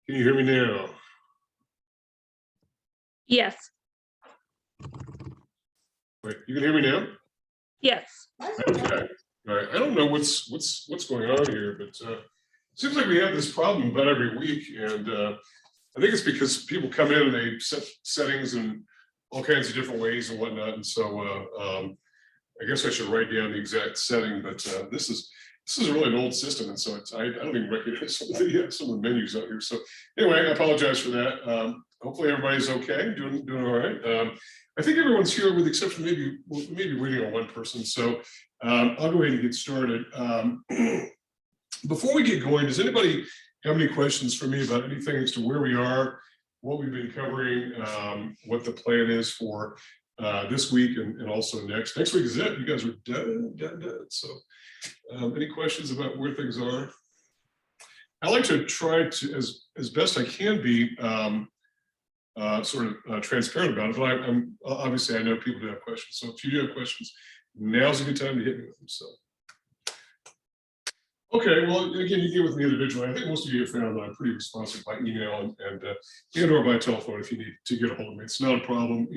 Can you hear me now? Yes. Wait, you can hear me now? Yes. Okay. All right. I don't know what's going on here, but it seems like we have this problem about every week, and I think it's because people come in and they set settings in all kinds of different ways and whatnot, and so I guess I should write down the exact setting. But this is really an old system, and so I don't even recognize some of the menus out here. So anyway, I apologize for that. Hopefully everybody's okay, doing all right. I think everyone's here with the exception maybe waiting on one person. So I'll go ahead and get started. Before we get going, does anybody have any questions for me about anything as to where we are, what we've been covering, what the plan is for this week and also next? Next week is it. You guys are dead. So any questions about where things are? I like to try to, as best I can be, sort of transparent about it, but I'm obviously I know people do have questions. So if you do have questions, now's a good time to hit me with them. So, okay, well, again, you get with me individually. I think most of you have found that I'm pretty responsive by email and or by telephone if you need to get a hold of me. It's not a problem.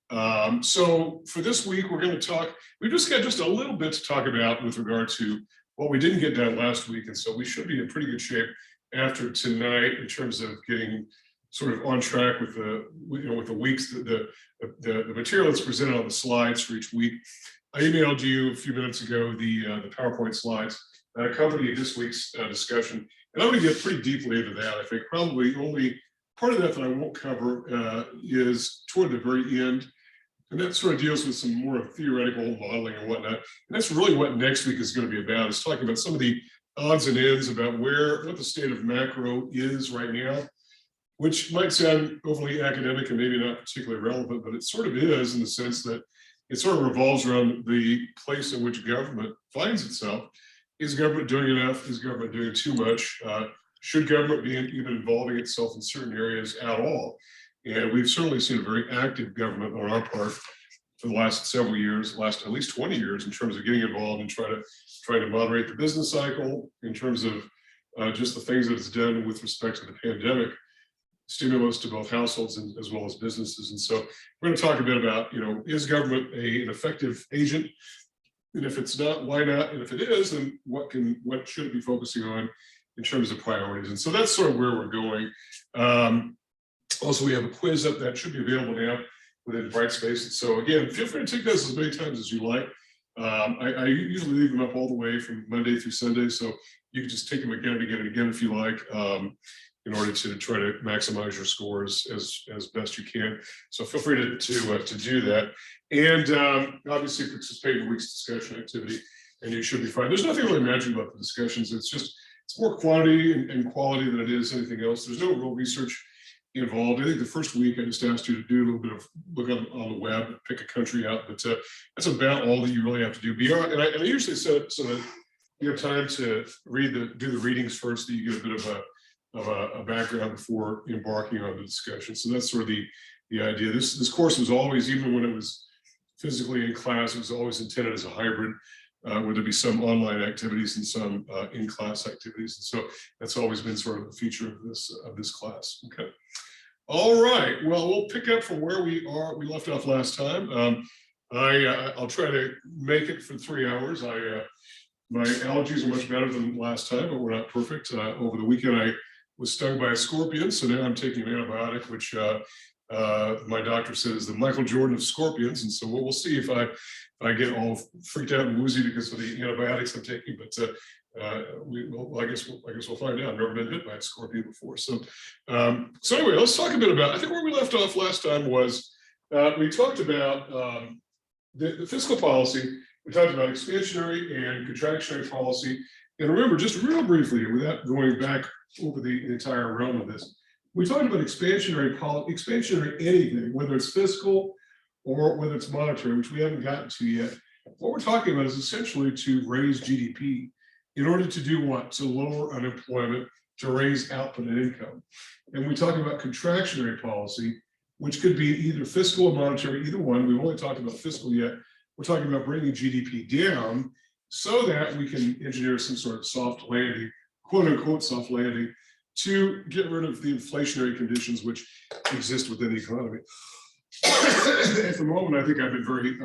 And so for this week, we're going to talk. We've just got just a little bit to talk about with regard to what we didn't get done last week, and so we should be in pretty good shape after tonight in terms of getting sort of on track with the with the weeks, the material that's presented on the slides for each week. I emailed you a few minutes ago the PowerPoint slides that accompany this week's discussion, and I'm going to get pretty deeply into that. I think probably only part of that I won't cover is toward the very end, and that sort of deals with some more theoretical modeling and whatnot. And that's really what next week is going to be about, is talking about some of the odds and ends about what the state of macro is right now, which might sound overly academic and maybe not particularly relevant, but it sort of is in the sense that it sort of revolves around the place in which government finds itself. Is government doing enough? Is government doing too much? Should government be even involving itself in certain areas at all? And we've certainly seen a very active government on our part for the last several years, last at least 20 years, in terms of getting involved and trying to moderate the business cycle, in terms of just the things that it's done with respect to the pandemic, stimulus to both households and as well as businesses. And so we're going to talk a bit about, is government an effective agent? And if it's not, why not? And if it is, then what should it be focusing on in terms of priorities? And so that's sort of where we're going. Also, we have a quiz up that should be available now within Brightspace. And so again, feel free to take those as many times as you like. I usually leave them up all the way from Monday through Sunday, so you can just take them again and again and again if you like, in order to try to maximize your scores as best you can. So feel free to do that. And obviously participate in the week's discussion activity, and you should be fine. There's nothing really magic about the discussions. It's more quantity and quality than it is anything else. There's no real research involved. I think the first week I just asked you to do a little bit of look on the web, pick a country out, but that's about all that you really have to do. Beyond, and I usually set it so that you have time to do the readings first, that you get a bit of a background before embarking on the discussion. So that's sort of the idea. This course was always, even when it was physically in class, it was always intended as a hybrid, where there'd be some online activities and some in-class activities. And so that's always been sort of the feature of this class. Okay. All right. Well, we'll pick up from where we left off last time. I'll try to make it for 3 hours. My allergies are much better than last time, but we're not perfect. Over the weekend, I was stung by a scorpion, so now I'm taking an antibiotic, which my doctor said is the Michael Jordan of scorpions. And so we'll see if I get all freaked out and woozy because of the antibiotics I'm taking. But I guess we'll find out. I've never been bit by a scorpion before. So anyway, let's talk a bit about. I think where we left off last time was we talked about the fiscal policy. We talked about expansionary and contractionary policy. And remember, just real briefly, without going back over the entire realm of this, we talked about expansionary anything, whether it's fiscal or whether it's monetary, which we haven't gotten to yet. What we're talking about is essentially to raise GDP in order to do what? To lower unemployment, to raise output and income. And we talk about contractionary policy, which could be either fiscal or monetary, either one. We've only talked about fiscal yet. We're talking about bringing GDP down so that we can engineer some sort of soft landing, quote unquote soft landing, to get rid of the inflationary conditions which exist within the economy. At the moment, I think I've been very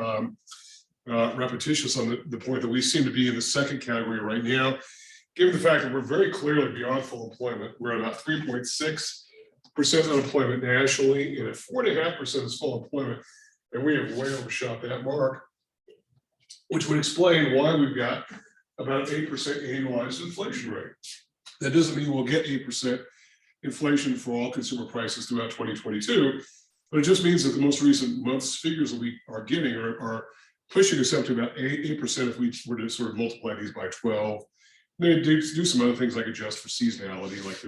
repetitious on the point that we seem to be in the second category right now, given the fact that we're very clearly beyond full employment. We're at about 3.6% unemployment nationally, and at 4.5% is full employment, and we have way overshot that mark, which would explain why we've got about 8% annualized inflation rate. That doesn't mean we'll get 8% inflation for all consumer prices throughout 2022, but it just means that the most recent month's figures that we are getting are pushing us up to about 8% if we were to sort of multiply these by 12. They do some other things like adjust for seasonality, like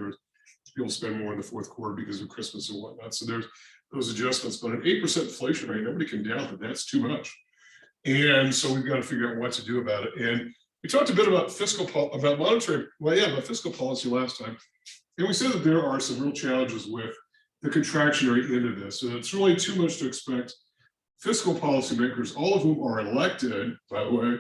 people spend more in the fourth quarter because of Christmas and whatnot. So there's those adjustments, but an 8% inflation rate, nobody can doubt that that's too much. And so we've got to figure out what to do about it. And we talked a bit about fiscal policy last time. And we said that there are some real challenges with the contractionary end of this. So it's really too much to expect fiscal policymakers, all of whom are elected, by the way,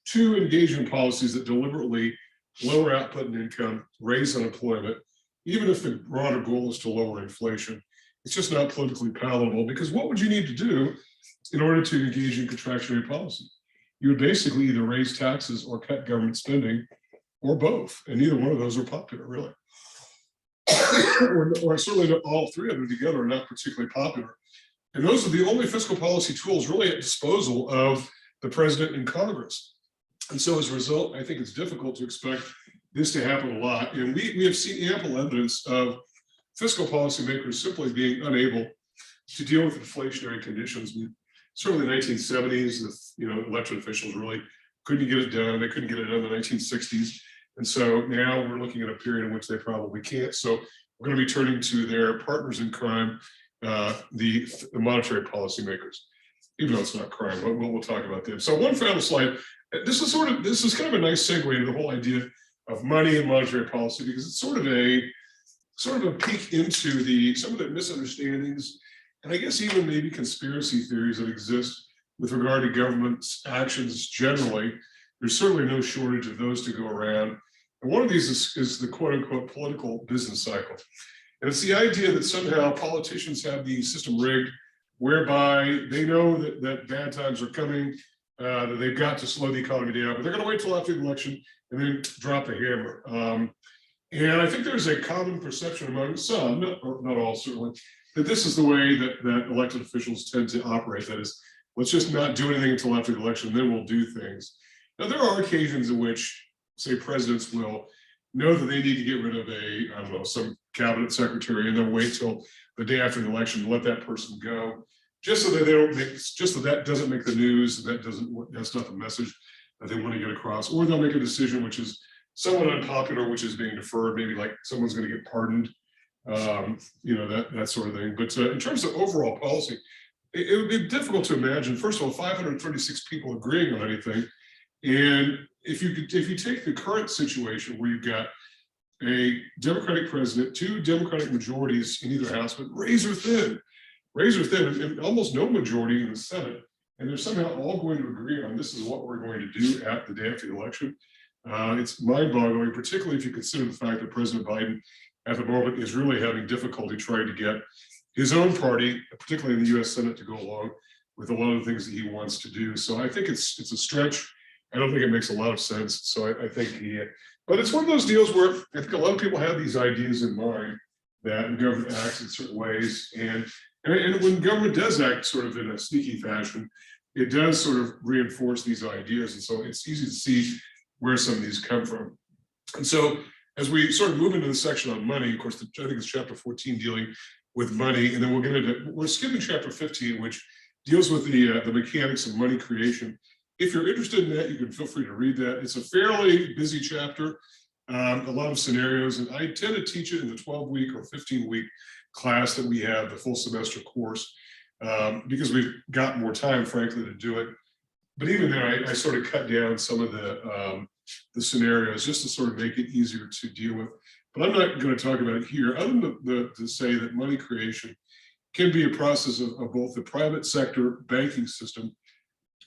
to engage in policies that deliberately lower output and income, raise unemployment, even if the broader goal is to lower inflation. It's just not politically palatable, because what would you need to do in order to engage in contractionary policy? You would basically either raise taxes or cut government spending, or both, and neither one of those are popular, really. or certainly not all three of them together are not particularly popular. And those are the only fiscal policy tools really at disposal of the president and Congress. And so as a result, I think it's difficult to expect this to happen a lot. And we have seen ample evidence of fiscal policymakers simply being unable to deal with inflationary conditions. Certainly the 1970s, elected officials really couldn't get it done. They couldn't get it done in the 1960s. And so now we're looking at a period in which they probably can't. So we're going to be turning to their partners in crime, the monetary policymakers, even though it's not crime, but we'll talk about them. So one final slide. This is kind of a nice segue into the whole idea of money and monetary policy, because it's sort of a peek into some of the misunderstandings, and I guess even maybe conspiracy theories that exist with regard to government's actions generally. There's certainly no shortage of those to go around. And one of these is the quote unquote political business cycle. And it's the idea that somehow politicians have the system rigged, whereby they know that bad times are coming, that they've got to slow the economy down, but they're going to wait till after the election and then drop the hammer. And I think there's a common perception among some, not all certainly, that this is the way that elected officials tend to operate. That is, let's just not do anything until after the election, then we'll do things. Now, there are occasions in which, say, presidents will know that they need to get rid of some cabinet secretary, and they'll wait till the day after the election to let that person go, just so that that doesn't make the news. That's not the message that they want to get across. Or they'll make a decision which is somewhat unpopular, which is being deferred. Maybe like someone's going to get pardoned, that sort of thing. But in terms of overall policy, it would be difficult to imagine, first of all, 536 people agreeing on anything. And if you take the current situation where you've got a Democratic president, two Democratic majorities in either house, but razor thin, and almost no majority in the Senate, and they're somehow all going to agree on this is what we're going to do at the day after the election. It's mind-boggling, particularly if you consider the fact that President Biden at the moment is really having difficulty trying to get his own party, particularly in the US Senate, to go along with a lot of the things that he wants to do. So I think it's a stretch. I don't think it makes a lot of sense. So I think but it's one of those deals where I think a lot of people have these ideas in mind that government acts in certain ways. And when government does act sort of in a sneaky fashion, it does sort of reinforce these ideas. And so it's easy to see where some of these come from. And so as we sort of move into the section on money, of course, I think it's chapter 14 dealing with money, and then we're skipping chapter 15, which deals with the mechanics of money creation. If you're interested in that, you can feel free to read that. It's a fairly busy chapter, a lot of scenarios, and I tend to teach it in the 12-week or 15-week class that we have, the full semester course, because we've got more time, frankly, to do it. But even then, I sort of cut down some of the scenarios just to sort of make it easier to deal with. But I'm not going to talk about it here, other than to say that money creation can be a process of both the private sector banking system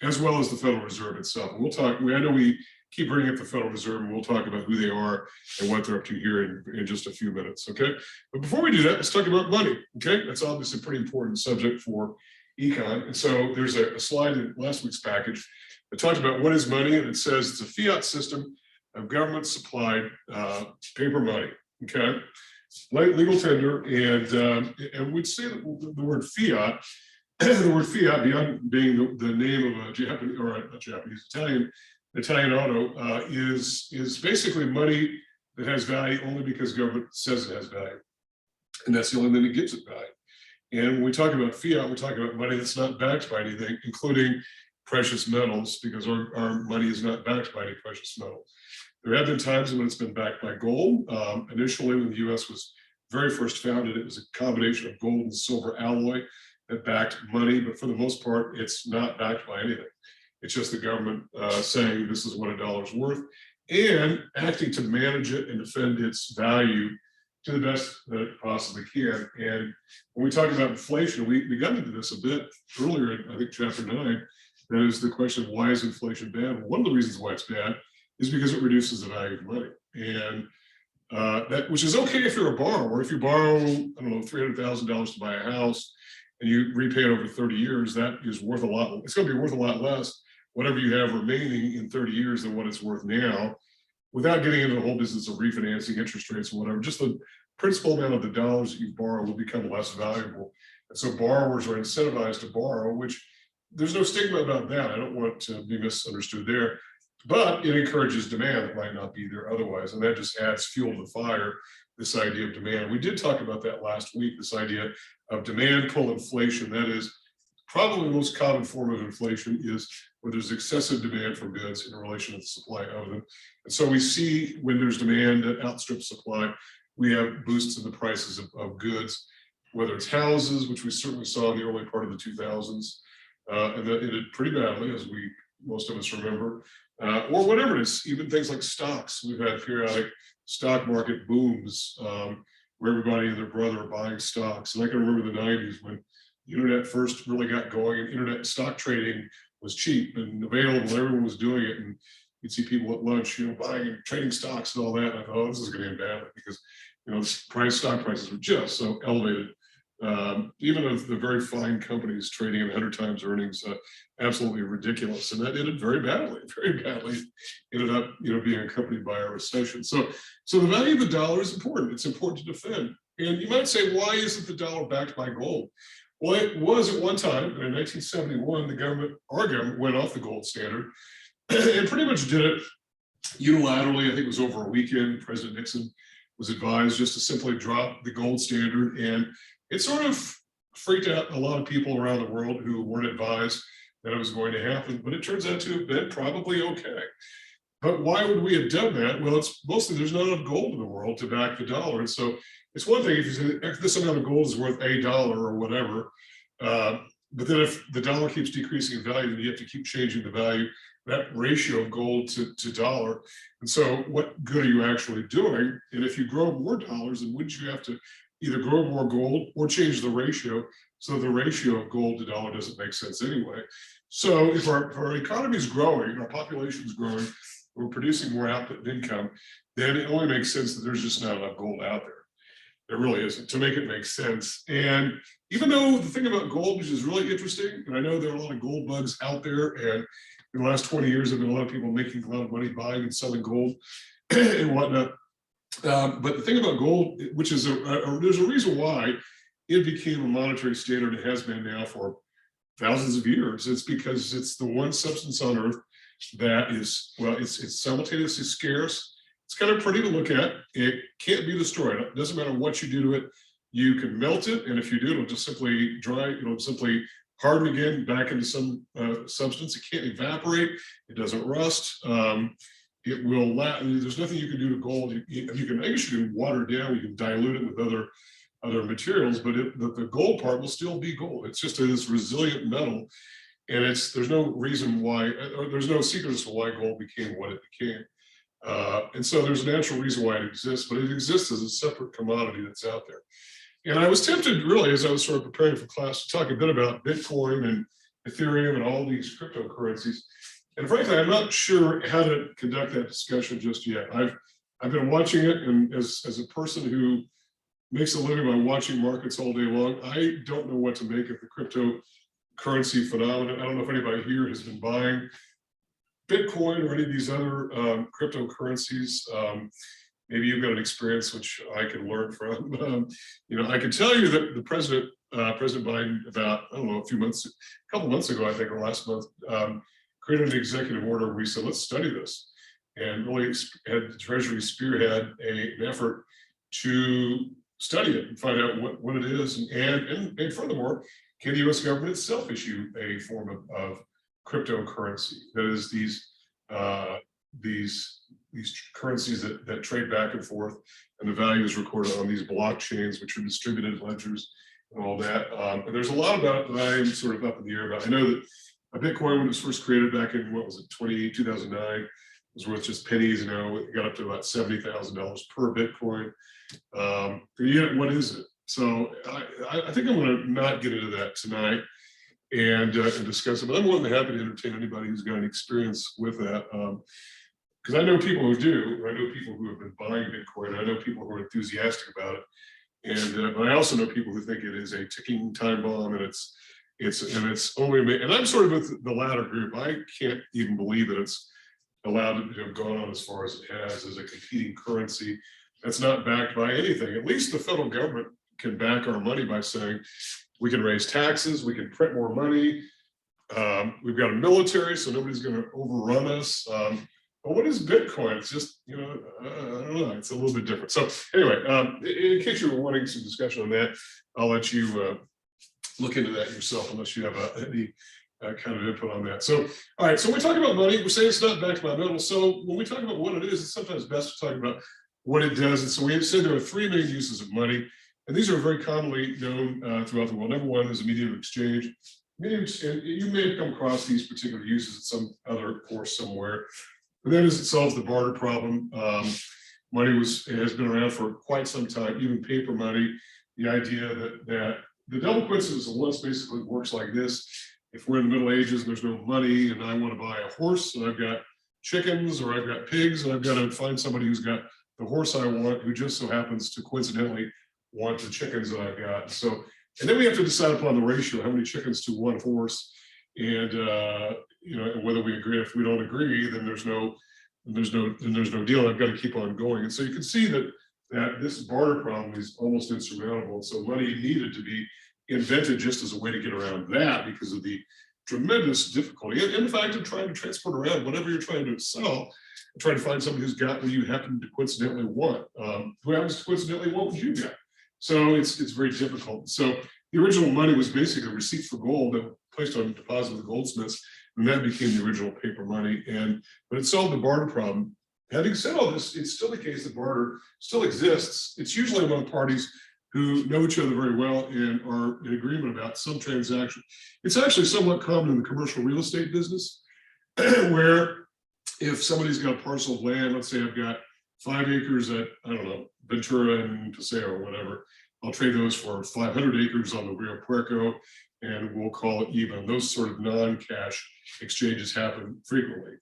as well as the Federal Reserve itself. And we'll talk. I know we keep bringing up the Federal Reserve, and we'll talk about who they are and what they're up to here in just a few minutes, okay? But before we do that, let's talk about money, okay? That's obviously a pretty important subject for econ. And so there's a slide in last week's package that talked about what is money, and it says it's a fiat system of government-supplied paper money, okay? Legal tender, and we'd say that the word fiat, the word fiat, beyond being the name of a Japanese, or not Japanese, Italian auto, is basically money that has value only because government says it has value. And that's the only thing that gives it value. And when we talk about fiat, we're talking about money that's not backed by anything, including precious metals, because our money is not backed by any precious metal. There have been times when it's been backed by gold. Initially, when the US was very first founded, it was a combination of gold and silver alloy that backed money, but for the most part, it's not backed by anything. It's just the government saying this is what a dollar's worth and acting to manage it and defend its value to the best that it possibly can. And when we talk about inflation, we got into this a bit earlier in, I think, chapter 9. That is the question of why is inflation bad? Well, one of the reasons why it's bad is because it reduces the value of money. And that, which is okay if you're a borrower. If you borrow, I don't know, $300,000 to buy a house and you repay it over 30 years, that is worth a lot. It's going to be worth a lot less, whatever you have remaining in 30 years than what it's worth now, without getting into the whole business of refinancing interest rates or whatever. Just the principal amount of the dollars that you borrow will become less valuable. And so borrowers are incentivized to borrow, which there's no stigma about that. I don't want to be misunderstood there. But it encourages demand that might not be there otherwise. And that just adds fuel to the fire, this idea of demand. We did talk about that last week, this idea of demand pull inflation. That is probably the most common form of inflation is where there's excessive demand for goods in relation to the supply of them. And so we see when there's demand that outstrips supply, we have boosts in the prices of goods, whether it's houses, which we certainly saw in the early part of the 2000s, and that it did pretty badly, as most of us remember. Or whatever it is, even things like stocks. We've had periodic stock market booms where everybody and their brother are buying stocks. And I can remember the 90s when the internet first really got going and internet stock trading was cheap and available. Everyone was doing it. And you'd see people at lunch, buying and trading stocks and all that. And I thought, oh, this is going to end badly because, stock prices were just so elevated. Even of the very fine companies trading at 100 times earnings, absolutely ridiculous. And that ended very badly, ended up, being accompanied by a recession. So the value of the dollar is important. It's important to defend. And you might say, why isn't the dollar backed by gold? Well, it was at one time, and in 1971, our government went off the gold standard and pretty much did it unilaterally. I think it was over a weekend. President Nixon was advised just to simply drop the gold standard, and it sort of freaked out a lot of people around the world who weren't advised that it was going to happen, but it turns out to have been probably okay. But why would we have done that? Well, it's mostly there's not enough gold in the world to back the dollar. And so it's one thing if you say if this amount of gold is worth $1 or whatever, but then if the dollar keeps decreasing in value, then you have to keep changing the value, that ratio of gold to dollar. And so what good are you actually doing? And if you grow more dollars, then wouldn't you have to either grow more gold or change the ratio so the ratio of gold to dollar doesn't make sense anyway? So if our economy is growing, our population is growing, we're producing more output and income, then it only makes sense that there's just not enough gold out there. There really isn't, to make it make sense. And even though the thing about gold, which is really interesting, and I know there are a lot of gold bugs out there, and in the last 20 years, there have been a lot of people making a lot of money buying and selling gold and whatnot. But the thing about gold, which is there's a reason why it became a monetary standard, it has been now for thousands of years. It's because it's the one substance on Earth that is, well, it's simultaneously scarce. It's kind of pretty to look at. It can't be destroyed. It doesn't matter what you do to it. You can melt it, and if you do, it'll just simply dry. It'll simply harden again back into some substance. It can't evaporate. It doesn't rust. It will there's nothing you can do to gold. I guess you can water it down. You can dilute it with other materials, but the gold part will still be gold. It's just this resilient metal, and there's no reason why, or there's no secret as to why gold became what it became. And so there's a natural reason why it exists, but it exists as a separate commodity that's out there. And I was tempted, really, as I was sort of preparing for class, to talk a bit about Bitcoin and Ethereum and all these cryptocurrencies. And frankly, I'm not sure how to conduct that discussion just yet. I've been watching it, and as a person who makes a living by watching markets all day long, I don't know what to make of the cryptocurrency phenomenon. I don't know if anybody here has been buying Bitcoin or any of these other cryptocurrencies. Maybe you've got an experience which I can learn from. I can tell you that the President Biden, about, I don't know, a couple months ago, I think, or last month, created an executive order where he said, let's study this, and really had the Treasury spearhead an effort to study it and find out what it is, and furthermore, can the U.S. government itself issue a form of cryptocurrency? That is, these currencies that trade back and forth, and the value is recorded on these blockchains, which are distributed ledgers and all that. And there's a lot about it that I am sort of up in the air about. I know that a Bitcoin, when it was first created back in, what was it, 2009, was worth just pennies. It got up to about $70,000 per Bitcoin. Yet, what is it? So I think I'm going to not get into that tonight and discuss it, but I'm more than happy to entertain anybody who's got an experience with that. Because I know people who do. I know people who have been buying Bitcoin. I know people who are enthusiastic about it, and I also know people who think it is a ticking time bomb, and it's only. And I'm sort of with the latter group. I can't even believe that it's allowed to have gone on as far as it has as a competing currency that's not backed by anything. At least the federal government can back our money by saying we can raise taxes, we can print more money. We've got a military, so nobody's going to overrun us. But what is Bitcoin? It's just, I don't know. It's a little bit different. So anyway, in case you were wanting some discussion on that, I'll let you look into that yourself, unless you have any kind of input on that. So, all right. So when we talk about money, we're saying it's not backed by metal. So when we talk about what it is, it's sometimes best to talk about what it does. And so we have said there are three main uses of money, and these are very commonly known throughout the world. Number one is a medium of exchange. You may have come across these particular uses at some other course somewhere. And that is, it solves the barter problem. Money has been around for quite some time, even paper money. The idea that the double coincidence of once basically works like this. If we're in the Middle Ages and there's no money, and I want to buy a horse, and I've got chickens or I've got pigs, and I've got to find somebody who's got the horse I want, who just so happens to coincidentally want the chickens that I've got. So, and then we have to decide upon the ratio, how many chickens to one horse, and and whether we agree. If we don't agree, then there's no deal. I've got to keep on going. And so you can see that this barter problem is almost insurmountable. So money needed to be invented just as a way to get around that, because of the tremendous difficulty and the fact of trying to transport around whatever you're trying to sell, and trying to find somebody who's got what you happen to coincidentally want. Who happens to coincidentally want what you got? So it's very difficult. So the original money was basically a receipt for gold that was placed on deposit with the goldsmiths, and that became the original paper money. But it solved the barter problem. Having said all this, it's still the case that barter still exists. It's usually among parties who know each other very well and are in agreement about some transaction. It's actually somewhat common in the commercial real estate business, where if somebody's got a parcel of land, let's say I've got 5 acres at, I don't know, Ventura and Paseo or whatever, I'll trade those for 500 acres on the Rio Puerco, and we'll call it even. Those sort of non-cash exchanges happen frequently.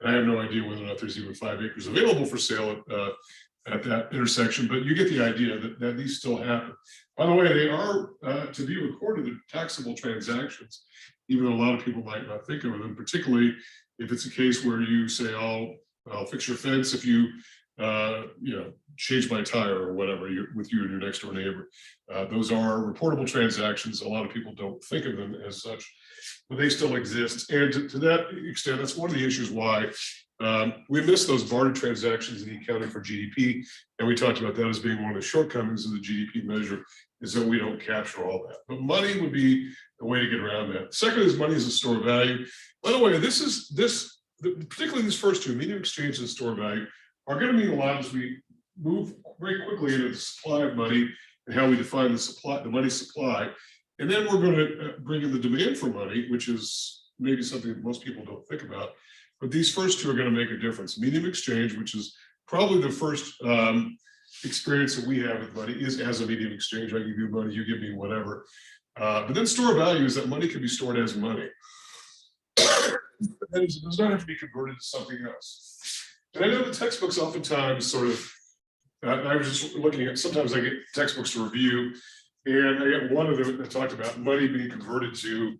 I have no idea whether or not there's even 5 acres available for sale at that intersection, but you get the idea that these still happen. By the way, they are to be recorded as taxable transactions, even though a lot of people might not think of them, particularly if it's a case where you say, I'll fix your fence if you change my tire or whatever with you and your next door neighbor. Those are reportable transactions. A lot of people don't think of them as such, but they still exist. And to that extent, that's one of the issues why we miss those barter transactions in the accounting for GDP. And we talked about that as being one of the shortcomings of the GDP measure, is that we don't capture all that. But money would be a way to get around that. Second is money as a store of value. By the way, particularly these first two, medium exchange and store of value, are going to mean a lot as we move very quickly into the supply of money and how we define the money supply. And then we're going to bring in the demand for money, which is maybe something that most people don't think about. But these first two are going to make a difference. Medium exchange, which is probably the first experience that we have with money, is as a medium exchange. I give you money, you give me whatever. But then store of value is that money can be stored as money. That is, it does not have to be converted to something else. And I know the textbooks oftentimes sort of, I was just looking at, sometimes I get textbooks to review, and I get one of them that talked about money being converted to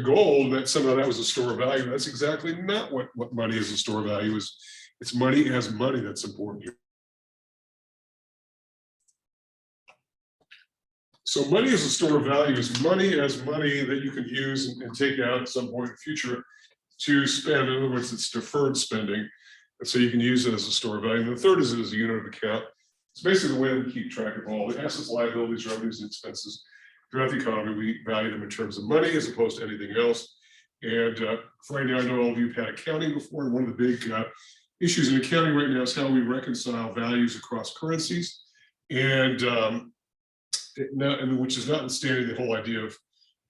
gold, that somehow that was a store of value. That's exactly not what money as a store of value is. It's money as money that's important here. So money as a store of value is money as money that you can use and take out at some point in the future to spend. In other words, it's deferred spending. And so you can use it as a store of value. And the third is it as a unit of account. It's basically the way that we keep track of all the assets, liabilities, revenues, and expenses throughout the economy. We value them in terms of money as opposed to anything else. And for right now, I know all of you have had accounting before. And one of the big issues in accounting right now is how we reconcile values across currencies. And which is notwithstanding the whole idea of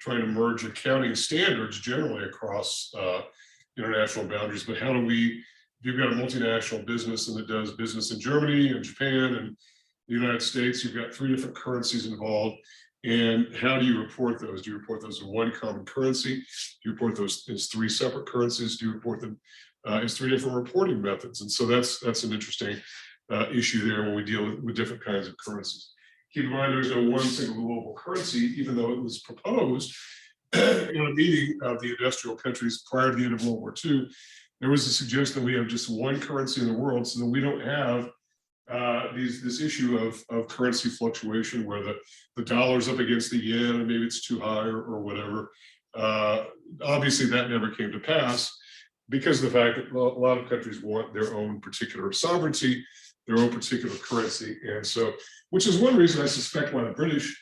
trying to merge accounting standards generally across international boundaries. But how do we, if you've got a multinational business and it does business in Germany and Japan and the United States, you've got 3 different currencies involved. And how do you report those? Do you report those in one common currency? Do you report those as 3 separate currencies? Do you report them as 3 different reporting methods? And so that's an interesting issue there when we deal with different kinds of currencies. Keep in mind, there's no one single global currency, even though it was proposed in a meeting of the industrial countries prior to the end of World War II. There was a suggestion that we have just one currency in the world so that we don't have this issue of currency fluctuation where the dollar's up against the yen and maybe it's too high or whatever. Obviously, that never came to pass because of the fact that a lot of countries want their own particular sovereignty, their own particular currency. And so, which is one reason I suspect why the British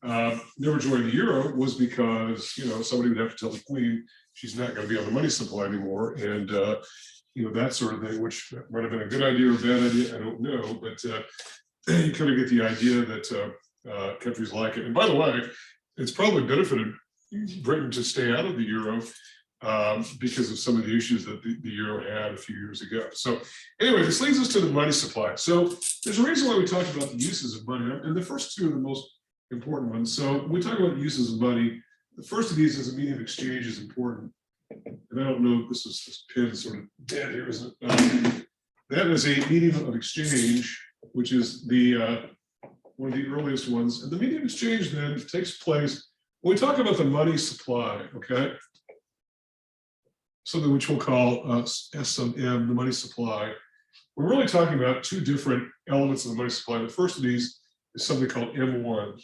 never joined the euro was because, somebody would have to tell the Queen she's not going to be on the money supply anymore. And, that sort of thing, which might have been a good idea or a bad idea, I don't know. But you kind of get the idea that countries like it. And by the way, it's probably benefited Britain to stay out of the euro because of some of the issues that the euro had a few years ago. So anyway, this leads us to the money supply. So there's a reason why we talked about the uses of money, and the first 2 are the most important ones. So when we talk about the uses of money, the first of these as a medium of exchange is important. And I don't know if this pin is sort of dead here, isn't it? That is a medium of exchange, which is the one of the earliest ones. And the medium of exchange then takes place when we talk about the money supply, okay? Something which we'll call S sub M, the money supply. We're really talking about 2 different elements of the money supply. The first of these is something called M1.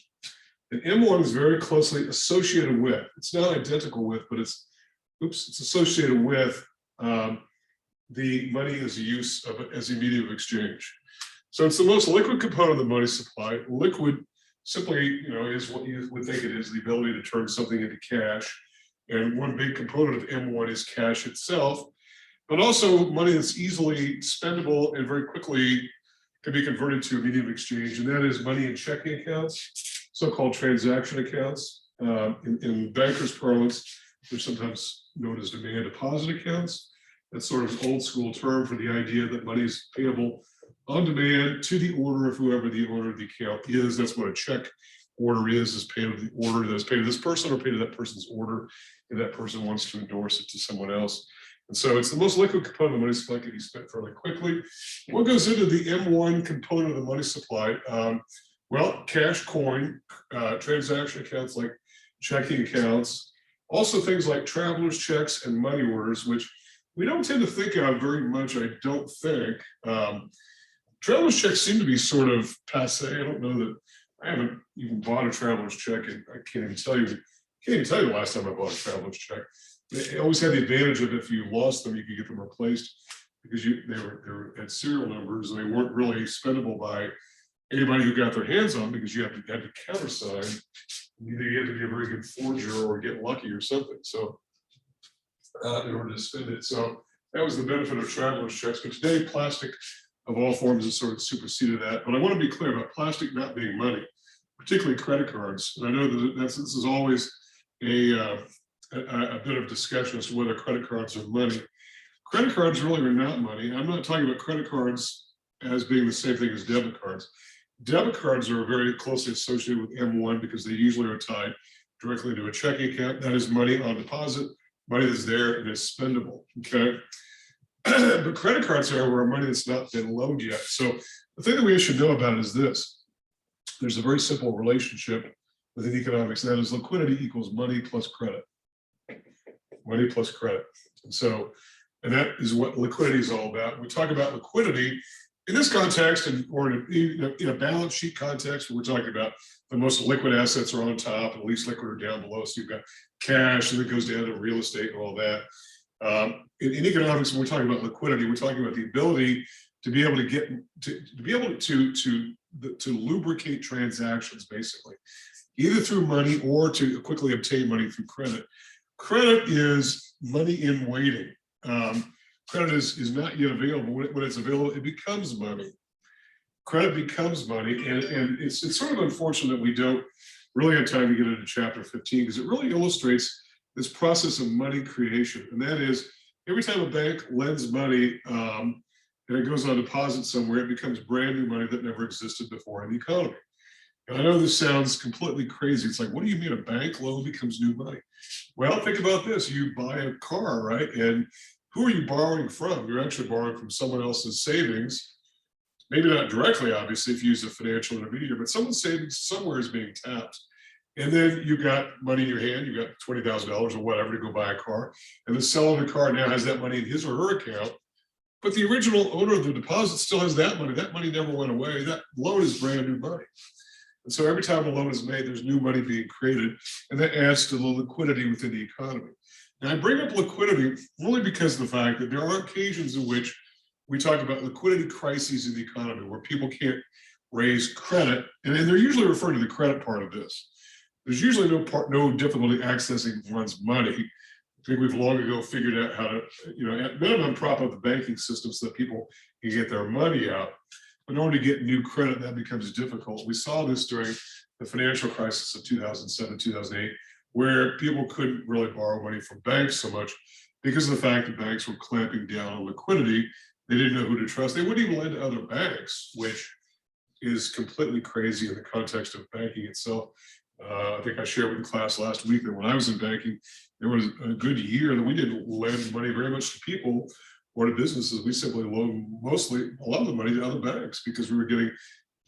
And M1 is very closely associated with, it's not identical with, but it's associated with the money as a use of as a medium of exchange. So it's the most liquid component of the money supply. Liquid simply, is what you would think it is, the ability to turn something into cash. And one big component of M1 is cash itself, but also money that's easily spendable and very quickly can be converted to a medium of exchange. And that is money in checking accounts, so-called transaction accounts. In bankers' parlance, they're sometimes known as demand deposit accounts. That's sort of an old school term for the idea that money is payable on demand to the order of whoever the owner of the account is. That's what a check order is paid to the order that's paid to this person or paid to that person's order, and that person wants to endorse it to someone else. And so it's the most liquid component of the money supply, can be spent fairly quickly. What goes into the M1 component of the money supply? Well, cash, coin, transaction accounts like checking accounts, also things like traveler's checks and money orders, which we don't tend to think of very much, I don't think. Traveler's checks seem to be sort of passe. I don't know that I haven't even bought a traveler's check, and I can't even tell you the last time I bought a traveler's check. They always had the advantage of if you lost them, you could get them replaced because they had serial numbers and they weren't really spendable by anybody who got their hands on them because you had to countersign. Either you had to be a very good forger or get lucky or something. So in order to spend it. So that was the benefit of traveler's checks. But today, plastic of all forms has sort of superseded that. But I want to be clear about plastic not being money, particularly credit cards. And I know that this is always a bit of discussion as to whether credit cards are money. Credit cards really are not money. I'm not talking about credit cards as being the same thing as debit cards. Debit cards are very closely associated with M1 because they usually are tied directly to a checking account. That is money on deposit money that's there and is spendable, okay? But credit cards, however, are money that's not been loaned yet. So the thing that we should know about is this. There's a very simple relationship within economics, and that is liquidity equals money plus credit. Money plus credit. And that is what liquidity is all about. We talk about liquidity in this context, or in a balance sheet context, where we're talking about the most liquid assets are on top and least liquid are down below. So you've got cash, and it goes down to real estate and all that. In economics, when we're talking about liquidity, we're talking about the ability to be able to get to lubricate transactions, basically, either through money or to quickly obtain money through credit. Credit is money in waiting. Credit is not yet available. When it's available, it becomes money. Credit becomes money, and it's sort of unfortunate that we don't really have time to get into chapter 15, because it really illustrates this process of money creation. And that is, every time a bank lends money and it goes on deposit somewhere, it becomes brand new money that never existed before in the economy. And I know this sounds completely crazy. It's like, what do you mean a bank loan becomes new money? Well, think about this. You buy a car, right? And who are you borrowing from? You're actually borrowing from someone else's savings. Maybe not directly, obviously, if you use a financial intermediary, but someone's savings somewhere is being tapped. And then you got money in your hand, you got $20,000 or whatever to go buy a car. And the seller of the car now has that money in his or her account. But the original owner of the deposit still has that money. That money never went away. That loan is brand new money. And so every time a loan is made, there's new money being created, and that adds to the liquidity within the economy. Now, I bring up liquidity only because of the fact that there are occasions in which we talk about liquidity crises in the economy where people can't raise credit, and they're usually referring to the credit part of this. There's usually no difficulty accessing one's money. I think we've long ago figured out how to, at minimum, prop up the banking system so that people can get their money out. But in order to get new credit, that becomes difficult. We saw this during the financial crisis of 2007, 2008, where people couldn't really borrow money from banks so much because of the fact that banks were clamping down on liquidity. They didn't know who to trust. They wouldn't even lend to other banks, which is completely crazy in the context of banking itself. I think I shared with the class last week that when I was in banking, there was a good year that we didn't lend money very much to people or to businesses. We simply loaned mostly a lot of the money to other banks because we were getting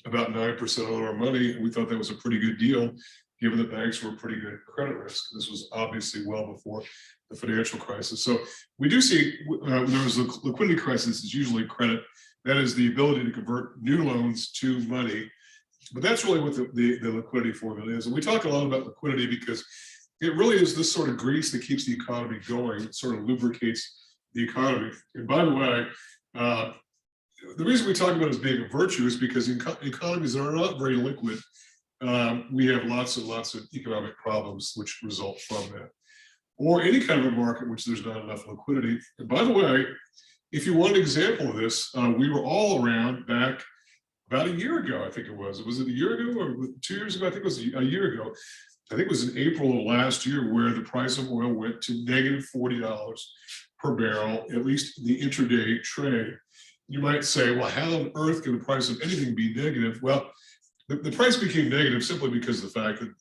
about 9% of our money. And we thought that was a pretty good deal, given that banks were pretty good at credit risk. This was obviously well before the financial crisis. So we do see when there was a liquidity crisis, it's usually credit. That is the ability to convert new loans to money. But that's really what the liquidity formula is. And we talk a lot about liquidity because it really is this sort of grease that keeps the economy going. It sort of lubricates the economy. And by the way, the reason we talk about it as being a virtue is because in economies that are not very liquid, we have lots and lots of economic problems which result from that. Or any kind of a market which there's not enough liquidity. And by the way, if you want an example of this, we were all around back about a year ago, I think it was. Was it a year ago or 2 years ago? I think it was a year ago. I think it was in April of last year where the price of oil went to negative $40 per barrel, at least in the intraday trade. You might say, well, how on earth can the price of anything be negative? Well, the price became negative simply because of the fact that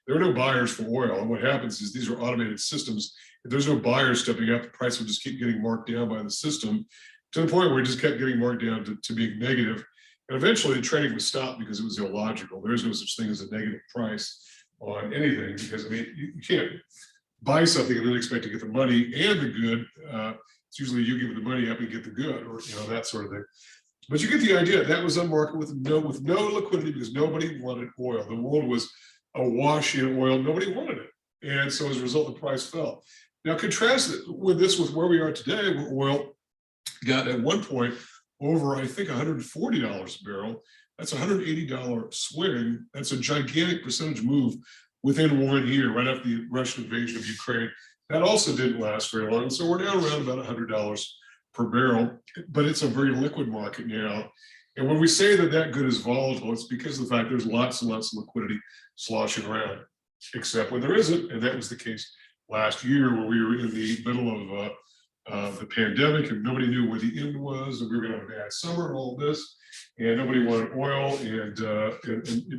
there are no buyers for oil. And what happens is these are automated systems. If there's no buyers stepping up, the price would just keep getting marked down by the system to the point where it just kept getting marked down to being negative. And eventually the trading was stopped because it was illogical. There is no such thing as a negative price on anything because, I mean, you can't buy something and then expect to get the money and the good. It's usually you give the money up and get the good, or that sort of thing. But you get the idea. That was a market with no liquidity because nobody wanted oil. The world was awash in oil. Nobody wanted it. And so as a result, the price fell. Now contrast with where we are today, where oil got at one point over, I think, $140 a barrel. That's a $180 swing. That's a gigantic percentage move within 1 year, right after the Russian invasion of Ukraine. That also didn't last very long. So we're now around about $100 per barrel, but it's a very liquid market now. And when we say that good is volatile, it's because of the fact there's lots and lots of liquidity sloshing around, except when there isn't. And that was the case last year where we were in the middle of the pandemic and nobody knew where the end was, and we were going to have a bad summer and all this, and nobody wanted oil.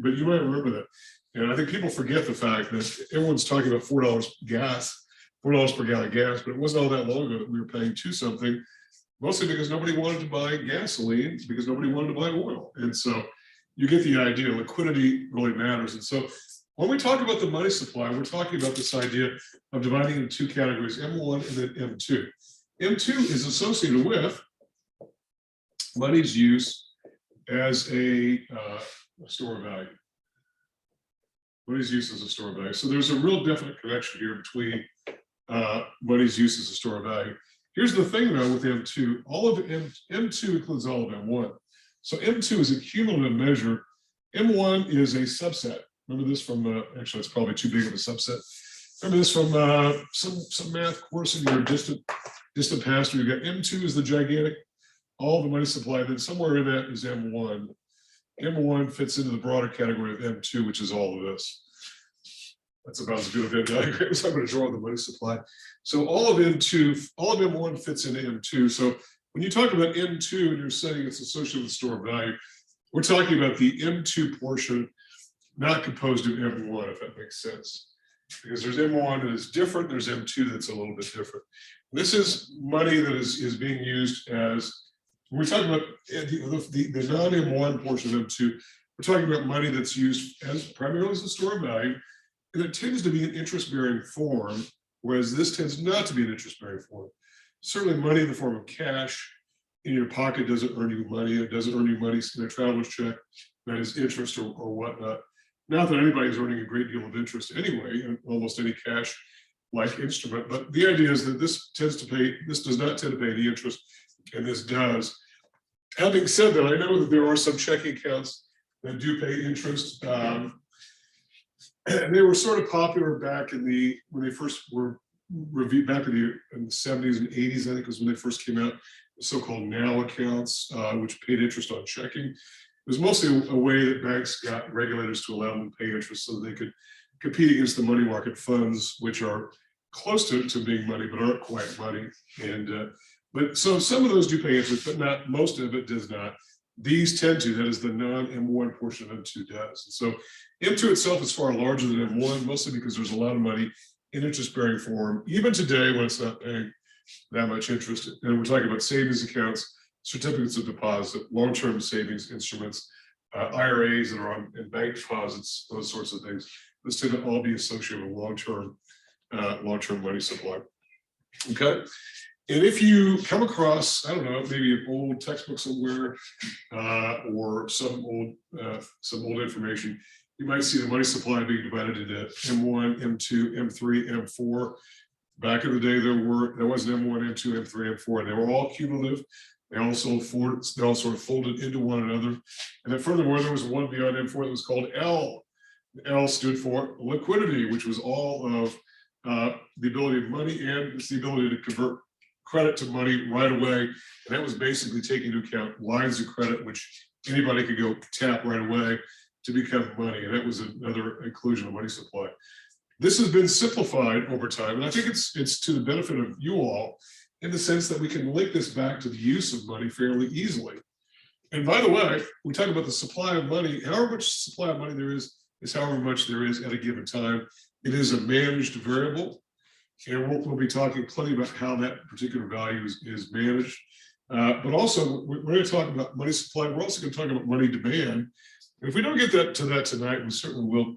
But you might remember that. And I think people forget the fact that everyone's talking about $4 gas, $4 per gallon of gas, but it wasn't all that long ago that we were paying to something, mostly because nobody wanted to buy gasoline, because nobody wanted to buy oil. And so you get the idea, liquidity really matters. And so when we talk about the money supply, we're talking about this idea of dividing into two categories, M1 and then M2. M2 is associated with money's use as a store of value. Money's use as a store of value. So there's a real definite connection here between money's use as a store of value. Here's the thing though with M2, all of M2 includes all of M1. So M2 is a cumulative measure. M1 is a subset. Remember this from, actually it's probably too big of a subset. Remember this from some math course in your distant past where you got M2 is the gigantic, all the money supply, then somewhere in that is M1. M1 fits into the broader category of M2, which is all of this. That's about as good a Venn diagram as I'm going to draw the money supply. So all of M2, all of M1 fits into M2. So when you talk about M2 and you're saying it's associated with store of value, we're talking about the M2 portion, not composed of M1, if that makes sense. Because there's M1 that is different, there's M2 that's a little bit different. This is money that is being used as, when we're talking about the non-M1 portion of M2, we're talking about money that's used as primarily as a store of value, and it tends to be an interest-bearing form, whereas this tends not to be an interest-bearing form. Certainly money in the form of cash in your pocket doesn't earn you money. It doesn't earn you money in a traveler's check, that is interest or whatnot. Not that anybody's earning a great deal of interest anyway, in almost any cash-like instrument, but the idea is that this does not tend to pay any interest, and this does. Having said that, I know that there are some checking accounts that do pay interest. And they were sort of popular back in when they first were reviewed back in the 70s and 80s, I think was when they first came out, the so-called NOW accounts, which paid interest on checking. It was mostly a way that banks got regulators to allow them to pay interest so that they could compete against the money market funds, which are close to being money, but aren't quite money. And but so some of those do pay interest, but not most of it does not. These tend to, that is the non-M1 portion of M2 does. And so M2 itself is far larger than M1, mostly because there's a lot of money in interest-bearing form, even today when it's not paying that much interest. And we're talking about savings accounts, certificates of deposit, long-term savings instruments, IRAs that are in bank deposits, those sorts of things. Those tend to all be associated with long-term money supply. Okay. And if you come across, I don't know, maybe an old textbook somewhere or some old information, you might see the money supply being divided into M1, M2, M3, M4. Back in the day, there was an M1, M2, M3, M4, and they were all cumulative. They all sort of folded into one another. And then furthermore, there was one beyond M4 that was called L. L stood for liquidity, which was all of the ability of money, and it's the ability to convert credit to money right away. And that was basically taking into account lines of credit, which anybody could go tap right away to become money. And that was another inclusion of money supply. This has been simplified over time. And I think it's to the benefit of you all in the sense that we can link this back to the use of money fairly easily. And by the way, we talk about the supply of money, however much supply of money there is however much there is at a given time. It is a managed variable. And we'll be talking plenty about how that particular value is managed. But also, we're going to talk about money supply. We're also going to talk about money demand. And if we don't get to that tonight, we certainly will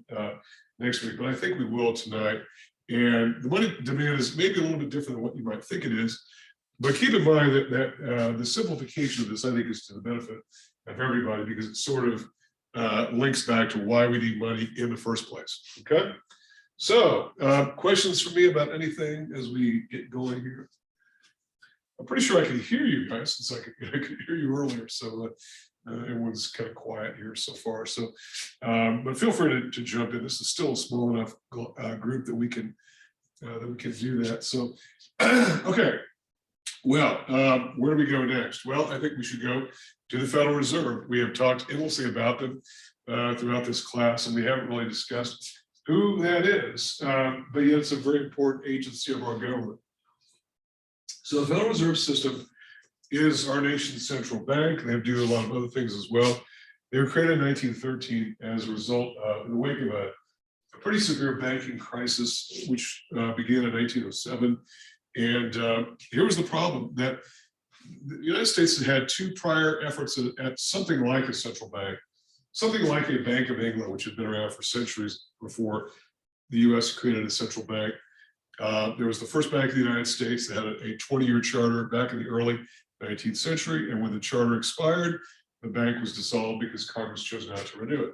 next week, but I think we will tonight. And the money demand is maybe a little bit different than what you might think it is. But keep in mind that the simplification of this, I think, is to the benefit of everybody because it sort of links back to why we need money in the first place. Okay? So, questions for me about anything as we get going here? I'm pretty sure I can hear you guys since I could hear you earlier. So everyone's kind of quiet here so far. So, but feel free to jump in. This is still a small enough group that we can do that. So, okay. Well, where do we go next? Well, I think we should go to the Federal Reserve. We have talked endlessly about them throughout this class, and we haven't really discussed who that is, but yet it's a very important agency of our government. So the Federal Reserve System is our nation's central bank. They do a lot of other things as well. They were created in 1913 as a result of, in the wake of a pretty severe banking crisis, which began in 1907. And here was the problem, that the United States had had two prior efforts at something like a central bank, something like a Bank of England, which had been around for centuries before the US created a central bank. There was the first Bank of the United States that had a 20-year charter back in the early 19th century. And when the charter expired, the bank was dissolved because Congress chose not to renew it.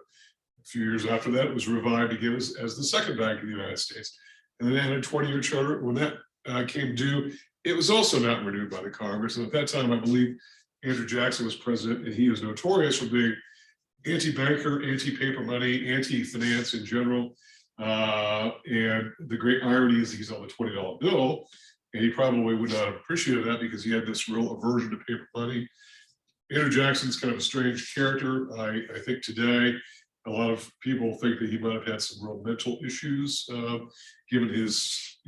A few years after that, it was revived again as the second Bank of the United States. And then they had a 20-year charter. When that came due, it was also not renewed by the Congress. And at that time, I believe Andrew Jackson was president, and he was notorious for being anti-banker, anti-paper money, anti-finance in general. And the great irony is he's on the $20 bill, and he probably would not have appreciated that because he had this real aversion to paper money. Andrew Jackson's kind of a strange character. I think today a lot of people think that he might have had some real mental issues, given his,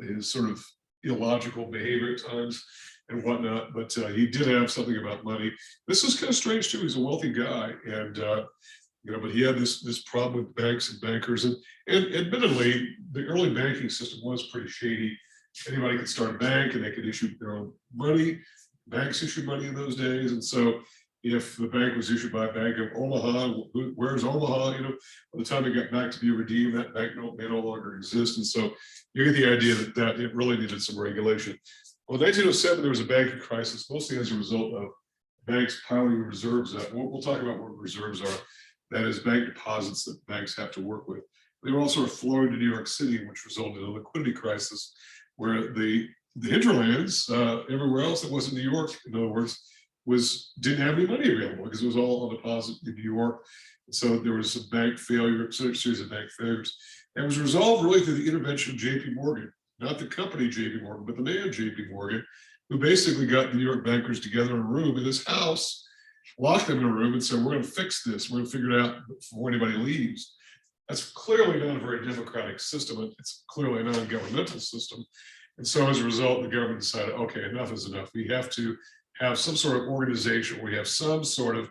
his sort of illogical behavior at times and whatnot. But he did have something about money. This is kind of strange too. He's a wealthy guy, and but he had this problem with banks and bankers, and admittedly, the early banking system was pretty shady. Anybody could start a bank, and they could issue their own money. Banks issued money in those days, and so if the bank was issued by Bank of Omaha, where's Omaha? By the time it got back to be redeemed, that bank may no longer exist, and so you get the idea that it really needed some regulation. Well, in 1907, there was a banking crisis, mostly as a result of banks piling reserves up. We'll talk about what reserves are. That is bank deposits that banks have to work with. They were all sort of flowing to New York City, which resulted in a liquidity crisis where the hinterlands, everywhere else that wasn't New York, in other words, didn't have any money available because it was all on deposit in New York. And so there was a bank failure, a series of bank failures. And it was resolved really through the intervention of JP Morgan, not the company JP Morgan, but the man JP Morgan, who basically got the New York bankers together in a room in his house, locked them in a room and said, we're going to fix this. We're going to figure it out before anybody leaves. That's clearly not a very democratic system. It's clearly a non-governmental system. And so as a result, the government decided, okay, enough is enough. We have to have some sort of organization where we have some sort of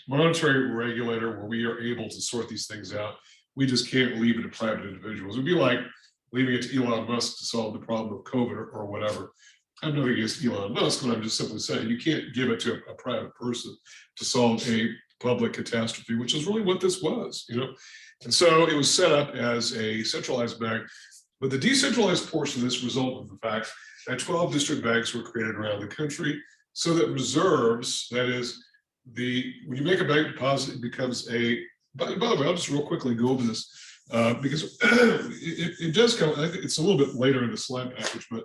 monetary regulator where we are able to sort these things out. We just can't leave it to private individuals. It'd be like leaving it to Elon Musk to solve the problem of COVID or whatever. I'm not against Elon Musk, but I'm just simply saying you can't give it to a private person to solve a public catastrophe, which is really what this was, And so it was set up as a centralized bank, but the decentralized portion of this resulted in the fact that 12 district banks were created around the country so that reserves, that is, when you make a bank deposit, it becomes by the way, I'll just real quickly go over this because it does come, I think it's a little bit later in the slide package, but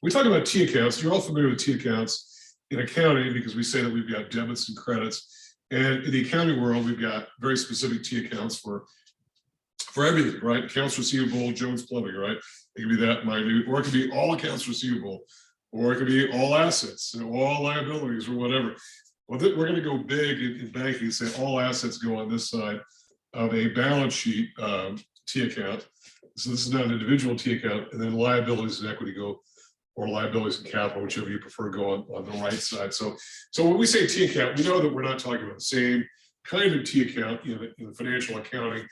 we talk about T accounts. You're all familiar with T accounts in accounting because we say that we've got debits and credits. And in the accounting world, we've got very specific T accounts for everything, right? Accounts receivable, Jones Plumbing, right? It can be that minute, or it can be all accounts receivable, or it can be all assets, all liabilities, or whatever. Well, we're going to go big in banking and say all assets go on this side of a balance sheet T account. So this is not an individual T account, and then liabilities and equity go, or liabilities and capital, whichever you prefer, go on the right side. So when we say T account, we know that we're not talking about the same kind of T account in the financial accounting.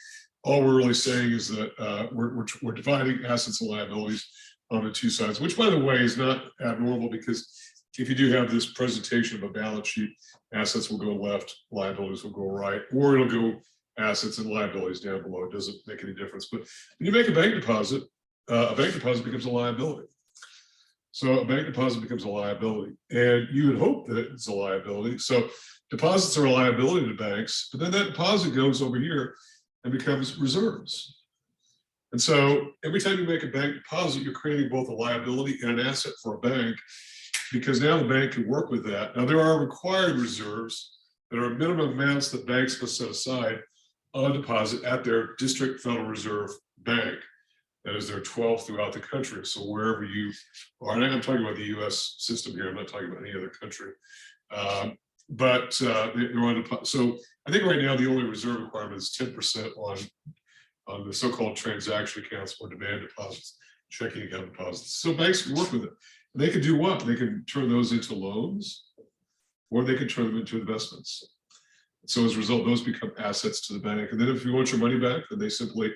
All we're really saying is that we're dividing assets and liabilities on the two sides, which, by the way, is not abnormal because if you do have this presentation of a balance sheet, assets will go left, liabilities will go right, or it'll go assets and liabilities down below. It doesn't make any difference. But when you make a bank deposit becomes a liability. So a bank deposit becomes a liability, and you would hope that it's a liability. So deposits are a liability to banks, but then that deposit goes over here and becomes reserves. And so every time you make a bank deposit, you're creating both a liability and an asset for a bank, because now the bank can work with that. Now there are required reserves that are minimum amounts that banks must set aside on deposit at their district Federal Reserve Bank. That is, there are 12 throughout the country. So wherever you are, and I'm talking about the US system here, I'm not talking about any other country. They're on, so I think right now the only reserve requirement is 10% on the so-called transaction accounts or demand deposits, checking account deposits. So banks can work with it. And they can do what? They can turn those into loans, or they can turn them into investments. So as a result, those become assets to the bank. And then if you want your money back, then they simply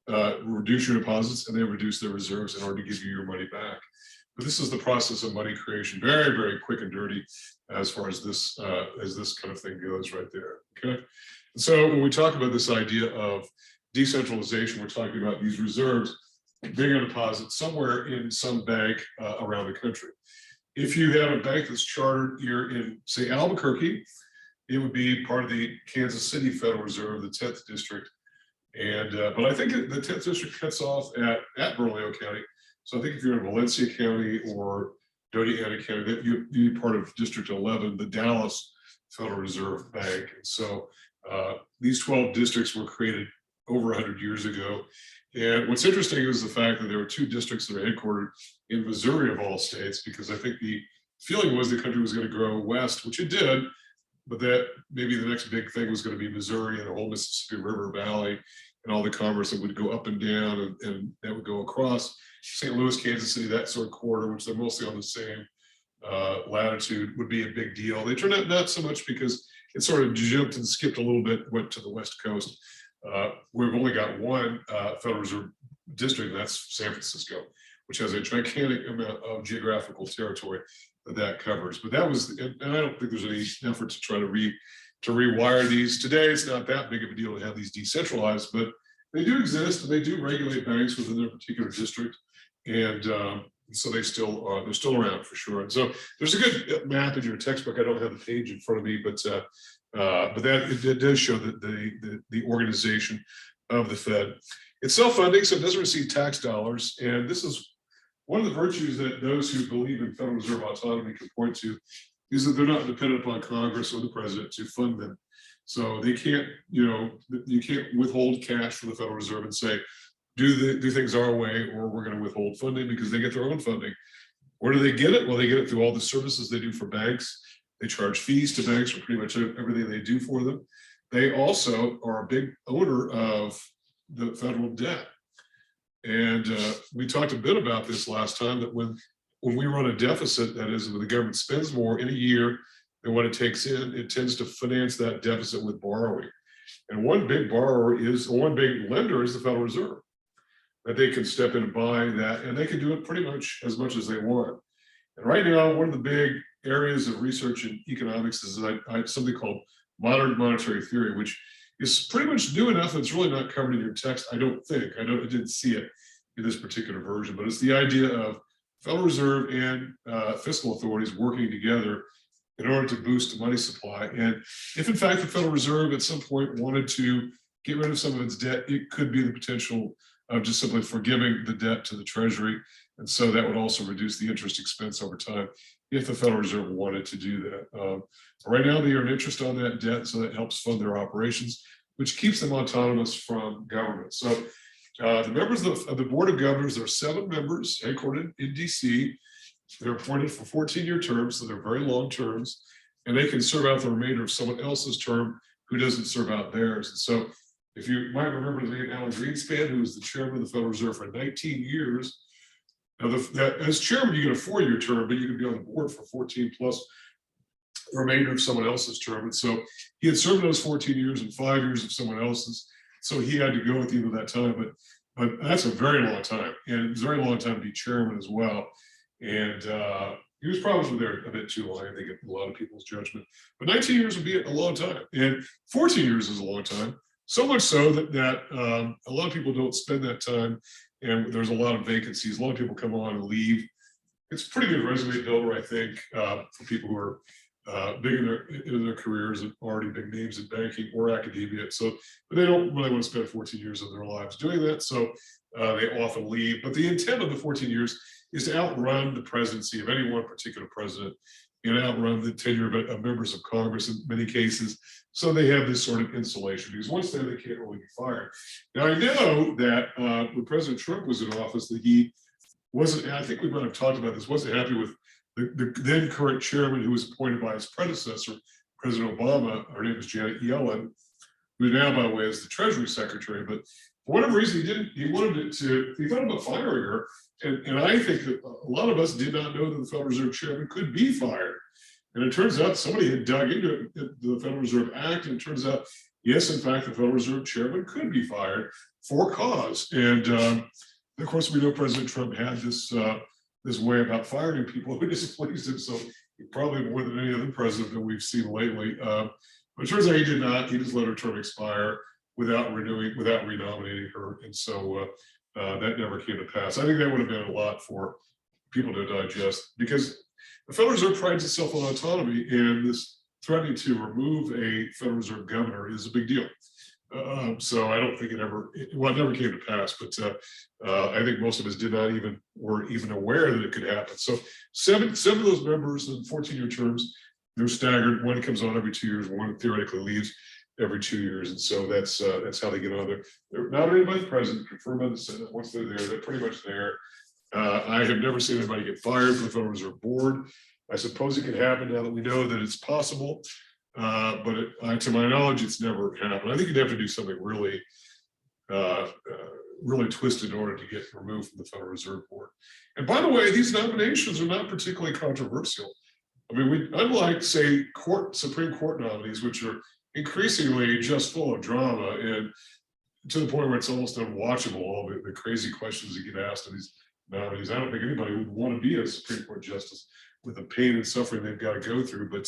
reduce your deposits and they reduce their reserves in order to give you your money back. But this is the process of money creation, very, very quick and dirty as far as this kind of thing goes right there, okay? And so when we talk about this idea of decentralization, we're talking about these reserves being a deposit somewhere in some bank around the country. If you have a bank that's chartered here in, say, Albuquerque, it would be part of the Kansas City Federal Reserve, the 10th district. And but I think the 10th district cuts off at Bernalillo County. So I think if you're in Valencia County or Doña Ana County, that you'd be part of District 11, the Dallas Federal Reserve Bank. And so these 12 districts were created over 100 years ago. And what's interesting is the fact that there were 2 districts that are headquartered in Missouri of all states, because I think the feeling was the country was going to grow west, which it did, but that maybe the next big thing was going to be Missouri and the whole Mississippi River Valley and all the commerce that would go up and down and that would go across St. Louis, Kansas City, that sort of corridor, which they're mostly on the same latitude, would be a big deal. They turned out not so much because it sort of jumped and skipped a little bit, went to the West Coast. We've only got one Federal Reserve district, and that's San Francisco, which has a gigantic amount of geographical territory that covers. But that was, and I don't think there's any effort to try to rewire these. Today, it's not that big of a deal to have these decentralized, but they do exist and they do regulate banks within their particular district. And so they're still around for sure. And so there's a good map in your textbook. I don't have the page in front of me, but that it does show that the organization of the Fed. It's self-funding, so it doesn't receive tax dollars. And this is one of the virtues that those who believe in Federal Reserve autonomy can point to, is that they're not dependent upon Congress or the president to fund them. So they can't, you can't withhold cash from the Federal Reserve and say, do things our way, or we're going to withhold funding, because they get their own funding. Where do they get it? Well, they get it through all the services they do for banks. They charge fees to banks for pretty much everything they do for them. They also are a big owner of the federal debt. And we talked a bit about this last time, that when we run a deficit, that is, when the government spends more in a year than what it takes in, it tends to finance that deficit with borrowing. And one big lender is the Federal Reserve, that they can step in and buy that, and they can do it pretty much as they want. And right now, one of the big areas of research in economics is something called modern monetary theory, which is pretty much new enough that it's really not covered in your text. I don't think. I didn't see it in this particular version, but it's the idea of Federal Reserve and fiscal authorities working together in order to boost the money supply. And if in fact the Federal Reserve at some point wanted to get rid of some of its debt, it could be the potential of just simply forgiving the debt to the Treasury. And so that would also reduce the interest expense over time if the Federal Reserve wanted to do that. Right now, they earn interest on that debt, so that helps fund their operations, which keeps them autonomous from government. So the members of the Board of Governors, there are 7 members headquartered in DC. They're appointed for 14-year terms, so they're very long terms, and they can serve out the remainder of someone else's term who doesn't serve out theirs. And so if you might remember the name Alan Greenspan, who was the chairman of the Federal Reserve for 19 years. Now, as chairman, you get a 4-year term, but you can be on the board for 14 plus the remainder of someone else's term. And so he had served those 14 years and 5 years of someone else's. So he had to go at the end of that time. But that's a very long time. And it's a very long time to be chairman as well. And he was probably there a bit too long, I think, in a lot of people's judgment. But 19 years would be a long time. And 14 years is a long time. So much so that a lot of people don't spend that time, and there's a lot of vacancies. A lot of people come on and leave. It's a pretty good resume builder, I think, for people who are big in their careers and already big names in banking or academia. So, but they don't really want to spend 14 years of their lives doing that. So they often leave. But the intent of the 14 years is to outrun the presidency of any one particular president and outrun the tenure of members of Congress in many cases. So they have this sort of insulation, because once they can't really be fired. Now, I know that when President Trump was in office, that he wasn't, and I think we might have talked about this, wasn't happy with the then current chairman who was appointed by his predecessor, President Obama. Her name is Janet Yellen, who now, by the way, is the Treasury Secretary. But for whatever reason, he thought about firing her. And I think that a lot of us did not know that the Federal Reserve Chairman could be fired. And it turns out somebody had dug into the Federal Reserve Act, and it turns out, yes, in fact, the Federal Reserve Chairman could be fired for cause. And of course, we know President Trump had this this way about firing people who displeased him. So probably more than any other president that we've seen lately. But it turns out he did not. He just let her term expire without renominating her. And so that never came to pass. I think that would have been a lot for people to digest, because the Federal Reserve prides itself on autonomy, and this threatening to remove a Federal Reserve governor is a big deal. So I don't think it never came to pass, but I think most of us weren't even aware that it could happen. So seven of those members in 14-year terms, they're staggered. One comes on every 2 years, one theoretically leaves every 2 years, and so that's how they get on there. They're nominated by the president, confirmed by the Senate. Once they're there, they're pretty much there. I have never seen anybody get fired from the Federal Reserve Board. I suppose it could happen now that we know that it's possible. But to my knowledge, it's never happened. I think you'd have to do something really, really twisted in order to get removed from the Federal Reserve Board. And by the way, these nominations are not particularly controversial. I mean, unlike, say, Supreme Court nominees, which are increasingly just full of drama and to the point where it's almost unwatchable, all the crazy questions that get asked of these nominees. I don't think anybody would want to be a Supreme Court justice with the pain and suffering they've got to go through. But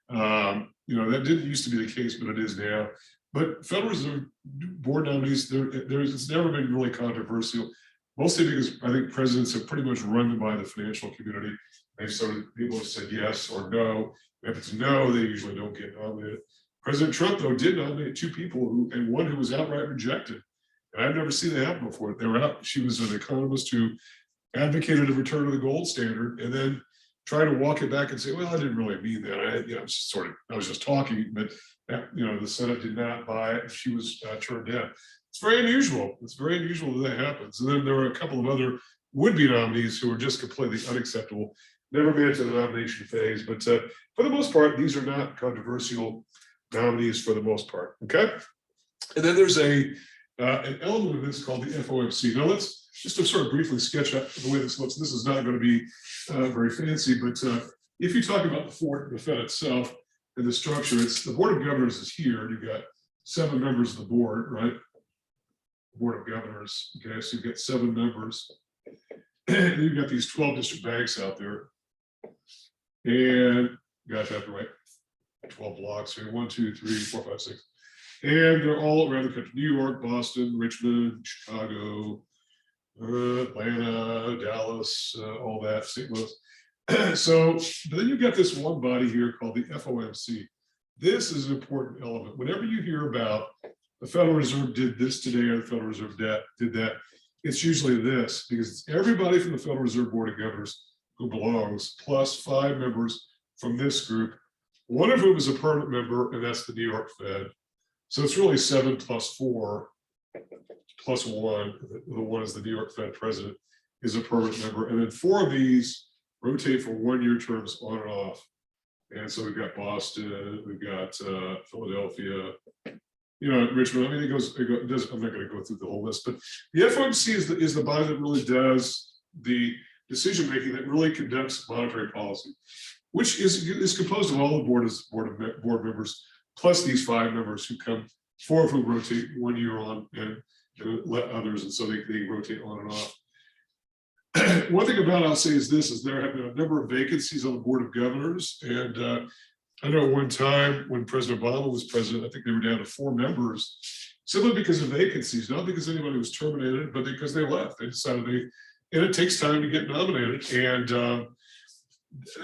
that didn't used to be the case, but it is now. But Federal Reserve Board nominees, it's never been really controversial, mostly because I think presidents have pretty much run them by the financial community. They've people have said yes or no. If it's no, they usually don't get nominated. President Trump, though, did nominate two people, and one who was outright rejected. And I've never seen that happen before. She was an economist who advocated a return to the gold standard, and then try to walk it back and say, well, I didn't really mean that. I was just talking, but the Senate did not buy it. She was turned down. It's very unusual. It's very unusual that happens. And then there were a couple of other would-be nominees who were just completely unacceptable, never made it to the nomination phase. But for the most part, these are not controversial nominees for the most part. Okay. And then there's an element of this called the FOMC. Now let's just to sort of briefly sketch out the way this looks. This is not going to be very fancy, but if you talk about the Fed itself and the structure, it's the Board of Governors is here. You've got 7 members of the board, right? Board of Governors. Okay, so you've got 7 members. And you've got these 12 district banks out there. And you guys have to write 12 blocks here. 1, 2, 3, 4, 5, 6. And they're all around the country: New York, Boston, Richmond, Chicago, Atlanta, Dallas, all that, St. Louis. But then you've got this one body here called the FOMC. This is an important element. Whenever you hear about the Federal Reserve did this today or the Federal Reserve did that, it's usually this, because it's everybody from the Federal Reserve Board of Governors who belongs, plus 5 members from this group, one of whom is a permanent member, and that's the New York Fed. So it's really 7 plus 4 plus 1. The one is the New York Fed president, is a permanent member. And then 4 of these rotate for 1-year terms on and off. And so we've got Boston, we've got Philadelphia, Richmond. I mean, it does, I'm not going to go through the whole list, but the FOMC is the body that really does the decision making, that really conducts monetary policy, which is composed of all the board members, plus these 5 members who come, 4 of whom rotate 1 year on and let others, and so they rotate on and off. One thing about it I'll say is this: there have been a number of vacancies on the Board of Governors, and I know at one time when President Obama was president, I think they were down to 4 members, simply because of vacancies, not because anybody was terminated, but because they left. They decided and it takes time to get nominated, and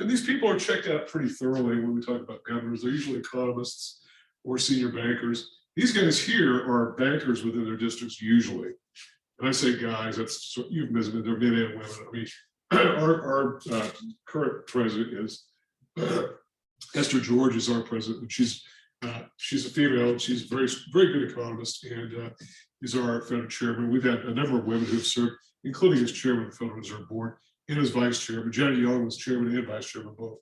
these people are checked out pretty thoroughly when we talk about governors. They're usually economists or senior bankers. These guys here are bankers within their districts usually. And I say guys, that's euphemism, they're men and women. I mean, our current president is Esther George is our president, and she's a female, and she's a very, very good economist, and is our Fed chairman. We've had a number of women who have served, including as chairman of the Federal Reserve Board and as vice chairman. Janet Yellen was chairman and vice chairman both.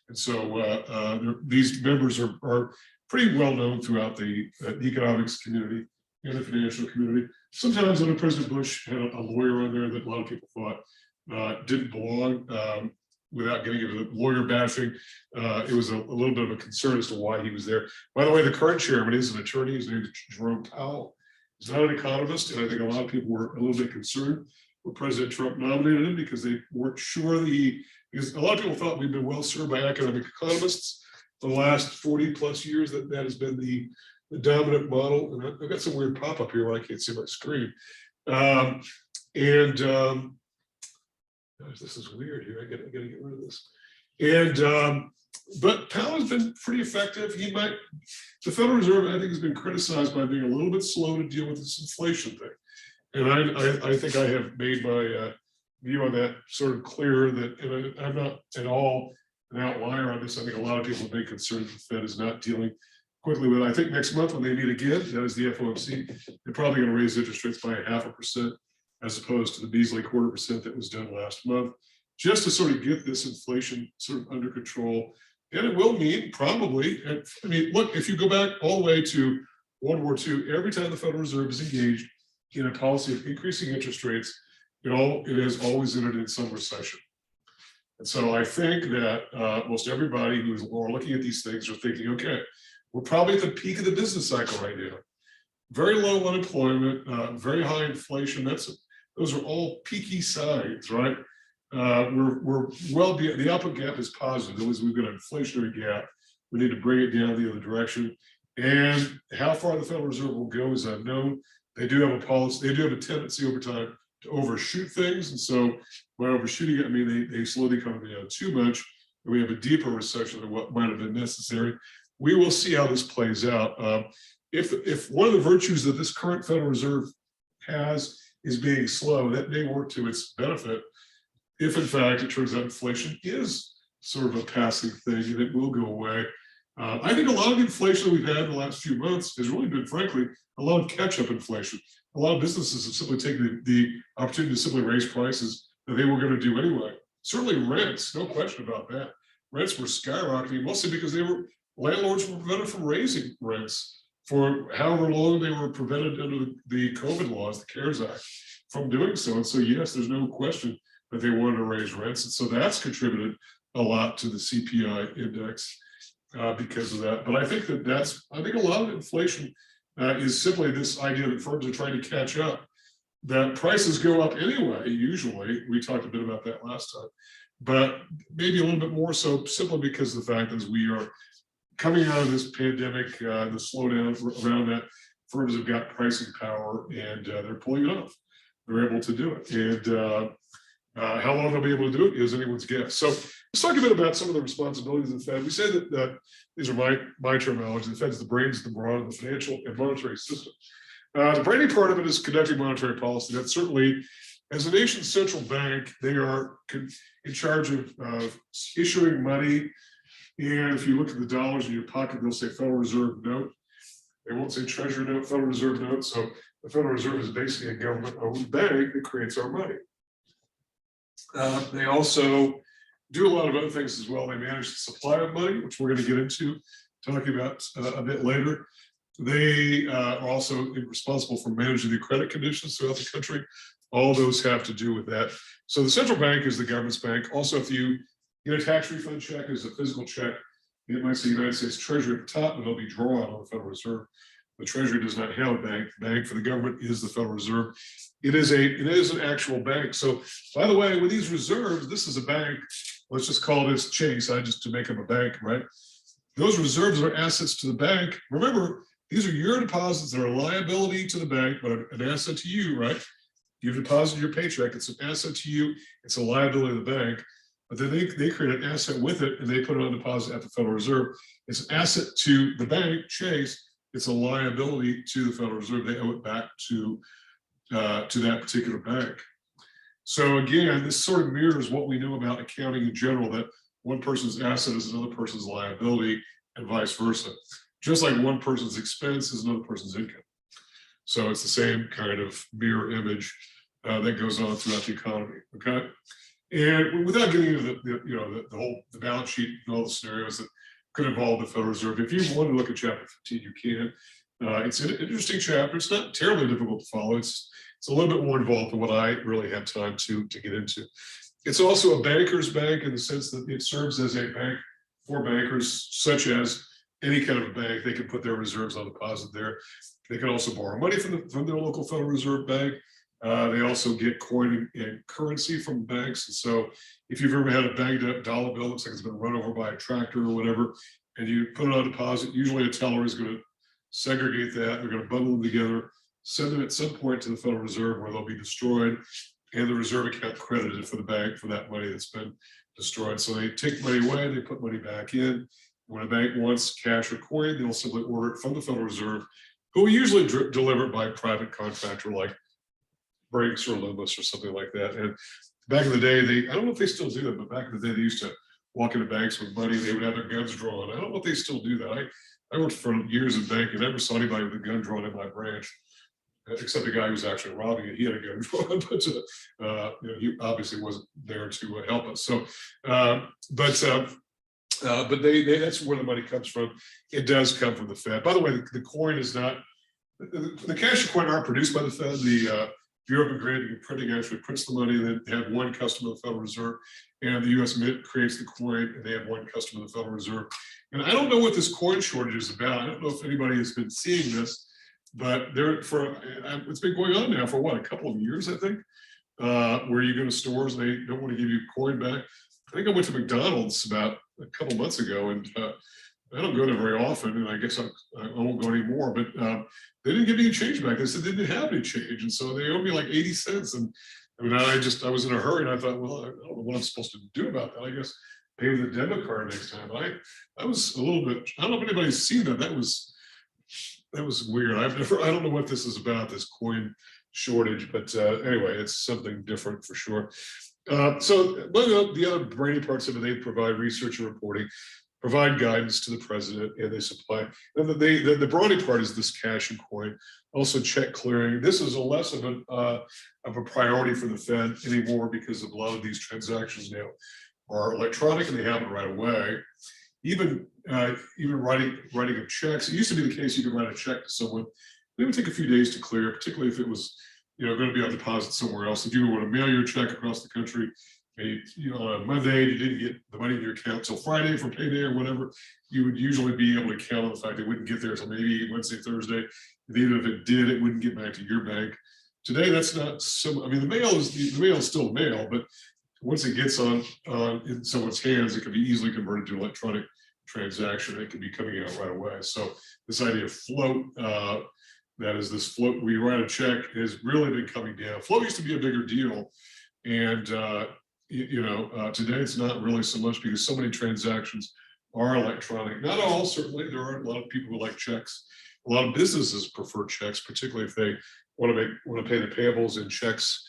And so these members are pretty well known throughout the economics community and the financial community. Sometimes under President Bush had a lawyer on there that a lot of people thought didn't belong. Without getting into the lawyer bashing, it was a little bit of a concern as to why he was there. By the way, the current chairman is an attorney. His name is Jerome Powell. He's not an economist, and I think a lot of people were a little bit concerned when President Trump nominated him because they weren't sure that because a lot of people thought we've been well served by academic economists for the last 40 plus years, that has been the dominant model. And I've got some weird pop-up here where I can't see my screen. Gosh, this is weird here. I gotta get rid of this. And but Powell has been pretty effective. The Federal Reserve, I think, has been criticized by being a little bit slow to deal with this inflation thing. And I think I have made my view on that sort of clear, that, and I'm not at all an outlier on this. I think a lot of people have been concerned that the Fed is not dealing quickly with it. I think next month when they meet again, that is the FOMC, they're probably going to raise interest rates by 0.5%, as opposed to the measly 0.25% that was done last month, just to sort of get this inflation sort of under control. And it will mean probably, I mean, look, if you go back all the way to World War II, every time the Federal Reserve is engaged in a policy of increasing interest rates, it has always ended in some recession. And so I think that most everybody who's looking at these things are thinking, okay, we're probably at the peak of the business cycle right now. Very low unemployment, very high inflation. Those are all peaky signs, right? We're well beyond, the output gap is positive. That means we've got an inflationary gap. We need to bring it down the other direction. And how far the Federal Reserve will go is unknown. They do have a policy, they do have a tendency over time to overshoot things. And so by overshooting it, I mean, they slow the economy down too much, and we have a deeper recession than what might have been necessary. We will see how this plays out. If one of the virtues that this current Federal Reserve has is being slow, that may work to its benefit. If in fact it turns out inflation is sort of a passing thing and it will go away. I think a lot of the inflation that we've had in the last few months has really been, frankly, a lot of catch-up inflation. A lot of businesses have simply taken the opportunity to simply raise prices that they were going to do anyway. Certainly rents, no question about that. Rents were skyrocketing, mostly because landlords were prevented from raising rents for however long they were prevented under the COVID laws, the CARES Act, from doing so. And so, yes, there's no question that they wanted to raise rents. And so that's contributed a lot to the CPI index because of that. But I think I think a lot of inflation is simply this idea that firms are trying to catch up, that prices go up anyway, usually. We talked a bit about that last time, but maybe a little bit more so simply because of the fact that we are coming out of this pandemic, the slowdown around that, firms have got pricing power and they're pulling it off. They're able to do it. And how long they'll be able to do it is anyone's guess. So let's talk a bit about some of the responsibilities of the Fed. We say that these are my terminology. The Fed's the brains, the brawn of the financial and monetary system. The brainy part of it is conducting monetary policy. That's certainly, as a nation's central bank, they are in charge of issuing money. And if you look at the dollars in your pocket, they'll say Federal Reserve note. They won't say Treasury note, Federal Reserve note. So the Federal Reserve is basically a government-owned bank that creates our money. They also do a lot of other things as well. They manage the supply of money, which we're going to get into talking about a bit later. They are also responsible for managing the credit conditions throughout the country. All those have to do with that. So the central bank is the government's bank. Also, if you get a tax refund check as a physical check, it might say United States Treasury at the top, and it'll be drawn on the Federal Reserve. The Treasury does not have a bank. The bank for the government is the Federal Reserve. It is an actual bank. So, by the way, with these reserves, this is a bank. Let's just call this Chase, just to make them a bank, right? Those reserves are assets to the bank. Remember, these are your deposits that are a liability to the bank, but an asset to you, right? You deposit your paycheck, it's an asset to you, it's a liability of the bank. But then they create an asset with it and they put it on deposit at the Federal Reserve. It's an asset to the bank, Chase. It's a liability to the Federal Reserve. They owe it back to that particular bank. So again, this sort of mirrors what we know about accounting in general, that one person's asset is another person's liability and vice versa. Just like one person's expense is another person's income. So it's the same kind of mirror image that goes on throughout the economy, okay? And without getting into the balance sheet and all the scenarios that could involve the Federal Reserve, if you want to look at chapter 15, you can. It's an interesting chapter. It's not terribly difficult to follow. It's a little bit more involved than what I really have time to get into. It's also a banker's bank in the sense that it serves as a bank for bankers, such as any kind of a bank, they can put their reserves on deposit there. They can also borrow money from their local Federal Reserve Bank. They also get coin and currency from banks. And so if you've ever had a bagged up dollar bill, looks like it's been run over by a tractor or whatever, and you put it on deposit, usually a teller is going to segregate that. They're going to bundle them together, send them at some point to the Federal Reserve where they'll be destroyed, and the reserve account credited for the bank for that money that's been destroyed. So they take money away, they put money back in. When a bank wants cash or coin, they'll simply order it from the Federal Reserve, who will usually deliver it by a private contractor like Brinks or Loomis or something like that. And back in the day, I don't know if they still do it, but back in the day, they used to walk into banks with money. They would have their guns drawn. I don't know if they still do that. I worked for years in bank and never saw anybody with a gun drawn in my branch, except the guy who was actually robbing it. He had a gun drawn, but he obviously wasn't there to help us. So, but that's where the money comes from. It does come from the Fed. By the way, the coin is not, the cash and coin aren't produced by the Fed. The Bureau of Engraving and Printing actually prints the money. They have one customer, the Federal Reserve, and the U.S. Mint creates the coin, and they have one customer, the Federal Reserve. And I don't know what this coin shortage is about. I don't know if anybody has been seeing this, but it's been going on now for what, a couple of years, I think, where you go to stores and they don't want to give you coin back. I think I went to McDonald's about a couple months ago, and I don't go there very often, and I guess I won't go anymore, but they didn't give me any change back. They said they didn't have any change. And so they owed me like 80 cents. And I mean, I was in a hurry and I thought, well, I don't know what I'm supposed to do about that. I guess pay with a debit card next time. I was a little bit, I don't know if anybody's seen that. That was weird. I don't know what this is about, this coin shortage, but anyway, it's something different for sure. So one of the other brainy parts of it, they provide research and reporting, provide guidance to the president, and they supply. And the brawny part is this cash and coin, also check clearing. This is a less of a priority for the Fed anymore because a lot of these transactions now are electronic and they happen right away. Even writing of checks. It used to be the case you could write a check to someone. It would take a few days to clear, particularly if it was going to be on deposit somewhere else. If you want to mail your check across the country, maybe on a Monday you didn't get the money in your account until Friday for payday or whatever, you would usually be able to count on the fact it wouldn't get there until maybe Wednesday, Thursday. And even if it did, it wouldn't get back to your bank. Today, that's not so. I mean, the mail is still mail, but once it gets on in someone's hands, it can be easily converted to electronic transaction. It can be coming out right away. So this idea of float, that is this float, we write a check, has really been coming down. Float used to be a bigger deal, and today it's not really so much because so many transactions are electronic. Not all, certainly. There are a lot of people who like checks. A lot of businesses prefer checks, particularly if they want to pay the payables in checks.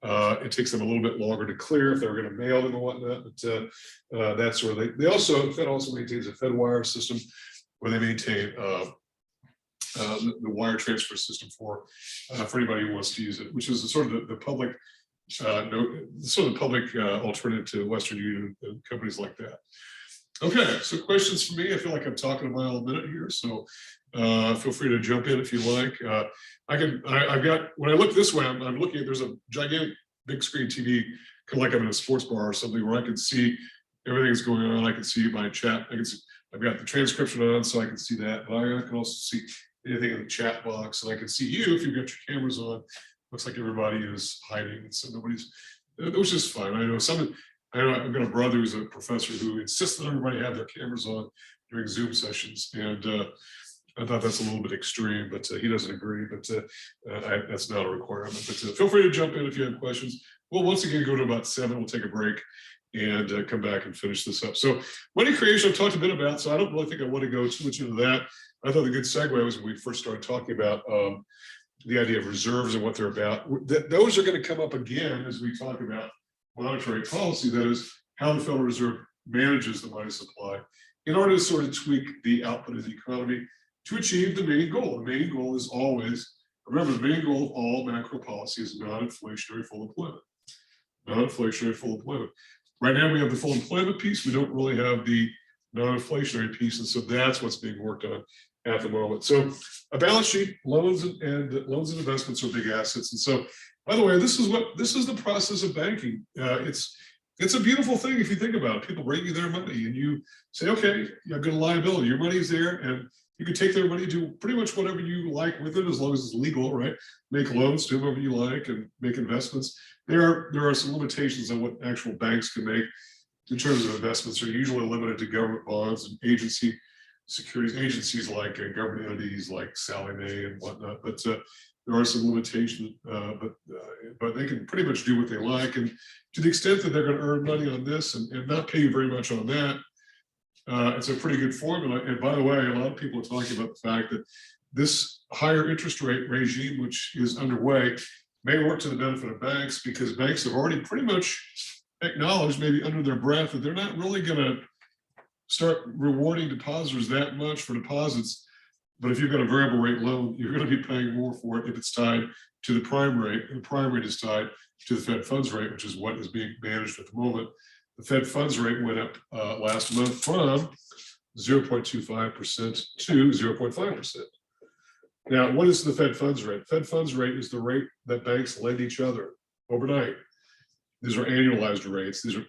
It takes them a little bit longer to clear if they're going to mail them and whatnot. But that's where Fed also maintains a FedWire system where they maintain the wire transfer system for anybody who wants to use it, which is sort of the public alternative to Western Union and companies like that. Okay, so questions for me. I feel like I'm talking a mile a minute here, so feel free to jump in if you like. I've got, when I look this way, I'm looking at, there's a gigantic big screen TV, kind of like I'm in a sports bar or something, where I can see everything that's going on. I can see my chat. I've got the transcription on, so I can see that. But I can also see anything in the chat box, and I can see you if you've got your cameras on. Looks like everybody is hiding, so nobody's, which is fine. I've got a brother who's a professor who insists that everybody have their cameras on during Zoom sessions, and I thought that's a little bit extreme, but he doesn't agree. But that's not a requirement. But feel free to jump in if you have questions. We'll once again go to about 7. We'll take a break and come back and finish this up. So money creation, I've talked a bit about, so I don't really think I want to go too much into that. I thought the good segue was when we first started talking about the idea of reserves and what they're about. Those are going to come up again as we talk about monetary policy, that is how the Federal Reserve manages the money supply in order to sort of tweak the output of the economy to achieve the main goal. The main goal is always, remember, the main goal of all macro policy is non-inflationary full employment. Non-inflationary full employment. Right now we have the full employment piece. We don't really have the non-inflationary piece, and so that's what's being worked on at the moment. So a balance sheet, loans and investments are big assets. And so, by the way, this is the process of banking. It's it's a beautiful thing if you think about it. People bring you their money and you say, okay, I've got a liability. Your money's there, and you can take their money, do pretty much whatever you like with it, as long as it's legal, right? Make loans to whoever you like and make investments. There are some limitations on what actual banks can make in terms of investments. Are usually limited to government bonds and securities agencies like government entities like Sallie Mae and whatnot. But there are some limitations, but they can pretty much do what they like. And to the extent that they're going to earn money on this and not pay you very much on that, it's a pretty good formula. And by the way, a lot of people are talking about the fact that this higher interest rate regime, which is underway, may work to the benefit of banks, because banks have already pretty much acknowledged, maybe under their breath, that they're not really going to start rewarding depositors that much for deposits. But if you've got a variable rate loan, you're going to be paying more for it if it's tied to the prime rate, and the prime rate is tied to the Fed funds rate, which is what is being managed at the moment. The Fed funds rate went up last month from 0.25% to 0.5%. Now, what is the Fed funds rate? Fed funds rate is the rate that banks lend each other overnight. These are annualized rates. These are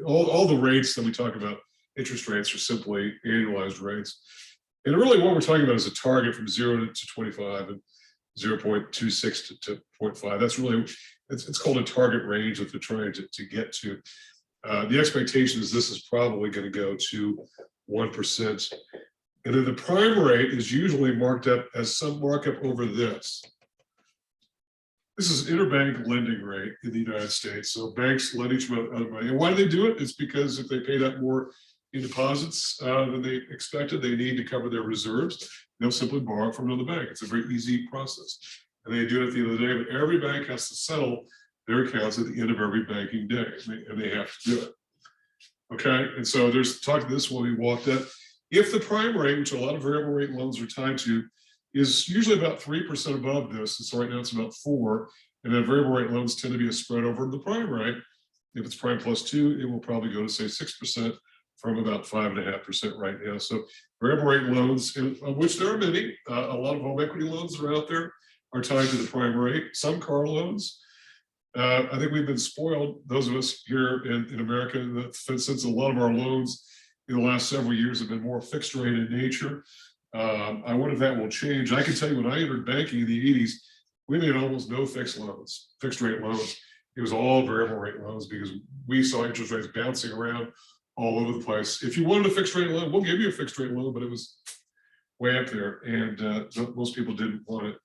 all the rates that we talk about. Interest rates are simply annualized rates. And really what we're talking about is a target from 0 to 25 and 0.26 to 0.5. That's really, it's called a target range that they're trying to get to. The expectation is this is probably going to go to 1%. And then the prime rate is usually marked up as some markup over this. This is interbank lending rate in the United States. So banks lend each other money. And why do they do it? It's because if they paid out more in deposits than they expected, they need to cover their reserves. They'll simply borrow from another bank. It's a very easy process. And they do it at the end of the day, but every bank has to settle their accounts at the end of every banking day, and they have to do it. Okay, and so there's talk this when we walked up. If the prime rate, which a lot of variable rate loans are tied to, is usually about 3% above this, and so right now it's about 4%, and then variable rate loans tend to be a spread over the prime rate. If it's prime plus 2, it will probably go to say 6% from about 5.5% right now. So variable rate loans, of which there are many, a lot of home equity loans that are out there are tied to the prime rate. Some car loans. I think we've been spoiled, those of us here in America, since a lot of our loans in the last several years have been more fixed rate in nature. I wonder if that will change. I can tell you when I entered banking in the 80s, we made almost no fixed rate loans. It was all variable rate loans because we saw interest rates bouncing around all over the place. If you wanted a fixed rate loan, we'll give you a fixed rate loan, but it was way up there, and most people didn't want it.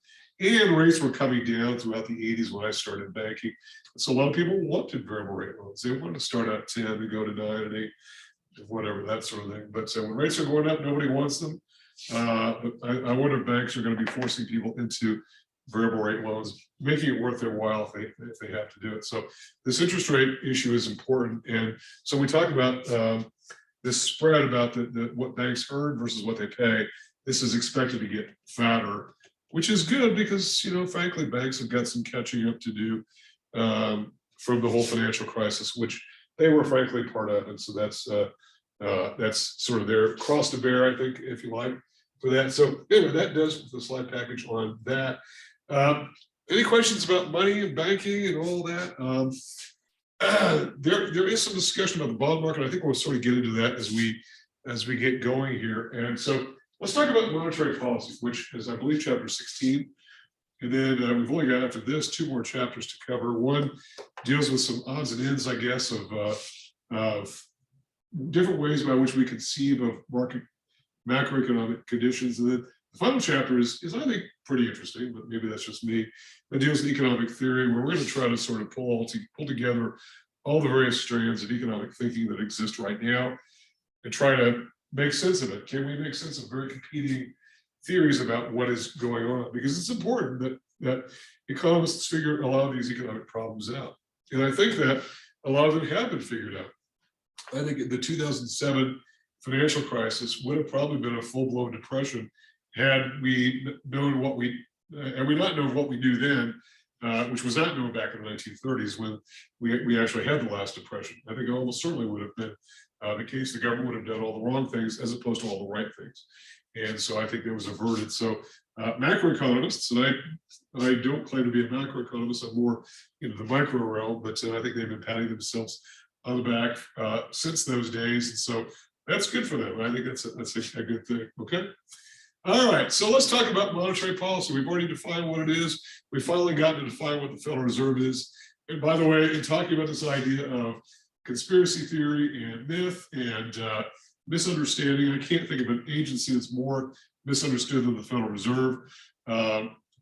And rates were coming down throughout the 80s when I started banking. So a lot of people wanted variable rate loans. They wanted to start out 10 and go to 9 and 8, whatever, that sort of thing. But so when rates are going up, nobody wants them. But I wonder if banks are going to be forcing people into variable rate loans, making it worth their while if they have to do it. So this interest rate issue is important. And so we talk about this spread about what banks earn versus what they pay. This is expected to get fatter, which is good because, frankly, banks have got some catching up to do from the whole financial crisis, which they were frankly part of. And so that's sort of their cross to bear, I think, if you like, for that. So anyway, that does the slide package on that. Any questions about money and banking and all that? There is some discussion about the bond market. I think we'll sort of get into that as we get going here. And so let's talk about monetary policy, which is, I believe, chapter 16. And then we've only got, after this, 2 more chapters to cover. One deals with some odds and ends, I guess, of different ways by which we conceive of market macroeconomic conditions. And then the final chapter is I think, pretty interesting, but maybe that's just me. It deals with economic theory, where we're going to try to sort of pull together all the various strands of economic thinking that exist right now and try to make sense of it. Can we make sense of very competing theories about what is going on? Because it's important that economists figure a lot of these economic problems out. And I think that a lot of them have been figured out. I think the 2007 financial crisis would have probably been a full-blown depression had we known what we not known what we knew then, which was not known back in the 1930s when we actually had the last depression. I think it almost certainly would have been the case. The government would have done all the wrong things as opposed to all the right things. And so I think that was averted. So macroeconomists, and I don't claim to be a macroeconomist, I'm more into the micro realm, but I think they've been patting themselves on the back since those days. And so that's good for them. I think that's a good thing. Okay. All right. So let's talk about monetary policy. We've already defined what it is. We finally got to define what the Federal Reserve is. And by the way, in talking about this idea of conspiracy theory and myth and misunderstanding, I can't think of an agency that's more misunderstood than the Federal Reserve.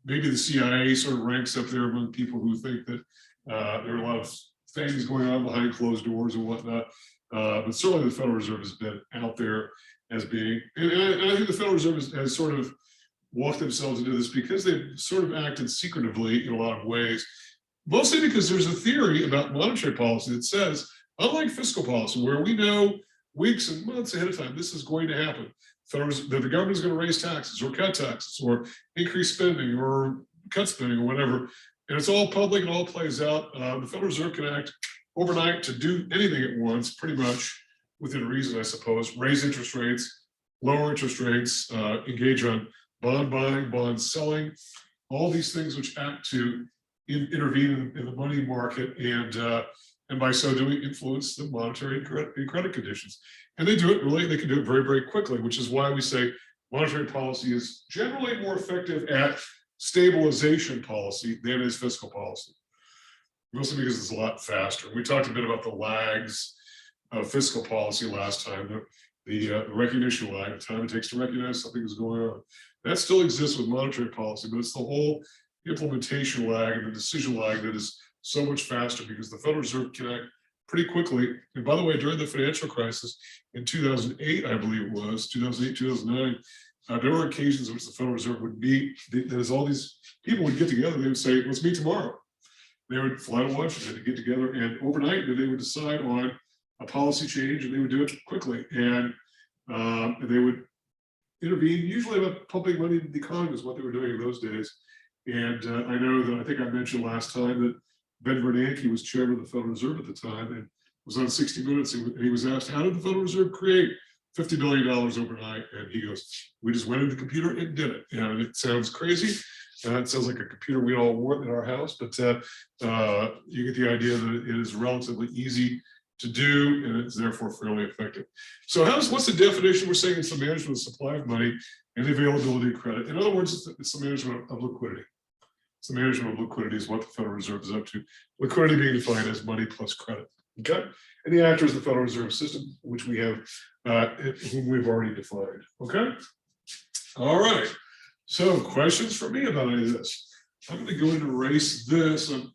Maybe the CIA sort of ranks up there among people who think that there are a lot of things going on behind closed doors and whatnot. But certainly the Federal Reserve has been out there as being, and I think the Federal Reserve has sort of walked themselves into this because they've sort of acted secretively in a lot of ways, mostly because there's a theory about monetary policy that says, unlike fiscal policy, where we know weeks and months ahead of time, this is going to happen. That the government is going to raise taxes or cut taxes or increase spending or cut spending or whatever. And it's all public and all plays out. The Federal Reserve can act overnight to do anything at once, pretty much within reason, I suppose. Raise interest rates, lower interest rates, engage on bond buying, bond selling, all these things which act to intervene in the money market and by so doing influence the monetary and credit conditions. And they do it really, they can do it very, very quickly, which is why we say monetary policy is generally more effective at stabilization policy than is fiscal policy. Mostly because it's a lot faster. We talked a bit about the lags of fiscal policy last time, the recognition lag, the time it takes to recognize something is going on. That still exists with monetary policy, but it's the whole implementation lag and the decision lag that is so much faster because the Federal Reserve can act pretty quickly. And by the way, during the financial crisis in 2008, I believe it was, 2008, 2009, there were occasions in which the Federal Reserve would meet, there's all these people would get together, they would say, let's meet tomorrow. They would fly to Washington to get together, and overnight they would decide on a policy change, and they would do it quickly. And they would intervene, usually about pumping money into the economy is what they were doing in those days. And I know that I think I mentioned last time that Ben Bernanke was chairman of the Federal Reserve at the time and was on 60 Minutes, and he was asked, how did the Federal Reserve create $50 billion overnight? And he goes, we just went into the computer and did it. And it sounds crazy. It sounds like a computer we all want in our house, but you get the idea that it is relatively easy to do, and it's therefore fairly effective. So what's the definition? We're saying it's the management of the supply of money and the availability of credit. In other words, it's the management of liquidity. It's the management of liquidity is what the Federal Reserve is up to. Liquidity being defined as money plus credit. Okay, and the actor is the Federal Reserve System, which we have, whom we've already defined. Okay, all right. So questions for me about any of this? I'm going to go and erase this. I'm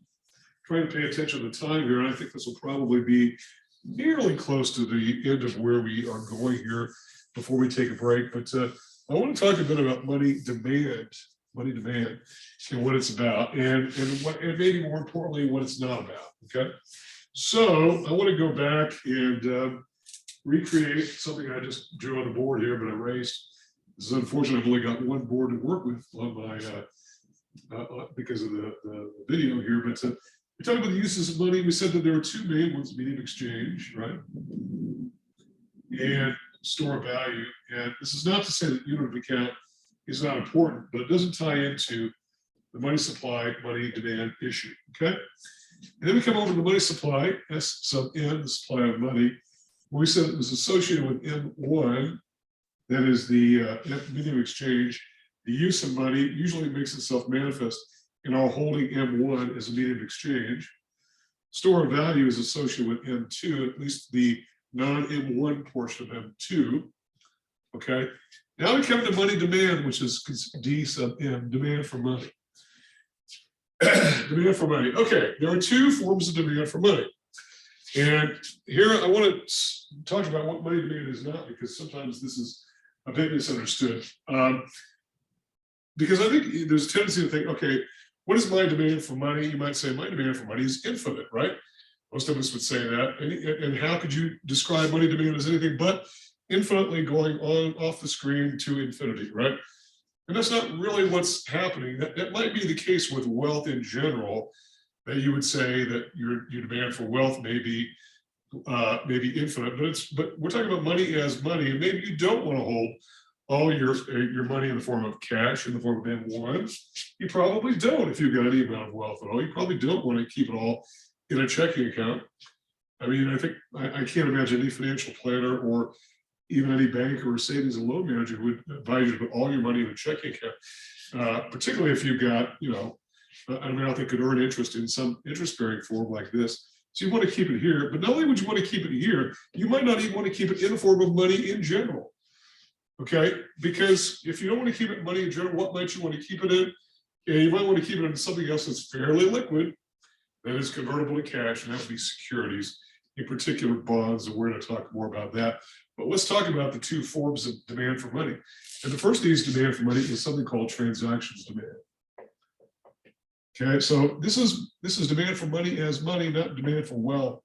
trying to pay attention to the time here, and I think this will probably be nearly close to the end of where we are going here before we take a break. But I want to talk a bit about money demand, and what it's about, and maybe more importantly, what it's not about. Okay, so I want to go back and recreate something I just drew on the board here, but erased. This is unfortunate. I've only got one board to work with on my because of the video here. But we talked about the uses of money. We said that there are two main ones: medium exchange, right, and store of value. And this is not to say that unit of account is not important, but it doesn't tie into the money supply, money demand issue. Okay, and then we come over to the money supply, S sub n, the supply of money. We said it was associated with M1. That is the medium exchange. The use of money usually makes itself manifest in our holding M1 as a medium exchange. Store of value is associated with M2, at least the non-M1 portion of M2. Okay. Now we come to money demand, which is D sub M, demand for money. Demand for money. Okay, there are two forms of demand for money. And here I want to talk about what money demand is not, because sometimes this is a bit misunderstood. Because I think there's a tendency to think, okay, what is my demand for money? You might say my demand for money is infinite, right? Most of us would say that. And how could you describe money demand as anything but infinitely going on off the screen to infinity, right? And that's not really what's happening. That might be the case with wealth in general, that you would say that your demand for wealth may be infinite, but we're talking about money as money, and maybe you don't want to hold all your money in the form of cash, in the form of M1. You probably don't if you've got any amount of wealth at all. You probably don't want to keep it all in a checking account. I mean, I think I can't imagine any financial planner or even any bank or savings and loan manager who would advise you to put all your money in a checking account, particularly if you've got, an amount that could earn interest in some interest-bearing form like this. So you want to keep it here, but not only would you want to keep it here, you might not even want to keep it in the form of money in general. Okay, because if you don't want to keep it in money in general, what might you want to keep it in? And you might want to keep it in something else that's fairly liquid, that is convertible to cash, and that would be securities, in particular bonds, and we're going to talk more about that. But let's talk about the two forms of demand for money. And the first of these demand for money is something called transactions demand. Okay, so this is demand for money as money, not demand for wealth,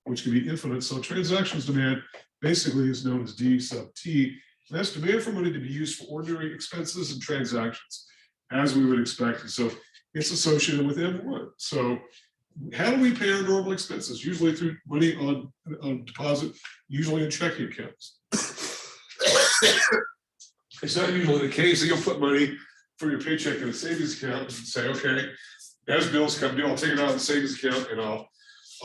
which can be infinite. So transactions demand basically is known as D sub T. And that's demand for money to be used for ordinary expenses and transactions, as we would expect. And so it's associated with M1. So how do we pay our normal expenses? Usually through money on deposit, usually in checking accounts. It's not usually the case that you'll put money from your paycheck in a savings account and say, okay, as bills come due, I'll take it out of the savings account and I'll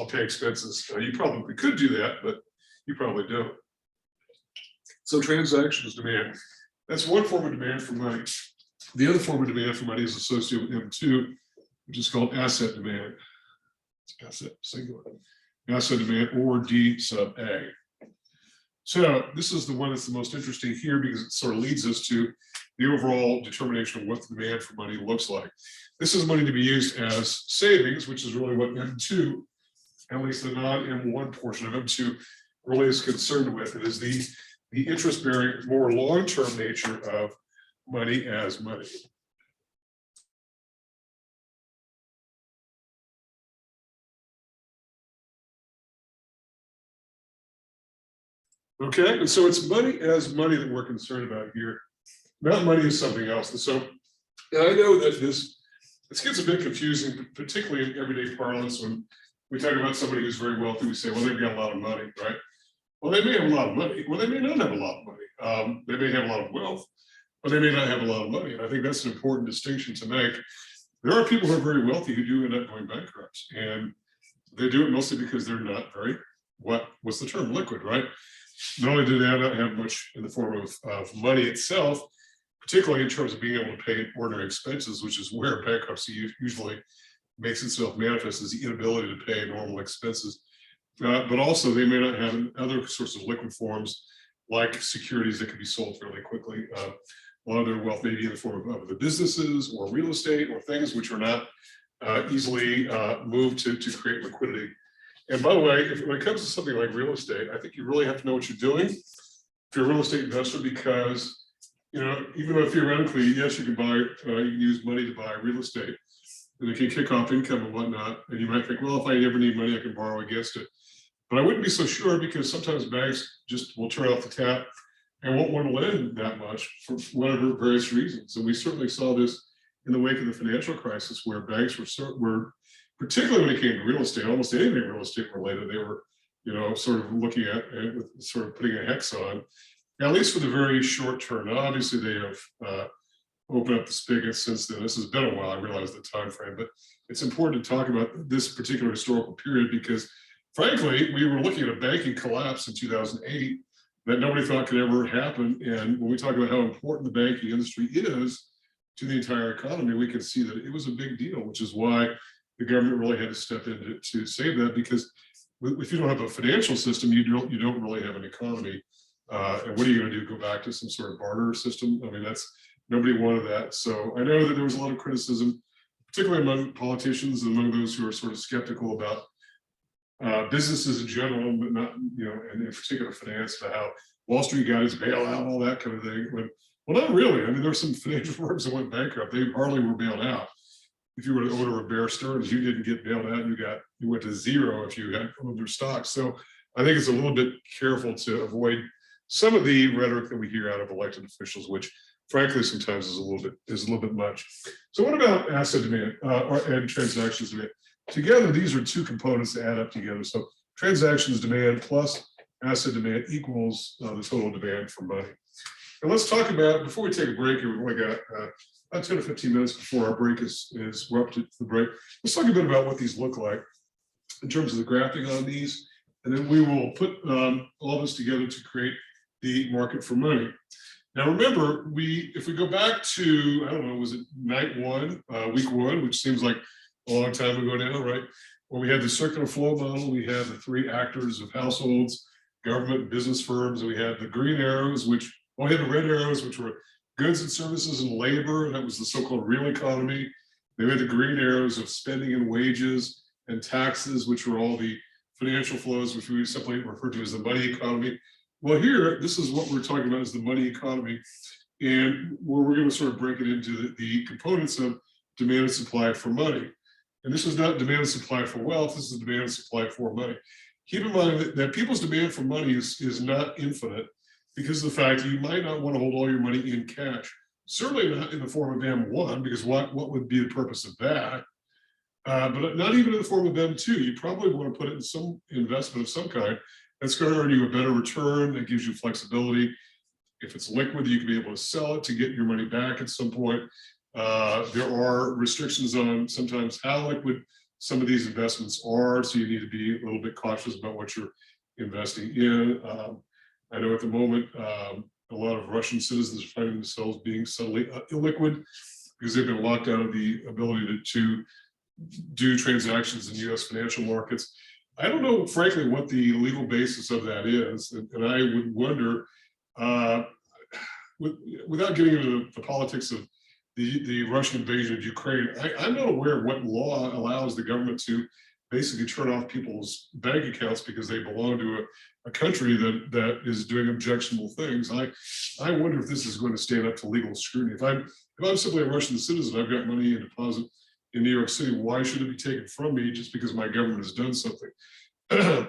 pay expenses. You probably could do that, but you probably don't. So transactions demand, that's one form of demand for money. The other form of demand for money is associated with M2, which is called asset demand. It's asset singular. Asset demand, or D sub A. So this is the one that's the most interesting here because it sort of leads us to the overall determination of what the demand for money looks like. This is money to be used as savings, which is really what M2, at least the non-M1 portion of M2, really is concerned with. It is the interest-bearing, more long-term nature of money as money. Okay, and so it's money as money that we're concerned about here, not money as something else. And so I know that this gets a bit confusing, particularly in everyday parlance. When we talk about somebody who's very wealthy, we say, well, they've got a lot of money, right? Well, they may have a lot of money. Well, they may not have a lot of money. They may have a lot of wealth, but they may not have a lot of money. And I think that's an important distinction to make. There are people who are very wealthy who do end up going bankrupt, and they do it mostly because they're not very, what's the term, liquid, right? Not only do they not have much in the form of money itself, particularly in terms of being able to pay ordinary expenses, which is where bankruptcy usually makes itself manifest, as the inability to pay normal expenses. But also they may not have other sorts of liquid forms like securities that can be sold fairly quickly. A lot of their wealth may be in the form of the businesses or real estate or things which are not easily moved to create liquidity. And by the way, when it comes to something like real estate, I think you really have to know what you're doing if you're a real estate investor, because even though theoretically, yes, you can use money to buy real estate, and it can kick off income and whatnot. And you might think, well, if I ever need money, I can borrow against it. But I wouldn't be so sure, because sometimes banks just will turn off the tap and won't want to lend that much for whatever various reasons. And we certainly saw this in the wake of the financial crisis, where banks were particularly when it came to real estate, almost anything real estate related, they were, sort of looking at it, sort of putting a hex on, at least for the very short term. Now, obviously, they have opened up the spigot since then. This has been a while, I realize the time frame, but it's important to talk about this particular historical period because, frankly, we were looking at a banking collapse in 2008 that nobody thought could ever happen. And when we talk about how important the banking industry is to the entire economy, we can see that it was a big deal, which is why the government really had to step in to save that, because if you don't have a financial system, you don't really have an economy. And what are you going to do? Go back to some sort of barter system? I mean, nobody wanted that. So I know that there was a lot of criticism, particularly among politicians and among those who are sort of skeptical about businesses in general, but not, and in particular finance, about how Wall Street got its bailout and all that kind of thing. Well, not really. I mean, there were some financial firms that went bankrupt. They hardly were bailed out. If you were the owner of Bear Stearns, you didn't get bailed out. You went to zero if you had owned their stocks. So I think it's a little bit careful to avoid some of the rhetoric that we hear out of elected officials, which frankly sometimes is a little bit much. So what about asset demand and transactions demand? Together, these are two components that add up together. So transactions demand plus asset demand equals the total demand for money. And let's talk about, before we take a break, we've only got about 10 to 15 minutes before our break we're up to the break. Let's talk a bit about what these look like in terms of the graphing on these. and then we will put all this together to create the market for money. Now, remember, if we go back to, I don't know, was it week one, which seems like a long time ago now, right? When we had the circular flow model, we had the three actors of households, government, business firms, and we had the green arrows, we had the red arrows, which were goods and services and labor. That was the so-called real economy. They had the green arrows of spending and wages and taxes, which were all the financial flows, which we simply refer to as the money economy. Well, here, this is what we're talking about is the money economy, and where we're going to sort of break it into the components of demand and supply for money. And this is not demand and supply for wealth, this is demand and supply for money. Keep in mind that people's demand for money is not infinite because of the fact that you might not want to hold all your money in cash. Certainly not in the form of M1, because what would be the purpose of that? But not even in the form of M2. You probably want to put it in some investment of some kind that's going to earn you a better return, that gives you flexibility. If it's liquid, you can be able to sell it to get your money back at some point. There are restrictions on sometimes how liquid some of these investments are, so you need to be a little bit cautious about what you're investing in. I know at the moment, a lot of Russian citizens are finding themselves being suddenly illiquid because they've been locked out of the ability to do transactions in US financial markets. I don't know, frankly, what the legal basis of that is, and I would wonder, without getting into the politics of the Russian invasion of Ukraine, I'm not aware of what law allows the government to basically turn off people's bank accounts because they belong to a country that is doing objectionable things. I wonder if this is going to stand up to legal scrutiny. If I'm simply a Russian citizen, I've got money in deposit in New York City, why should it be taken from me just because my government has done something? I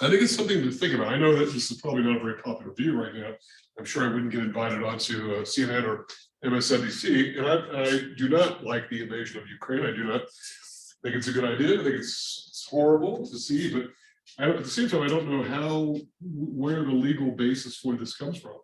think it's something to think about. I know that this is probably not a very popular view right now. I'm sure I wouldn't get invited onto CNN or MSNBC, and I do not like the invasion of Ukraine. I do not think it's a good idea. I think it's horrible to see, but at the same time, I don't know where the legal basis for this comes from.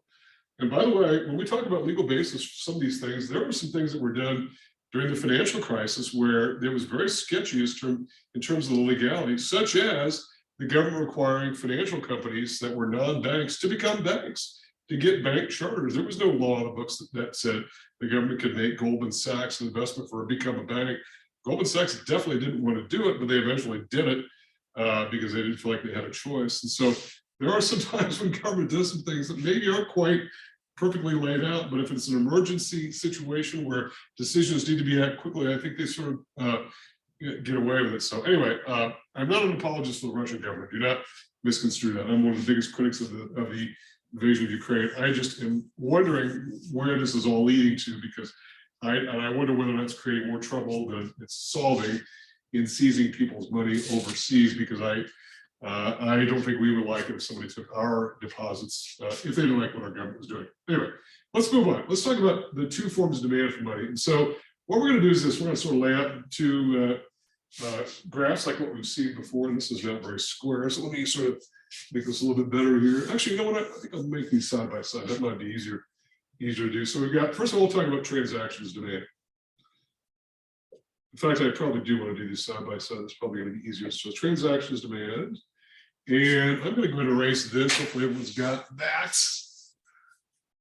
And by the way, when we talk about legal basis for some of these things, there were some things that were done during the financial crisis where there was very sketchy in terms of the legality, such as the government requiring financial companies that were non-banks to become banks, to get bank charters. There was no law in the books that said the government could make Goldman Sachs an investment for become a bank. Goldman Sachs definitely didn't want to do it, but they eventually did it because they didn't feel like they had a choice. And so there are some times when government does some things that maybe aren't quite perfectly laid out, but if it's an emergency situation where decisions need to be acted quickly, I think they sort of get away with it. So anyway, I'm not an apologist for the Russian government. Do not misconstrue that. I'm one of the biggest critics of the invasion of Ukraine. I just am wondering where this is all leading to, because I wonder whether that's creating more trouble than it's solving in seizing people's money overseas, because I don't think we would like it if somebody took our deposits if they didn't like what our government was doing. Anyway, let's move on. Let's talk about the two forms of demand for money. And so what we're going to do is this: we're going to sort of lay out two graphs like what we've seen before. And this is not very square, so let me sort of make this a little bit better here. Actually, you know what? I think I'll make these side by side. That might be easier to do. So we've got, first of all, we'll talk about transactions demand. In fact, I probably do want to do these side by side. It's probably going to be easier. So transactions demand. And I'm going to go ahead and erase this. Hopefully everyone's got that.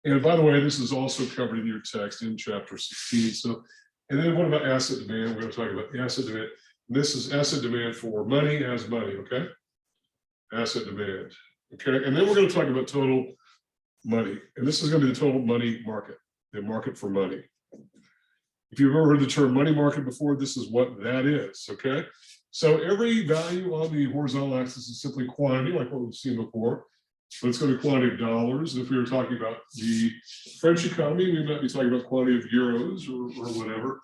And by the way, this is also covered in your text in chapter 16. So, and then what about asset demand? We're going to talk about asset demand. This is asset demand for money as money, okay? Asset demand, okay? And then we're going to talk about total money. And this is going to be the total money market, the market for money. If you've ever heard the term money market before, this is what that is, okay? So every value on the horizontal axis is simply quantity, like what we've seen before, but it's going to be quantity of dollars. If we were talking about the French economy, we might be talking about quantity of euros or whatever.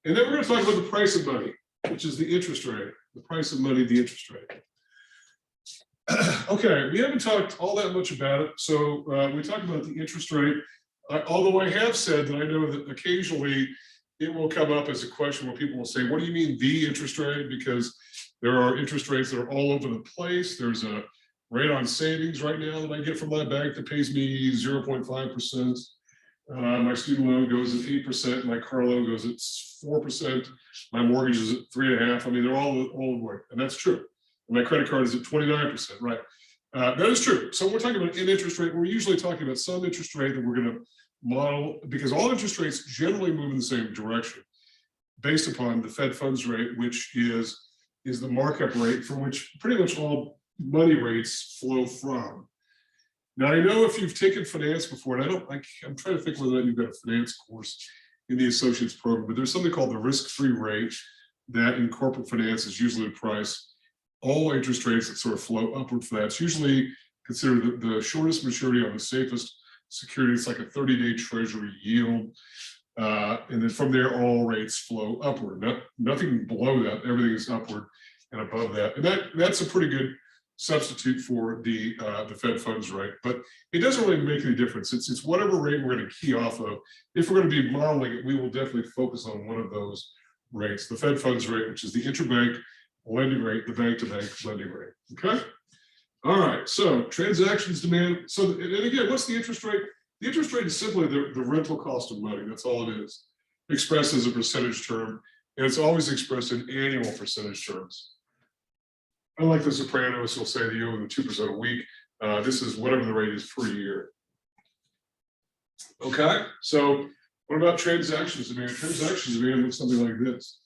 And then we're going to talk about the price of money, which is the interest rate. The price of money, the interest rate. Okay, we haven't talked all that much about it. So we talked about the interest rate, although I have said that I know that occasionally it will come up as a question where people will say, what do you mean the interest rate? Because there are interest rates that are all over the place. There's a rate on savings right now that I get from my bank that pays me 0.5%. My student loan goes at 8%. My car loan goes at 4%. My mortgage is at 3.5%. I mean, they're all the way, and that's true. My credit card is at 29%, right? That is true. So we're talking about an interest rate. We're usually talking about some interest rate that we're going to model, because all interest rates generally move in the same direction based upon the Fed funds rate, which is the markup rate from which pretty much all money rates flow from. Now, I know if you've taken finance before, and I'm trying to think whether or not you've got a finance course in the associate's program, but there's something called the risk-free rate that in corporate finance is usually the price. All interest rates that sort of flow upward for that. It's usually considered the shortest maturity on the safest security. It's like a 30-day treasury yield. And then from there, all rates flow upward. Nothing below that, everything is upward and above that. And that's a pretty good substitute for the Fed funds rate, but it doesn't really make any difference. It's whatever rate we're going to key off of. If we're going to be modeling it, we will definitely focus on one of those rates, the Fed funds rate, which is the interbank lending rate, the bank-to-bank lending rate. Okay. All right. So transactions demand. So, and again, what's the interest rate? The interest rate is simply the rental cost of money. That's all it is, expressed as a percentage term, and it's always expressed in annual percentage terms. Unlike the Sopranos, will say that you owe them 2% a week. This is whatever the rate is per year. Okay, so what about transactions demand? Transactions demand looks something like this.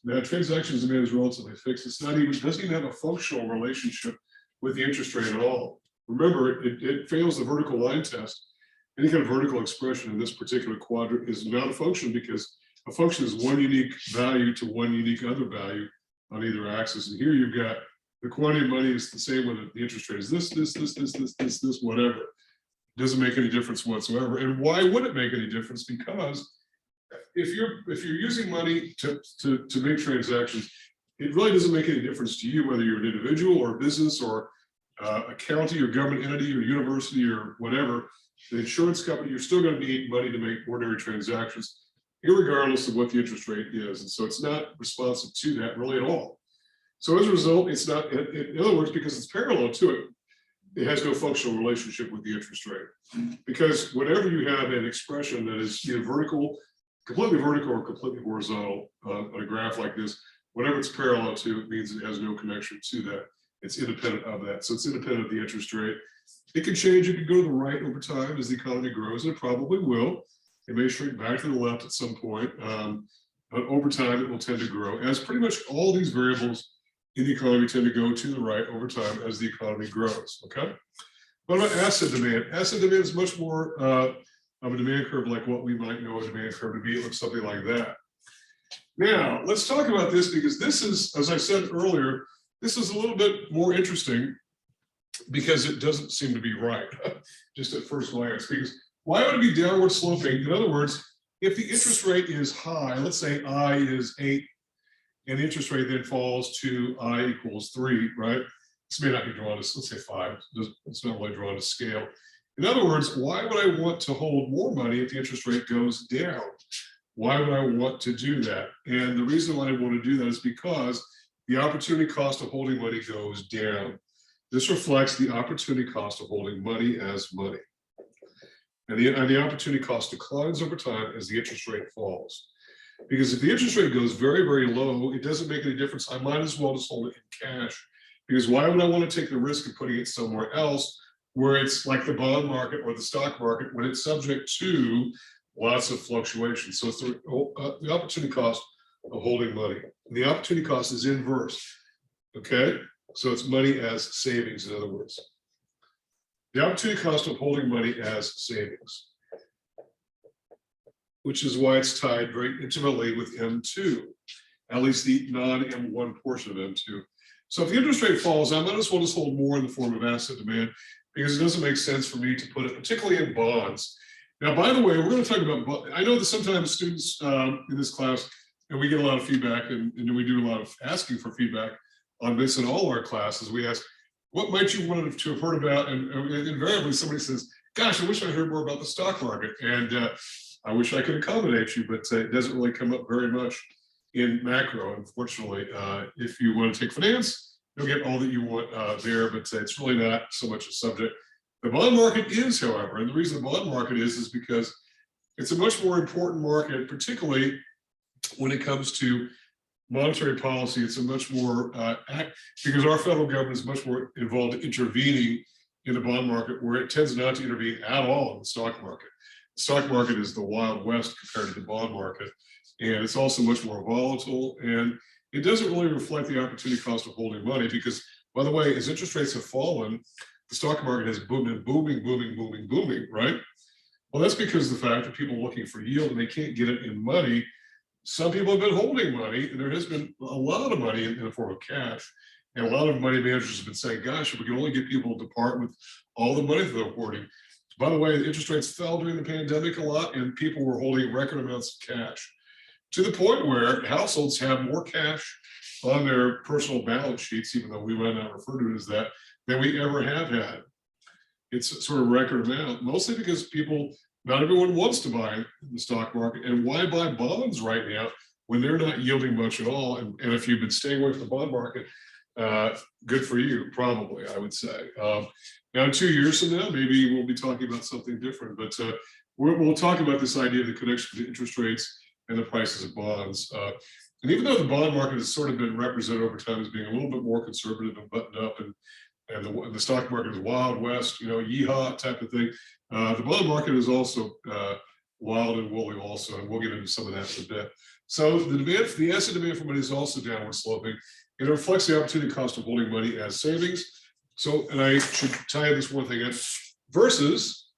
Now, transactions demand is relatively fixed. Doesn't even have a functional relationship with the interest rate at all. Remember, it fails the vertical line test. Any kind of vertical expression in this particular quadrant is not a function, because a function is one unique value to one unique other value on either axis. And here you've got the quantity of money is the same, whether the interest rate is this, whatever. It doesn't make any difference whatsoever. And why would it make any difference? Because if you're using money to make transactions, it really doesn't make any difference to you whether you're an individual or a business or a county or government entity or university or whatever. The insurance company, you're still going to need money to make ordinary transactions, irregardless of what the interest rate is. And so it's not responsive to that really at all. So as a result, it's not, in other words, because it's parallel to it, it has no functional relationship with the interest rate. Because whenever you have an expression that is either completely vertical or completely horizontal on a graph like this, whatever it's parallel to, it means it has no connection to that. It's independent of that. So it's independent of the interest rate. It can change, it can go to the right over time as the economy grows, and it probably will. It may shrink back to the left at some point, but over time it will tend to grow, as pretty much all these variables in the economy tend to go to the right over time as the economy grows, okay? What about asset demand? Asset demand is much more of a demand curve like what we might know a demand curve to be. It looks something like that. Now, let's talk about this, because this is, as I said earlier, this is a little bit more interesting because it doesn't seem to be right, just at first glance. Because why would it be downward sloping? In other words, if the interest rate is high, let's say I is 8, and the interest rate then falls to I equals 3, right? This may not be drawn as, let's say 5. It's not really drawn to scale. In other words, why would I want to hold more money if the interest rate goes down? Why would I want to do that? And the reason why I want to do that is because the opportunity cost of holding money goes down. This reflects the opportunity cost of holding money as money. And the opportunity cost declines over time as the interest rate falls. Because if the interest rate goes very, very low, it doesn't make any difference. I might as well just hold it in cash. Because why would I want to take the risk of putting it somewhere else where it's like the bond market or the stock market, when it's subject to lots of fluctuations? So it's the opportunity cost of holding money. The opportunity cost is inverse, okay? So it's money as savings, in other words. The opportunity cost of holding money as savings, which is why it's tied very intimately with M2, at least the non-M1 portion of M2. So if the interest rate falls, I might as well just hold more in the form of asset demand, because it doesn't make sense for me to put it, particularly in bonds. Now, by the way, we're going to talk about, I know that sometimes students in this class, and we get a lot of feedback, and we do a lot of asking for feedback on this in all our classes. We ask, what might you want to have heard about? And invariably somebody says, gosh, I wish I heard more about the stock market. And I wish I could accommodate you, but it doesn't really come up very much in macro, unfortunately. If you want to take finance, you'll get all that you want there, but it's really not so much a subject. The bond market is, however, and the reason the bond market is because it's a much more important market, particularly when it comes to monetary policy, it's a much more, because our federal government is much more involved in intervening in the bond market, where it tends not to intervene at all in the stock market. The stock market is the Wild West compared to the bond market. And it's also much more volatile, and it doesn't really reflect the opportunity cost of holding money because, by the way, as interest rates have fallen, the stock market has boomed and booming, right? Well, that's because of the fact that people are looking for yield and they can't get it in money. Some people have been holding money, and there has been a lot of money in the form of cash. And a lot of money managers have been saying, gosh, if we can only get people to part with all the money that they're hoarding. By the way, the interest rates fell during the pandemic a lot, and people were holding record amounts of cash, to the point where households have more cash on their personal balance sheets, even though we might not refer to it as that, than we ever have had. It's sort of record amount, mostly because not everyone wants to buy in the stock market. And why buy bonds right now when they're not yielding much at all? And if you've been staying away from the bond market, good for you, probably, I would say. Now, 2 years from now, maybe we'll be talking about something different, but we'll talk about this idea of the connection between interest rates and the prices of bonds. And even though the bond market has sort of been represented over time as being a little bit more conservative and buttoned up, and the stock market is Wild West, yeehaw type of thing, the bond market is also wild and woolly also, and we'll get into some of that in a bit. So the asset demand for money is also downward sloping. It reflects the opportunity cost of holding money as savings. So, and I should tie this one thing in, versus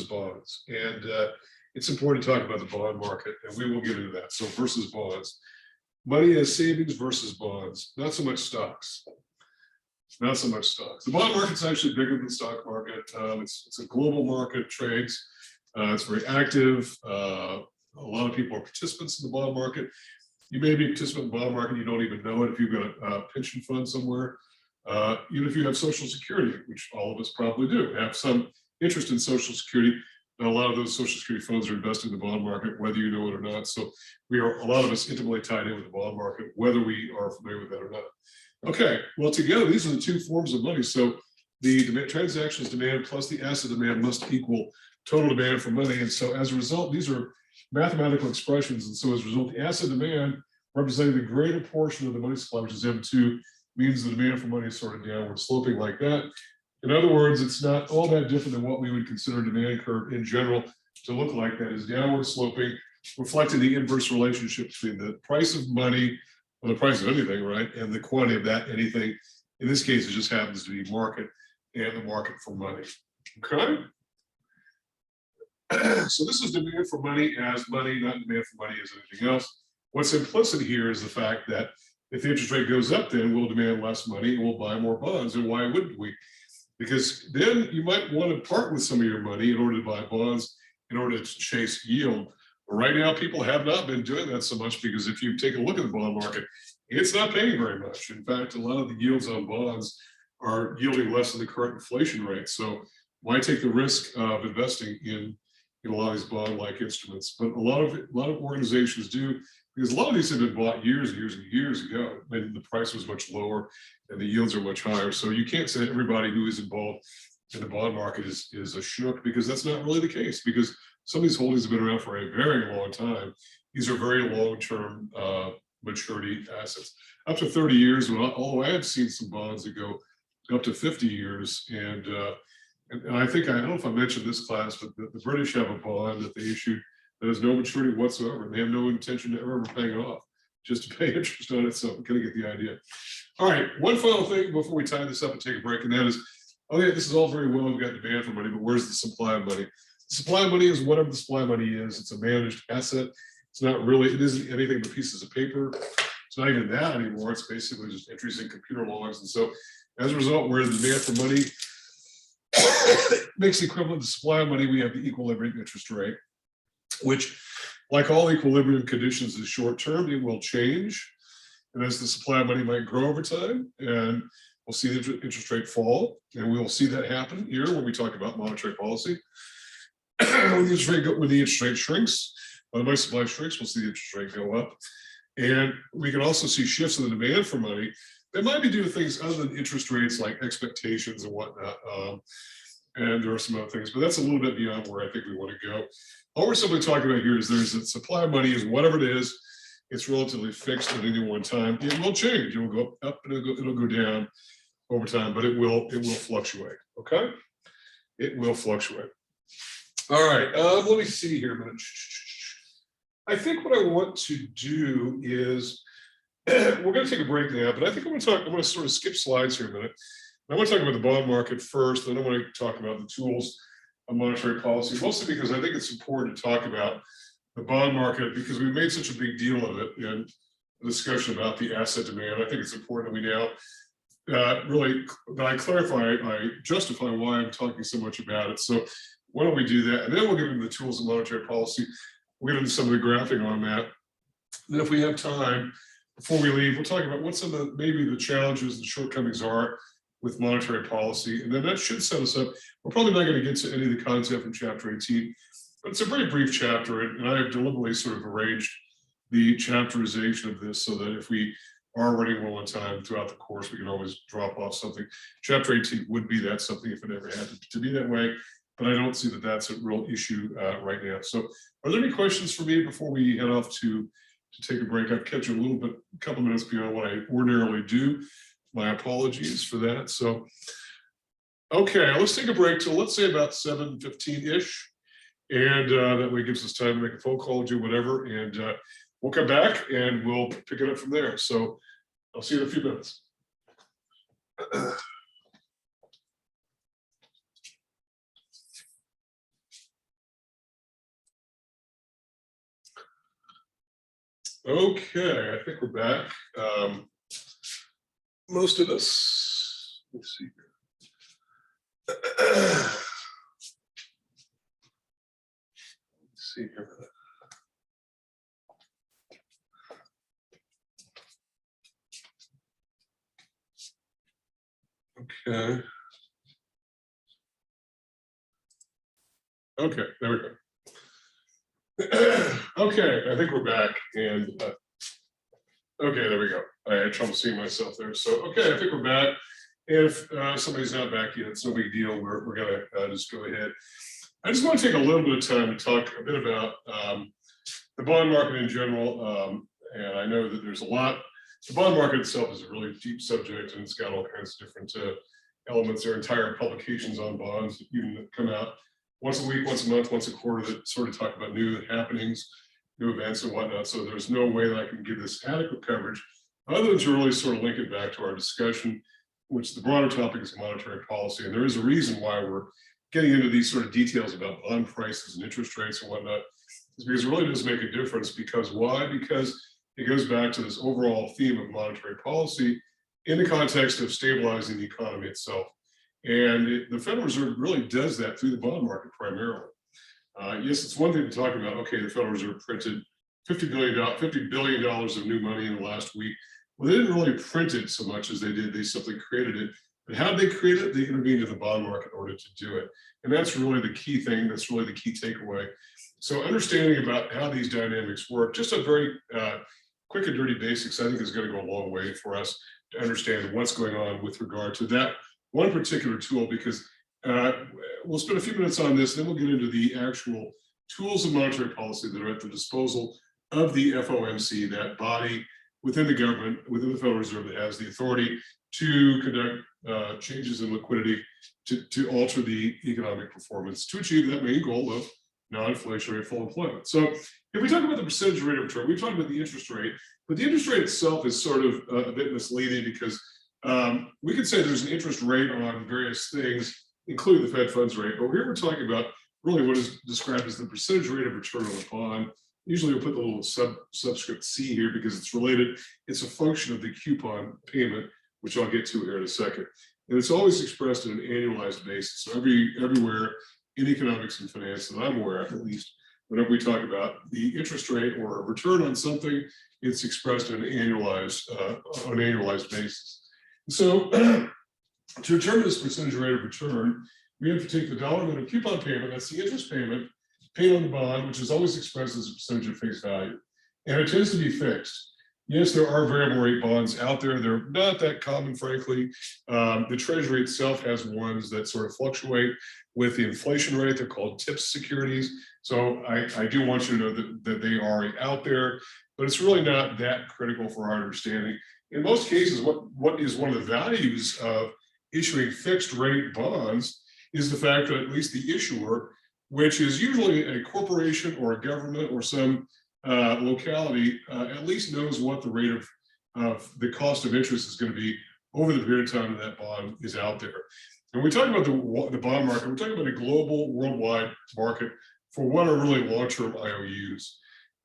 bonds. And it's important to talk about the bond market, and we will get into that. So versus bonds. Money as savings versus bonds, not so much stocks. Not so much stocks. The bond market's actually bigger than the stock market. It's a global market, trades. It's very active. A lot of people are participants in the bond market. You may be a participant in the bond market, you don't even know it if you've got a pension fund somewhere. Even if you have Social Security, which all of us probably do, have some interest in Social Security. And a lot of those Social Security funds are invested in the bond market, whether you know it or not. So a lot of us intimately tied in with the bond market, whether we are familiar with that or not. Okay, well, together, these are the two forms of money. So the transactions demand plus the asset demand must equal total demand for money. And so as a result, these are mathematical expressions. And so as a result, the asset demand representing the greater portion of the money supply, which is M2, means the demand for money is sort of downward sloping like that. In other words, it's not all that different than what we would consider demand curve in general to look like. That is downward sloping, reflecting the inverse relationship between the price of money, or the price of anything, right, and the quantity of that anything. In this case, it just happens to be market and the market for money. Okay. So this is demand for money as money, not demand for money as anything else. What's implicit here is the fact that if the interest rate goes up, then we'll demand less money and we'll buy more bonds. And why wouldn't we? Because then you might want to part with some of your money in order to buy bonds, in order to chase yield. But right now, people have not been doing that so much, because if you take a look at the bond market, it's not paying very much. In fact, a lot of the yields on bonds are yielding less than the current inflation rate. So why take the risk of investing in a lot of these bond-like instruments? But a lot of organizations do, because a lot of these have been bought years and years and years ago, when the price was much lower and the yields are much higher. So you can't say everybody who is involved in the bond market is a schnook, because that's not really the case, because some of these holdings have been around for a very long time. These are very long-term maturity assets, up to 30 years. Although I have seen some bonds that go up to 50 years. And I think, I don't know if I mentioned this class, but the British have a bond that they issued that has no maturity whatsoever. They have no intention of ever paying it off, just to pay interest on it. So I'm going to get the idea. All right, one final thing before we tie this up and take a break, and that is, okay, this is all very well, we've got demand for money, but where's the supply of money? The supply of money is whatever the supply of money is. It's a managed asset. It's not really, it isn't anything but pieces of paper. It's not even that anymore. It's basically just entries in computer logs. And so as a result, where the demand for money makes the equivalent to supply of money, we have the equilibrium interest rate, which, like all equilibrium conditions, is short term. It will change. And as the supply of money might grow over time, and we'll see the interest rate fall, and we'll see that happen here when we talk about monetary policy. When the interest rate shrinks, when the money supply shrinks, we'll see the interest rate go up. And we can also see shifts in the demand for money that might be due to things other than interest rates, like expectations and whatnot. And there are some other things, but that's a little bit beyond where I think we want to go. All we're simply talking about here is there's a supply of money is whatever it is, it's relatively fixed at any one time. It will change. It will go up and it'll go down over time, but it will fluctuate. Okay, it will fluctuate. All right, let me see here a minute. I think what I want to do is we're going to take a break now, but I think I'm going to sort of skip slides here a minute. I want to talk about the bond market first, then I want to talk about the tools of monetary policy, mostly because I think it's important to talk about the bond market because we made such a big deal of it in the discussion about the asset demand. I think it's important that we now really, that I clarify, I justify why I'm talking so much about it. So why don't we do that? And then we'll get into the tools of monetary policy. We'll get into some of the graphing on that. And then if we have time, before we leave, we'll talk about what some of the, maybe the challenges and shortcomings are with monetary policy. And then that should set us up. We're probably not going to get to any of the content from chapter 18, but it's a very brief chapter. And I have deliberately sort of arranged the chapterization of this so that if we are running low on time throughout the course, we can always drop off something. Chapter 18 would be that something if it ever had to be that way, but I don't see that that's a real issue right now. So are there any questions for me before we head off to take a break? I've kept you a couple minutes beyond what I ordinarily do. My apologies for that. So, okay, let's take a break till let's say about 7:15-ish. And that way gives us time to make a phone call, do whatever. And we'll come back and we'll pick it up from there. So I'll see you in a few minutes. Okay, I think we're back. Most of us, let's see here. Let's see here. Okay. Okay, there we go. Okay, I think we're back, and okay, there we go. I had trouble seeing myself there. So, okay, I think we're back. If somebody's not back yet, it's no big deal. We're gonna just go ahead. I just want to take a little bit of time to talk a bit about the bond market in general. And I know that there's a lot. The bond market itself is a really deep subject, and it's got all kinds of different elements. There are entire publications on bonds that even come out once a week, once a month, once a quarter that sort of talk about new happenings, new events and whatnot. So there's no way that I can give this adequate coverage other than to really sort of link it back to our discussion, which the broader topic is monetary policy. And there is a reason why we're getting into these sort of details about bond prices and interest rates and whatnot, is because it really does make a difference. Because why? Because it goes back to this overall theme of monetary policy in the context of stabilizing the economy itself. And the Federal Reserve really does that through the bond market primarily. Yes, it's one thing to talk about, okay, the Federal Reserve printed $50 billion of new money in the last week. Well, they didn't really print it so much as they did, they simply created it. But how did they create it? They intervened in the bond market in order to do it. And that's really the key thing, that's really the key takeaway. So understanding about how these dynamics work, just a very quick and dirty basics, I think is going to go a long way for us to understand what's going on with regard to that one particular tool, because we'll spend a few minutes on this, then we'll get into the actual tools of monetary policy that are at the disposal of the FOMC, that body within the government, within the Federal Reserve, that has the authority to conduct changes in liquidity to alter the economic performance to achieve that main goal of non-inflationary full employment. So if we talk about the percentage rate of return, we've talked about the interest rate, but the interest rate itself is sort of a bit misleading, because we could say there's an interest rate on various things, including the Fed funds rate, but here we're talking about really what is described as the percentage rate of return on the bond. Usually we'll put the little subscript C here because it's related. It's a function of the coupon payment, which I'll get to here in a second. And it's always expressed on an annualized basis. So everywhere in economics and finance that I'm aware of, at least, whenever we talk about the interest rate or a return on something, it's expressed on an annualized basis. So to determine this percentage rate of return, we have to take the dollar amount of coupon payment, that's the interest payment, paid on the bond, which is always expressed as a percentage of face value. And it tends to be fixed. Yes, there are variable rate bonds out there. They're not that common, frankly. The Treasury itself has ones that sort of fluctuate with the inflation rate. They're called TIPS securities. So I do want you to know that they are out there. but it's really not that critical for our understanding. In most cases, what is one of the values of issuing fixed rate bonds is the fact that at least the issuer, which is usually a corporation or a government or some locality, at least knows what the rate of the cost of interest is going to be over the period of time that bond is out there. And we talk about the bond market, we're talking about a global, worldwide market for what are really long-term IOUs.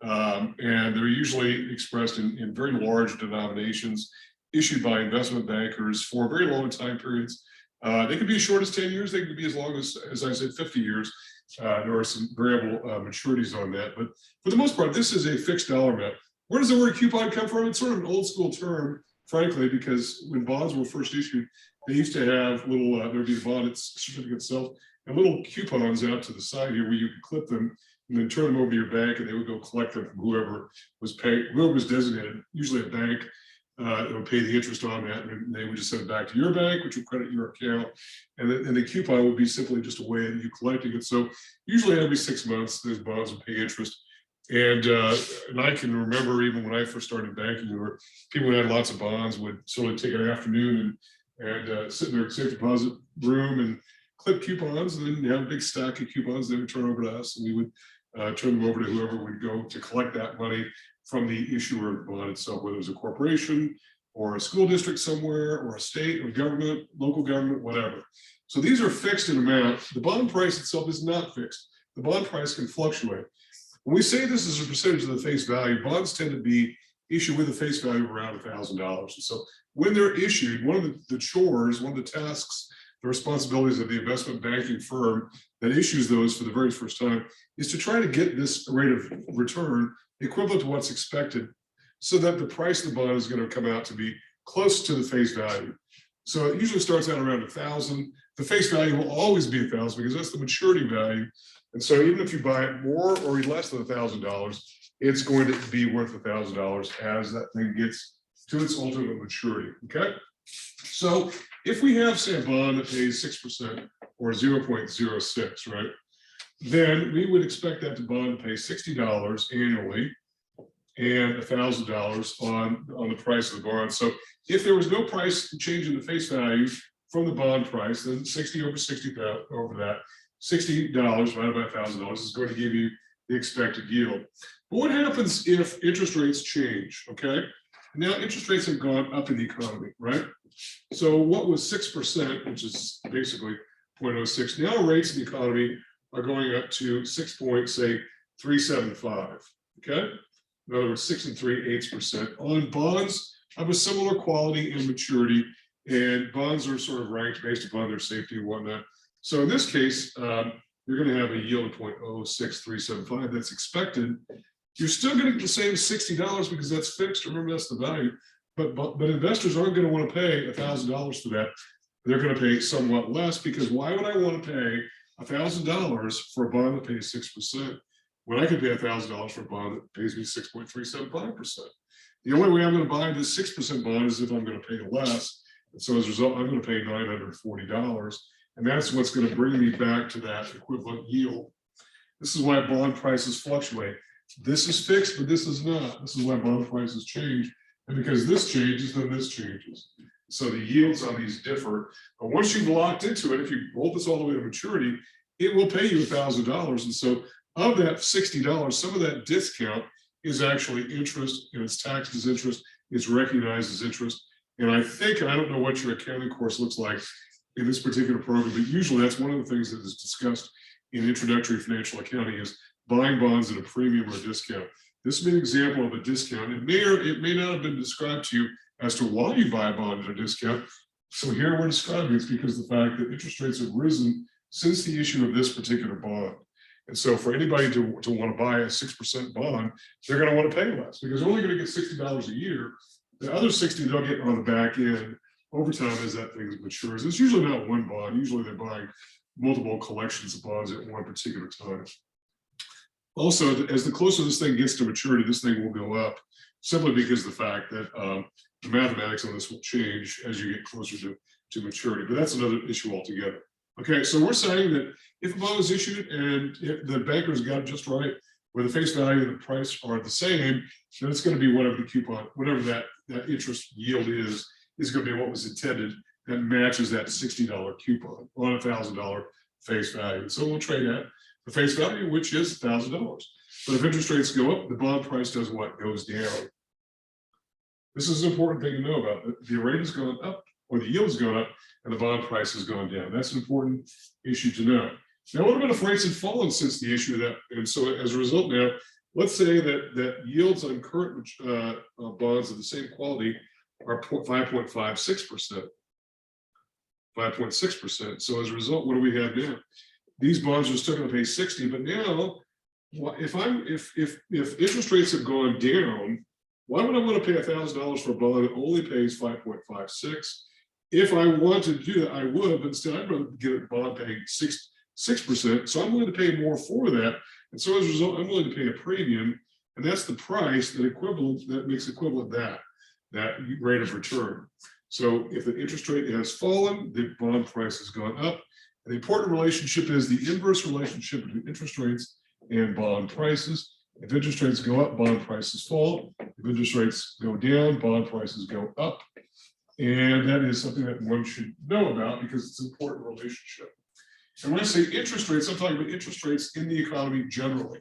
And they're usually expressed in very large denominations, issued by investment bankers for very long time periods. They could be as short as 10 years, they could be as long as I said, 50 years. There are some variable maturities on that, but for the most part, this is a fixed dollar amount. Where does the word coupon come from? It's sort of an old school term, frankly, because when bonds were first issued, they used to have little, there would be the bond certificate itself, and little coupons out to the side here where you could clip them and then turn them over to your bank, and they would go collect them from whoever was paid, whoever was designated, usually a bank. That would pay the interest on that, and they would just send it back to your bank, which would credit your account, and the coupon would be simply just a way of you collecting it. So usually every 6 months, those bonds would pay interest. And I can remember even when I first started banking, there were people who had lots of bonds would sort of take an afternoon and sit in their safe deposit room and clip coupons, and then have a big stack of coupons they would turn over to us, and we would turn them over to whoever would go to collect that money from the issuer of the bond itself, whether it was a corporation or a school district somewhere or a state or government, local government, whatever. So these are fixed in amount. The bond price itself is not fixed. The bond price can fluctuate. When we say this is a percentage of the face value, bonds tend to be issued with a face value of around $1,000. And so when they're issued, one of the chores, one of the tasks, the responsibilities of the investment banking firm that issues those for the very first time is to try to get this rate of return equivalent to what's expected, so that the price of the bond is going to come out to be close to the face value. So it usually starts out around 1,000. The face value will always be 1,000 because that's the maturity value. And so even if you buy it more or less than $1,000, it's going to be worth $1,000 as that thing gets to its ultimate maturity. Okay. So if we have, say, a bond that pays 6% or 0.06, right? Then we would expect that bond to pay $60 annually and $1,000 on the price of the bond. So if there was no price change in the face value from the bond price, then 60 over 60 over that, $60 divided by $1,000 is going to give you the expected yield. But what happens if interest rates change? Okay, now interest rates have gone up in the economy, right? So what was 6%, which is basically 0.06, now rates in the economy are going up to 6.375. Okay, in other words, 6 3/8% on bonds of a similar quality and maturity, and bonds are sort of ranked based upon their safety and whatnot. So in this case, you're going to have a yield of 0.06375 that's expected. You're still going to get the same $60 because that's fixed. Remember, that's the value. But investors aren't going to want to pay $1,000 for that. They're going to pay somewhat less, because why would I want to pay $1,000 for a bond that pays 6% when I could pay $1,000 for a bond that pays me 6.375%? The only way I'm going to buy this 6% bond is if I'm going to pay less. And so as a result, I'm going to pay $940. And that's what's going to bring me back to that equivalent yield. This is why bond prices fluctuate. This is fixed, but this is not. This is why bond prices change. And because this changes, then this changes. So the yields on these differ. But once you've locked into it, if you hold this all the way to maturity, it will pay you $1,000. And so of that $60, some of that discount is actually interest, and it's taxed as interest, it's recognized as interest. And I think, and I don't know what your accounting course looks like in this particular program, but usually that's one of the things that is discussed in introductory financial accounting is buying bonds at a premium or a discount. This would be an example of a discount. It may or it may not have been described to you as to why you buy a bond at a discount. So here we're describing it's because of the fact that interest rates have risen since the issue of this particular bond. And so for anybody to want to buy a 6% bond, they're going to want to pay less because they're only going to get $60 a year. The other 60 they'll get on the back end over time as that thing matures. It's usually not one bond. Usually they're buying multiple collections of bonds at one particular time. Also, as the closer this thing gets to maturity, this thing will go up simply because of the fact that the mathematics on this will change as you get closer to maturity. But that's another issue altogether. Okay, so we're saying that if a bond is issued and if the bankers got it just right, where the face value and the price are the same, then it's going to be whatever the coupon, whatever that interest yield is going to be what was intended that matches that $60 coupon on a $1,000 face value. So we'll trade at the face value, which is $1,000. But if interest rates go up, the bond price does what? Goes down. This is an important thing to know about. The rate is going up, or the yield is going up, and the bond price is going down. That's an important issue to know. Now, what about if rates had fallen since the issue of that? And so as a result now, let's say that yields on current bonds of the same quality are 5.56%. 5.6%. So as a result, what do we have now? These bonds are still going to pay 60, but now, if interest rates have gone down, why would I want to pay $1,000 for a bond that only pays 5.56? If I wanted to do that, I would, but instead I'd rather get a bond paying 6%. So I'm willing to pay more for that. And so as a result, I'm willing to pay a premium, and that's the price that makes equivalent that rate of return. So if the interest rate has fallen, the bond price has gone up. And the important relationship is the inverse relationship between interest rates and bond prices. If interest rates go up, bond prices fall. If interest rates go down, bond prices go up. And that is something that one should know about because it's an important relationship. And when I say interest rates, I'm talking about interest rates in the economy generally.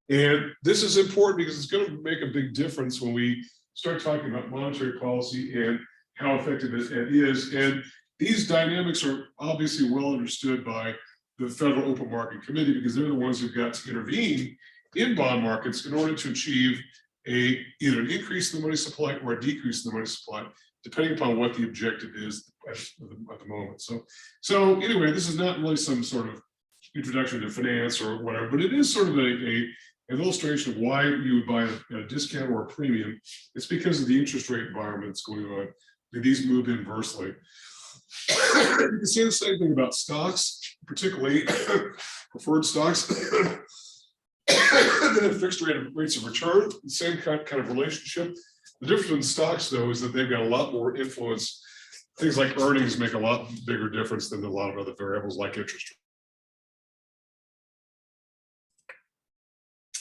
And this is important because it's going to make a big difference when we start talking about monetary policy and how effective it is. And these dynamics are obviously well understood by the Federal Open Market Committee because they're the ones who've got to intervene in bond markets in order to achieve either an increase in the money supply or a decrease in the money supply, depending upon what the objective is at the moment. So anyway, this is not really some sort of introduction to finance or whatever, but it is sort of an illustration of why you would buy a discount or a premium. It's because of the interest rate environment that's going on. These move inversely. You can say the same thing about stocks, particularly preferred stocks. And then fixed rates of return, the same kind of relationship. The difference in stocks, though, is that they've got a lot more influence. Things like earnings make a lot bigger difference than a lot of other variables like interest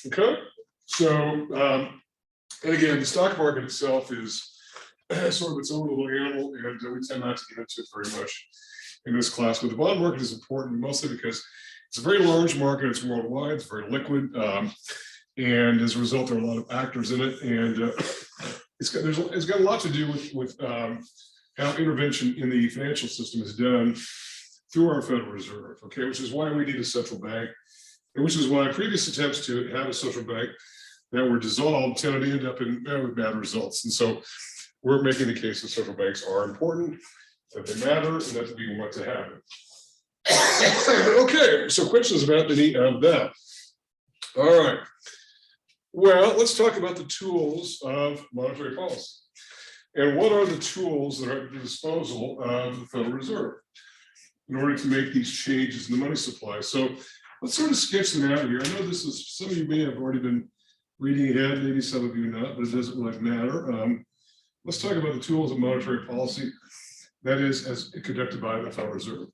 rate. Okay, so and again, the stock market itself is sort of its own little animal, and we tend not to get into it very much in this class. But the bond market is important mostly because it's a very large market. It's worldwide. It's very liquid, and as a result, there are a lot of actors in it, and it's got a lot to do with how intervention in the financial system is done through our Federal Reserve. Okay, which is why we need a central bank, and which is why previous attempts to have a central bank that were dissolved tended to end up in bad results. And so we're making the case that central banks are important, that they matter, and that we want to happen. Okay, so questions about any of that. All right. Well, let's talk about the tools of monetary policy. And what are the tools that are at the disposal of the Federal Reserve in order to make these changes in the money supply? So let's sort of sketch them out here. I know this is, some of you may have already been reading ahead, maybe some of you not, but it doesn't really matter. Let's talk about the tools of monetary policy, that is, as conducted by the Federal Reserve.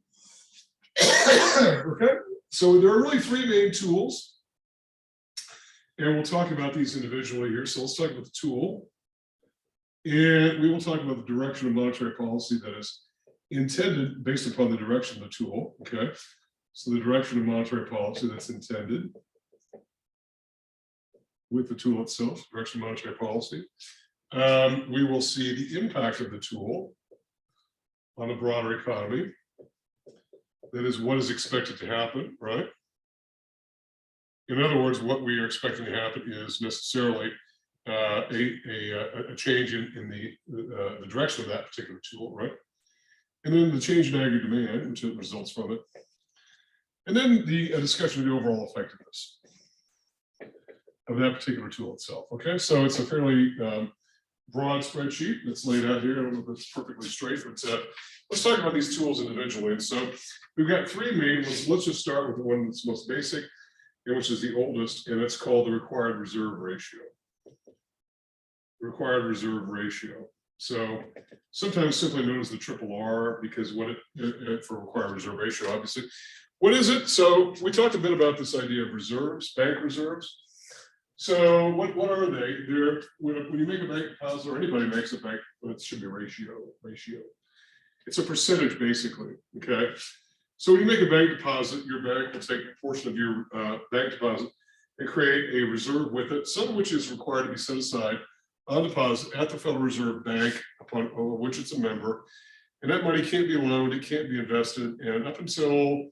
Okay, so there are really three main tools, and we'll talk about these individually here. So let's talk about the tool, and we will talk about the direction of monetary policy that is intended based upon the direction of the tool. Okay, so the direction of monetary policy that's intended with the tool itself, direction of monetary policy. We will see the impact of the tool on the broader economy. That is what is expected to happen, right? In other words, what we are expecting to happen is necessarily a change in the direction of that particular tool, right? And then the change in aggregate demand, which results from it. And then the discussion of the overall effectiveness of that particular tool itself. Okay, so it's a fairly broad spreadsheet that's laid out here. I don't know if it's perfectly straight, but let's talk about these tools individually. And so we've got three main ones. Let's just start with the one that's most basic, and which is the oldest, and it's called the required reserve ratio. Required reserve ratio. So sometimes simply known as the triple R, because what it for required reserve ratio, obviously, What is it? So we talked a bit about this idea of reserves, bank reserves. So what are they? They're when you make a bank deposit, or anybody makes a bank, it should be ratio. It's a percentage basically. Okay. So when you make a bank deposit, your bank will take a portion of your bank deposit and create a reserve with it, some of which is required to be set aside on deposit at the Federal Reserve Bank, upon which it's a member. And that money can't be loaned, it can't be invested. And up until,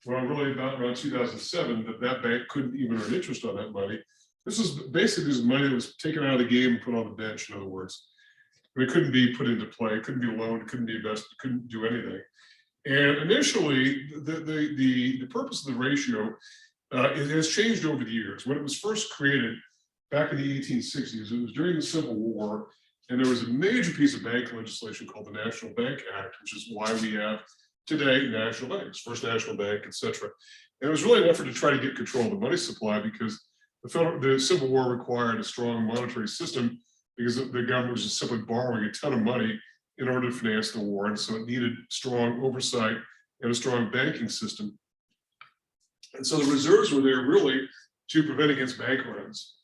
well, really about around 2007, that bank couldn't even earn interest on that money. This is basically money that was taken out of the game and put on the bench, in other words. It couldn't be put into play, it couldn't be loaned, it couldn't be invested, it couldn't do anything. And initially, the purpose of the ratio it has changed over the years. When it was first created back in the 1860s, it was during the Civil War, and there was a major piece of bank legislation called the National Bank Act, which is why we have today national banks, First National Bank, etc. And it was really an effort to try to get control of the money supply because the Civil War required a strong monetary system because the government was just simply borrowing a ton of money in order to finance the war. And so it needed strong oversight and a strong banking system. And so the reserves were there really to prevent against bank runs.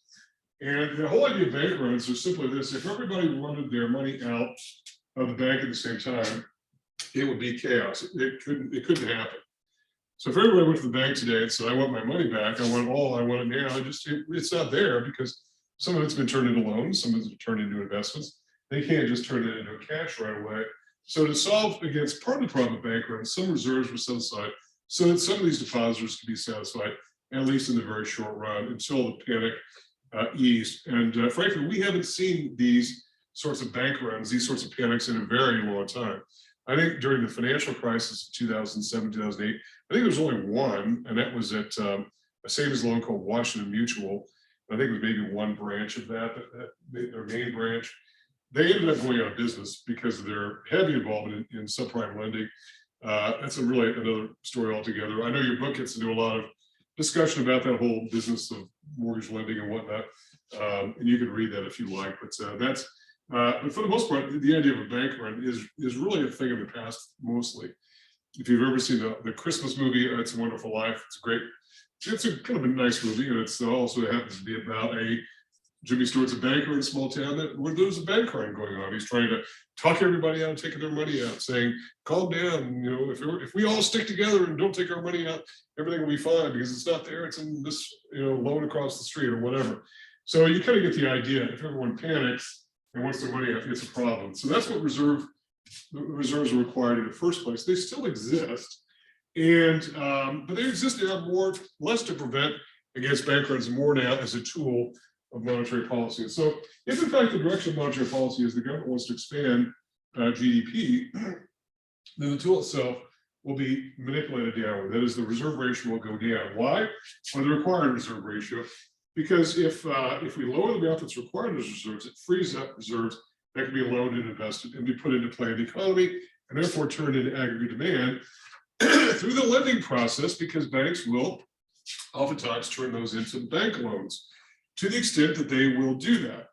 And the whole idea of bank runs is simply this: if everybody wanted their money out of the bank at the same time, it would be chaos. It couldn't happen. So if everybody went to the bank today and said, I want my money back, I want it now, it's not there because some of it's been turned into loans, some of it's been turned into investments. They can't just turn it into a cash right away. So to solve against part of the problem of bank runs, some reserves were set aside so that some of these depositors could be satisfied, at least in the very short run, until the panic eased. And frankly, we haven't seen these sorts of bank runs, these sorts of panics in a very long time. I think during the financial crisis of 2007, 2008, I think there was only one, and that was at a savings loan called Washington Mutual. I think it was maybe one branch of that their main branch. They ended up going out of business because of their heavy involvement in subprime lending. That's really another story altogether. I know your book gets into a lot of discussion about that whole business of mortgage lending and whatnot, and you can read that if you like. But but for the most part, the idea of a bank run is really a thing of the past mostly. If you've ever seen the Christmas movie, It's a Wonderful Life, it's a kind of a nice movie, and it's also happens to be about Jimmy Stewart's a banker in a small town where there's a bank run going on. He's trying to talk everybody out, taking their money out, saying, calm down, if we all stick together and don't take our money out, everything will be fine because it's not there, it's in this loan across the street or whatever. So you kind of get the idea. If everyone panics and wants their money out, it's a problem. So that's what reserves are required in the first place. They still exist, and but they exist now less to prevent against bank runs, more now as a tool of monetary policy. And so if in fact the direction of monetary policy is the government wants to expand GDP, then the tool itself will be manipulated downward. That is, the reserve ratio will go down. Why? Or the required reserve ratio. Because if we lower the amount that's required as reserves, it frees up reserves that can be loaned and invested and be put into play in the economy, and therefore turned into aggregate demand through the lending process, because banks will oftentimes turn those into bank loans to the extent that they will do that.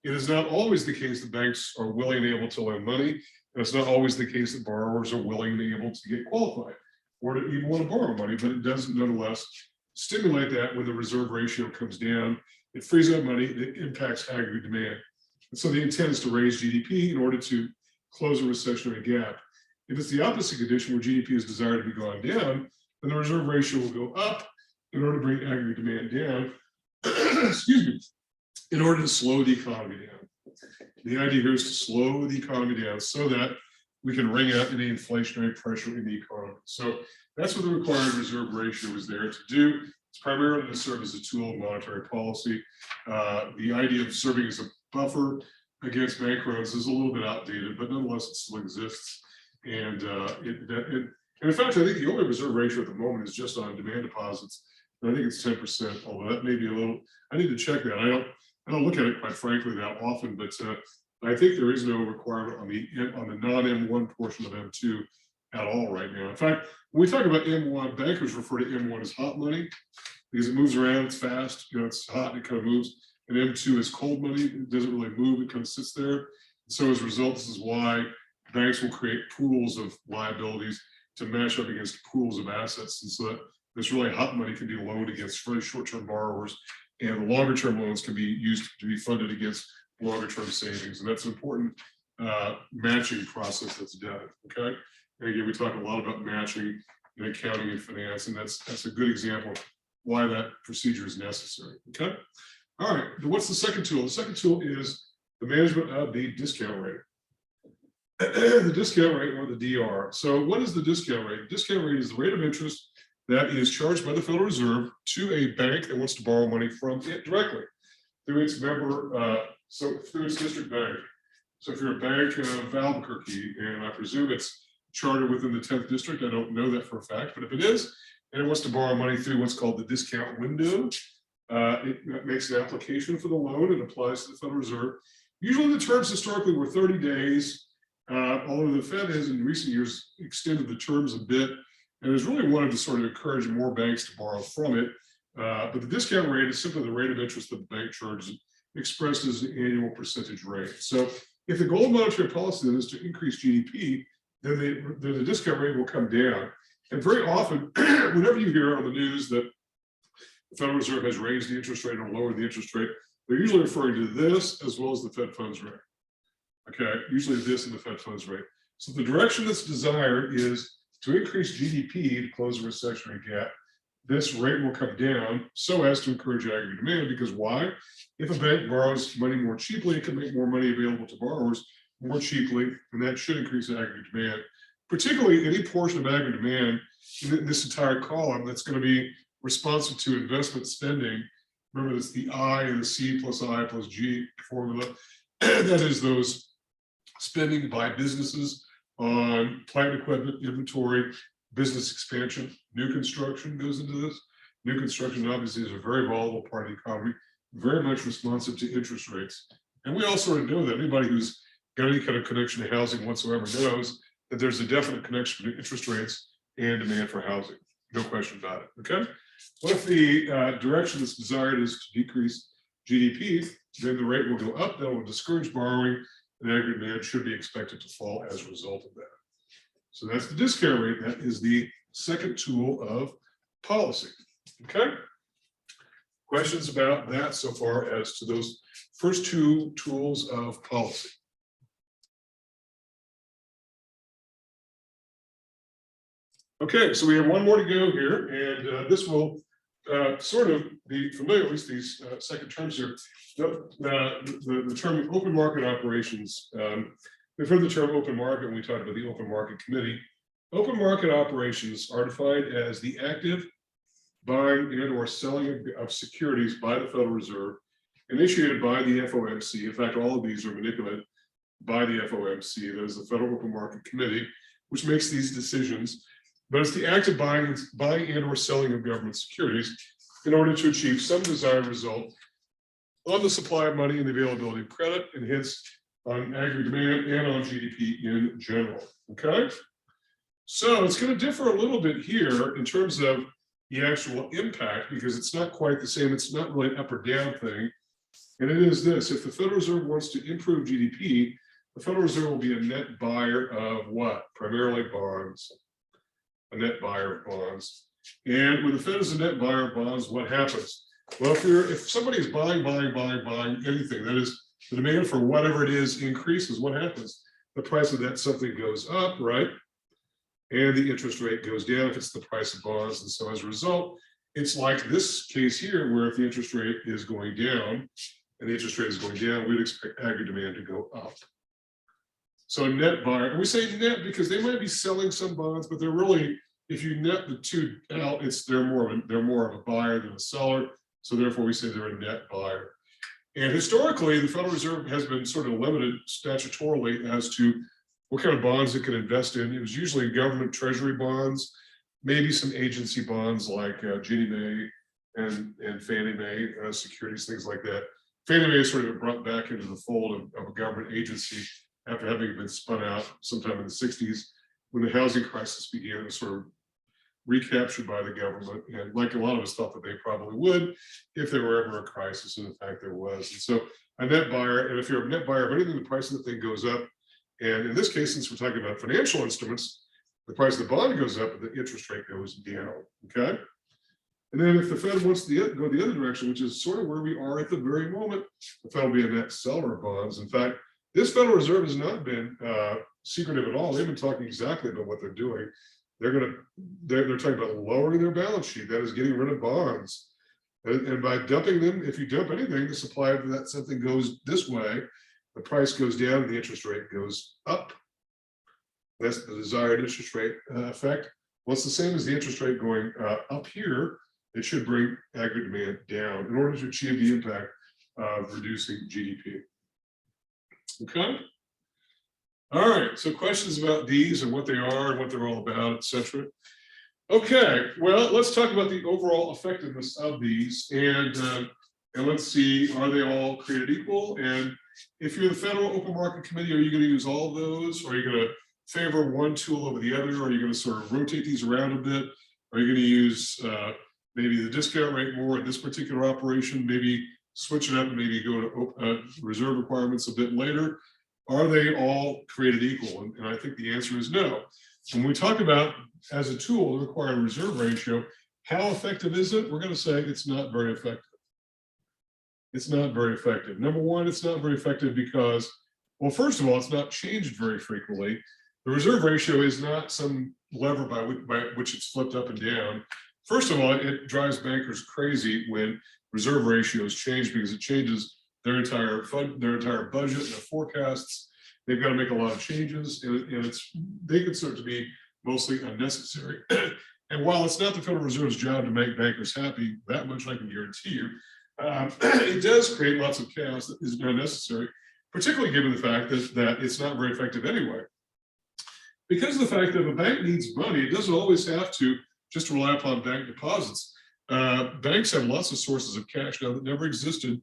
It is not always the case that banks are willing and able to lend money, and it's not always the case that borrowers are willing and able to get qualified or to even want to borrow money, but it does nonetheless stimulate that. When the reserve ratio comes down, it frees up money, it impacts aggregate demand. And so the intent is to raise GDP in order to close a recessionary gap. If it's the opposite condition where GDP is desired to be going down, then the reserve ratio will go up in order to bring aggregate demand down, excuse me, in order to slow the economy down. The idea here is to slow the economy down so that we can wring out any inflationary pressure in the economy. So that's what the required reserve ratio is there to do. It's primarily to serve as a tool of monetary policy. The idea of serving as a buffer against bank runs is a little bit outdated, but nonetheless it still exists. And in fact, I think the only reserve ratio at the moment is just on demand deposits. And I think it's 10%, although that may be a little, I need to check that. I don't look at it quite frankly that often, but I think there is no requirement on the non-M1 portion of M2 at all right now. In fact, when we talk about M1, bankers refer to M1 as hot money because it moves around, it's fast, it's hot, it kind of moves. And M2 is cold money, it doesn't really move, it kind of sits there. So as a result, this is why banks will create pools of liabilities to match up against pools of assets. And so that this really hot money can be loaned against very short-term borrowers, and the longer-term loans can be used to be funded against longer-term savings. And that's an important matching process that's done, okay? And again, we talk a lot about matching in accounting and finance, and that's a good example of why that procedure is necessary, okay? All right, but what's the second tool? The second tool is the management of the discount rate. The discount rate, or the DR. So what is the discount rate? The discount rate is the rate of interest that is charged by the Federal Reserve to a bank that wants to borrow money from it directly through its member, so through its district bank. So if you're a bank of Albuquerque, and I presume it's chartered within the 10th district, I don't know that for a fact, but if it is, and it wants to borrow money through what's called the discount window, it makes an application for the loan and applies to the Federal Reserve. Usually the terms historically were 30 days, although the Fed has in recent years extended the terms a bit and has really wanted to sort of encourage more banks to borrow from it. But the discount rate is simply the rate of interest that the bank charges, expressed as an annual percentage rate. So if the goal of monetary policy then is to increase GDP, then the discount rate will come down. And very often, whenever you hear on the news that the Federal Reserve has raised the interest rate or lowered the interest rate, they're usually referring to this as well as the Fed funds rate. Okay, usually this and the Fed funds rate. So the direction that's desired is to increase GDP to close a recessionary gap. This rate will come down so as to encourage aggregate demand, because why? If a bank borrows money more cheaply, it can make more money available to borrowers more cheaply, and that should increase aggregate demand. Particularly any portion of aggregate demand in this entire column that's going to be responsive to investment spending. Remember, that's the I and the C plus I plus G formula. That is those spending by businesses on plant equipment, inventory, business expansion. New construction goes into this. New construction obviously is a very volatile part of the economy, very much responsive to interest rates. And we all sort of know that. Anybody who's got any kind of connection to housing whatsoever knows that there's a definite connection between interest rates and demand for housing. No question about it, okay? What if the direction that's desired is to decrease GDP, then the rate will go up, that will discourage borrowing, and aggregate demand should be expected to fall as a result of that. So that's the discount rate. That is the second tool of policy, okay? Questions about that so far as to those first two tools of policy? Okay, so we have one more to go here, and this will sort of be familiar, at least these second terms here. The term open market operations, we've heard the term open market when we talked about the Open Market Committee. Open market operations are defined as the active buying and or selling of securities by the Federal Reserve, initiated by the FOMC. In fact, all of these are manipulated by the FOMC, that is the Federal Open Market Committee, which makes these decisions. But it's the active buying and or selling of government securities in order to achieve some desired result on the supply of money and the availability of credit, and hence on aggregate demand and on GDP in general, okay? So it's going to differ a little bit here in terms of the actual impact, because it's not quite the same. It's not really an up or down thing. And it is this: if the Federal Reserve wants to improve GDP, the Federal Reserve will be a net buyer of what? Primarily bonds. A net buyer of bonds. And when the Fed is a net buyer of bonds, what happens? Well, if somebody is buying anything, that is, the demand for whatever it is increases, what happens? The price of that something goes up, right? And the interest rate goes down if it's the price of bonds. And so as a result, it's like this case here, where if the interest rate is going down and the interest rate is going down, we'd expect aggregate demand to go up. So a net buyer, and we say net because they might be selling some bonds, but they're really, if you net the two out, they're more of a buyer than a seller. So therefore we say they're a net buyer. And historically, the Federal Reserve has been sort of limited statutorily as to what kind of bonds it can invest in. It was usually government treasury bonds, maybe some agency bonds like Ginnie Mae and Fannie Mae securities, things like that. Fannie Mae is sort of brought back into the fold of a government agency after having been spun out sometime in the 60s when the housing crisis began. It was sort of recaptured by the government, and like a lot of us thought that they probably would if there were ever a crisis, and in fact there was. And so a net buyer, and if you're a net buyer of anything, the price of the thing goes up. And in this case, since we're talking about financial instruments, the price of the bond goes up, but the interest rate goes down. Okay. And then if the Fed wants to go the other direction, which is sort of where we are at the very moment, the Fed will be a net seller of bonds. In fact, this Federal Reserve has not been secretive at all. They've been talking exactly about what they're doing. They're talking about lowering their balance sheet. That is getting rid of bonds. And by dumping them, if you dump anything, the supply of that something goes this way, the price goes down and the interest rate goes up. That's the desired interest rate effect. Well, it's the same as the interest rate going up here. It should bring aggregate demand down in order to achieve the impact of reducing GDP. Okay. All right. So questions about these and what they are and what they're all about, etc. Okay. Well, let's talk about the overall effectiveness of these, and let's see, are they all created equal? And if you're the Federal Open Market Committee, are you going to use all of those? Or are you going to favor one tool over the other? Are you going to sort of rotate these around a bit? Are you going to use maybe the discount rate more in this particular operation, maybe switch it up and maybe go to reserve requirements a bit later? Are they all created equal? And I think the answer is no. When we talk about, as a tool, the required reserve ratio, how effective is it? We're going to say it's not very effective. It's not very effective. Number one, it's not very effective because, well, first of all, it's not changed very frequently. The reserve ratio is not some lever by which it's flipped up and down. First of all, it drives bankers crazy when reserve ratios change because it changes their entire budget, their forecasts. They've got to make a lot of changes, and they consider it to be mostly unnecessary. And while it's not the Federal Reserve's job to make bankers happy, that much I can guarantee you, it does create lots of chaos that is unnecessary, particularly given the fact that it's not very effective anyway. Because of the fact that if a bank needs money, it doesn't always have to just rely upon bank deposits. Banks have lots of sources of cash now that never existed,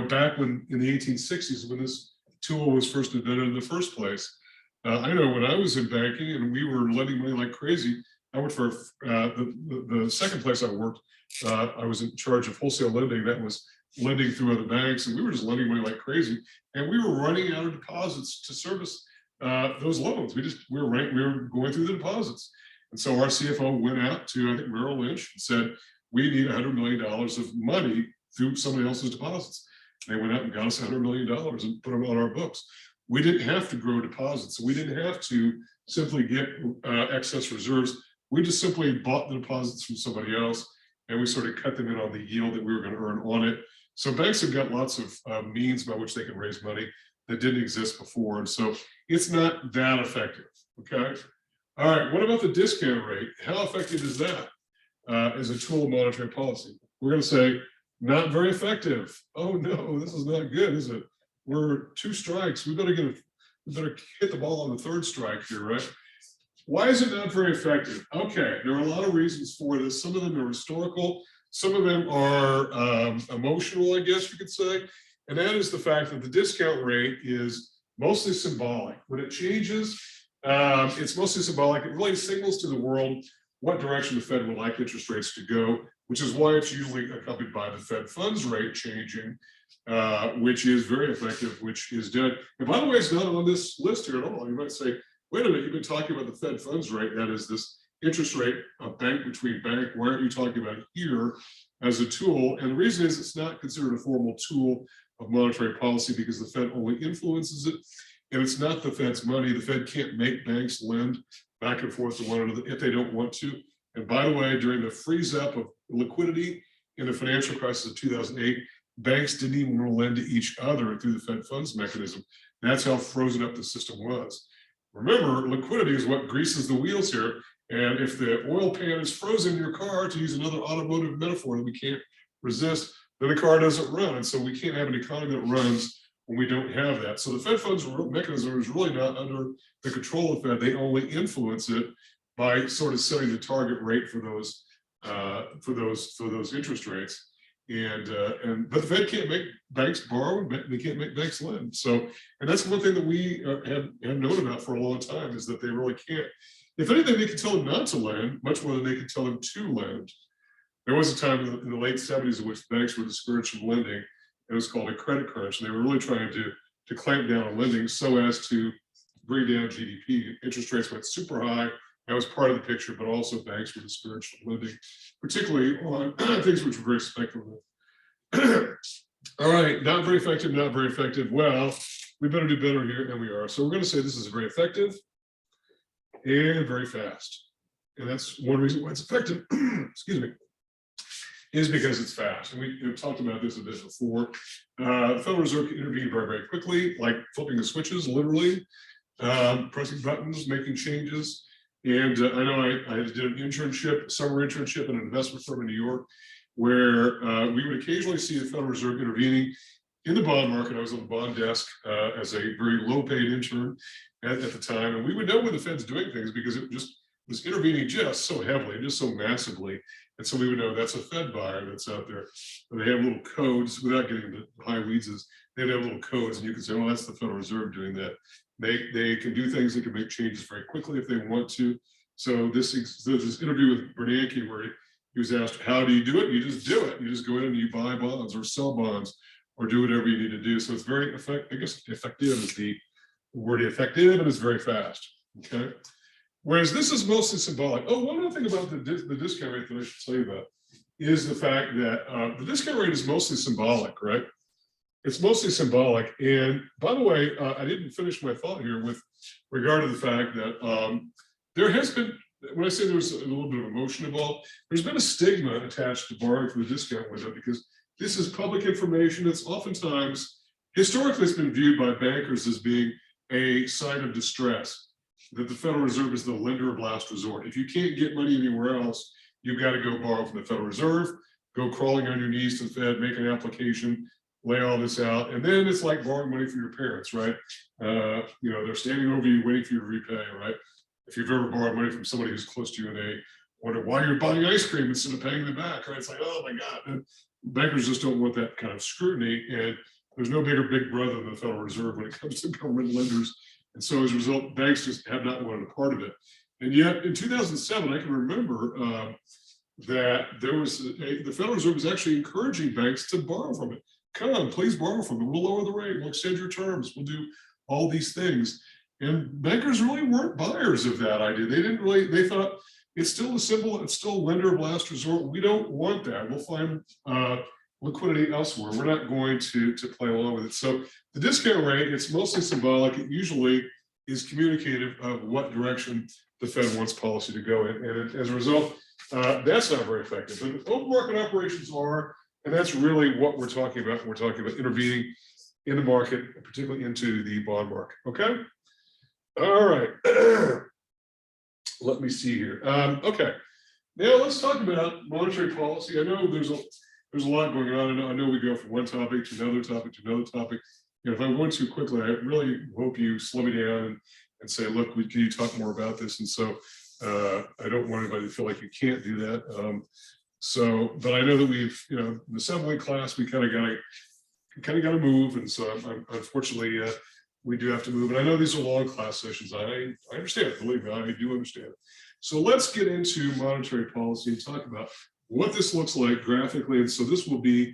back when in the 1860s when this tool was first invented in the first place. I know when I was in banking and we were lending money like crazy, I went for the second place I worked. I was in charge of wholesale lending. That was lending through other banks, and we were just lending money like crazy. And we were running out of deposits to service those loans. We were going through the deposits. And so our CFO went out to, I think, Merrill Lynch and said, we need $100 million of money through somebody else's deposits. They went out and got us $100 million and put them on our books. We didn't have to grow deposits. We didn't have to simply get excess reserves. We just simply bought the deposits from somebody else, and we sort of cut them in on the yield that we were going to earn on it. So banks have got lots of means by which they can raise money that didn't exist before. And so it's not that effective, okay? All right, what about the discount rate? How effective is that as a tool of monetary policy? We're going to say, not very effective. Oh no, this is not good, is it? We're 2 strikes. We better hit the ball on the 3rd strike here, right? Why is it not very effective? Okay, there are a lot of reasons for this. Some of them are historical. Some of them are emotional, I guess you could say. And that is the fact that the discount rate is mostly symbolic. When it changes, it's mostly symbolic. It really signals to the world what direction the Fed would like interest rates to go, which is why it's usually accompanied by the Fed funds rate changing, which is very effective, which is done. And by the way, it's not on this list here at all. You might say, wait a minute, you've been talking about the Fed funds rate. That is this interest rate of bank between bank. Why aren't you talking about it here as a tool? And the reason is it's not considered a formal tool of monetary policy because the Fed only influences it. And it's not the Fed's money. The Fed can't make banks lend back and forth to one another if they don't want to. And by the way, during the freeze up of liquidity in the financial crisis of 2008, banks didn't even want to lend to each other through the Fed funds mechanism. That's how frozen up the system was. Remember, liquidity is what greases the wheels here. And if the oil pan is frozen in your car, to use another automotive metaphor that we can't resist, then the car doesn't run. And so we can't have an economy that runs when we don't have that. So the Fed funds mechanism is really not under the control of the Fed. They only influence it by sort of setting the target rate for those interest rates. But the Fed can't make banks borrow, they can't make banks lend. So, and that's one thing that we have known about for a long time, is that they really can't. If anything, they can tell them not to lend, much more than they can tell them to lend. There was a time in the late 70s in which banks were discouraged from lending. It was called a credit crunch. And they were really trying to clamp down on lending so as to bring down GDP. Interest rates went super high, That was part of the picture, but also banks were discouraged from lending, particularly on things which were very speculative. All right, not very effective, not very effective. Well, we better do better here, and we are. So we're going to say this is very effective and very fast. And that's one reason why it's effective, excuse me, is because it's fast. And we've talked about this a bit before. The Federal Reserve can intervene very, very quickly, like flipping the switches, literally, pressing buttons, making changes. And I know I did an internship, summer internship in an investment firm in New York, where we would occasionally see the Federal Reserve intervening in the bond market. I was on the bond desk as a very low-paid intern at the time, and we would know when the Fed's doing things because it was intervening just so heavily, just so massively. And so we would know that's a Fed buyer that's out there. And they have little codes, without getting into high weeds, they have little codes, and you can say, well, that's the Federal Reserve doing that. They can do things, they can make changes very quickly if they want to. So this interview with Bernanke, where he was asked, how do you do it? You just do it. You just go in and you buy bonds or sell bonds or do whatever you need to do. So it's very effective. I guess effective is the word, effective, and it's very fast. Okay. Whereas this is mostly symbolic. Oh, one other thing about the discount rate that I should tell you about is the fact that the discount rate is mostly symbolic, right? It's mostly symbolic. And by the way, I didn't finish my thought here with regard to the fact that there has been, when I say there's a little bit of emotion involved, there's been a stigma attached to borrowing from the discount window because this is public information. It's oftentimes, historically, it's been viewed by bankers as being a sign of distress, that the Federal Reserve is the lender of last resort. If you can't get money anywhere else, you've got to go borrow from the Federal Reserve, go crawling on your knees to the Fed, make an application, lay all this out. And then it's like borrowing money from your parents, right? You know, they're standing over you waiting for you to repay, right? If you've ever borrowed money from somebody who's close to you and they wonder why you're buying ice cream instead of paying them back, right? It's like, oh my God. And bankers just don't want that kind of scrutiny. And there's no bigger big brother than the Federal Reserve when it comes to government lenders. And so as a result, banks just have not wanted a part of it. And yet in 2007, I can remember that there was, the Federal Reserve was actually encouraging banks to borrow from it. Come on, please borrow from it. We'll lower the rate, we'll extend your terms, we'll do all these things. And bankers really weren't buyers of that idea. They didn't really, they thought it's still a symbol, it's still a lender of last resort. We don't want that. We'll find liquidity elsewhere. We're not going to play along with it. So the discount rate, it's mostly symbolic. It usually is communicative of what direction the Fed wants policy to go in. And as a result, that's not very effective. But open market operations are, and that's really what we're talking about. We're talking about intervening in the market, particularly into the bond market. Okay. All right. Let me see here. Okay. Now let's talk about monetary policy. I know there's a lot going on. I know we go from one topic to another topic to another topic. You know, if I went too quickly, I really hope you slow me down and say, look, can you talk more about this? And so I don't want anybody to feel like you can't do that. But I know that we've, you know, in assembly class, we kind of got to move. And so unfortunately, we do have to move. And I know these are long class sessions. I understand, believe me, I do understand. So let's get into monetary policy and talk about what this looks like graphically. And so this will be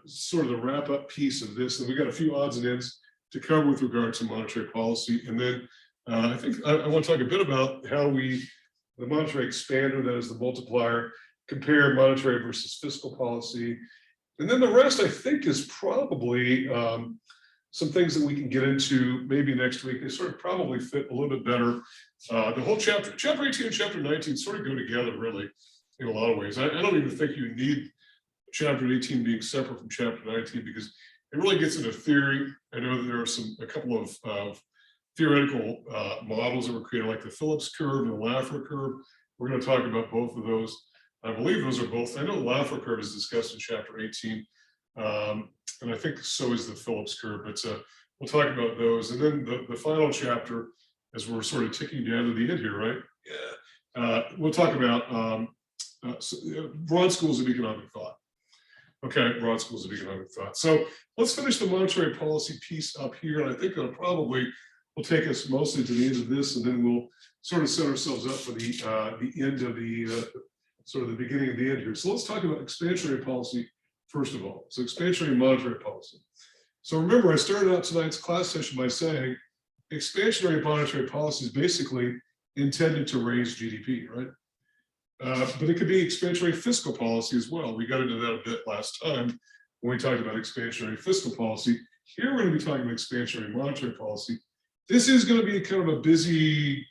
sort of the wrap up piece of this. And we got a few odds and ends to cover with regard to monetary policy. And then I think I want to talk a bit about how the monetary expander, that is the multiplier, compare monetary versus fiscal policy. And then the rest, I think, is probably some things that we can get into maybe next week. They sort of probably fit a little bit better. The whole chapter 18 and chapter 19 sort of go together really in a lot of ways. I don't even think you need chapter 18 being separate from chapter 19 because it really gets into theory. I know that there are a couple of theoretical models that were created, like the Phillips curve and the Laffer curve. We're going to talk about both of those. I believe those are both, I know the Laffer curve is discussed in chapter 18. And I think so is the Phillips curve, but we'll talk about those. And then the final chapter, as we're sort of ticking down to the end here, right? Yeah. We'll talk about broad schools of economic thought. Okay, broad schools of economic thought. So let's finish the monetary policy piece up here. And I think that'll probably will take us mostly to the end of this, and then we'll sort of set ourselves up for the end of the sort of the beginning of the end here. So let's talk about expansionary policy first of all. So expansionary monetary policy. So remember, I started out tonight's class session by saying expansionary monetary policy is basically intended to raise GDP, right? But it could be expansionary fiscal policy as well. We got into that a bit last time when we talked about expansionary fiscal policy. Here we're going to be talking about expansionary monetary policy. This is going to be kind of a busy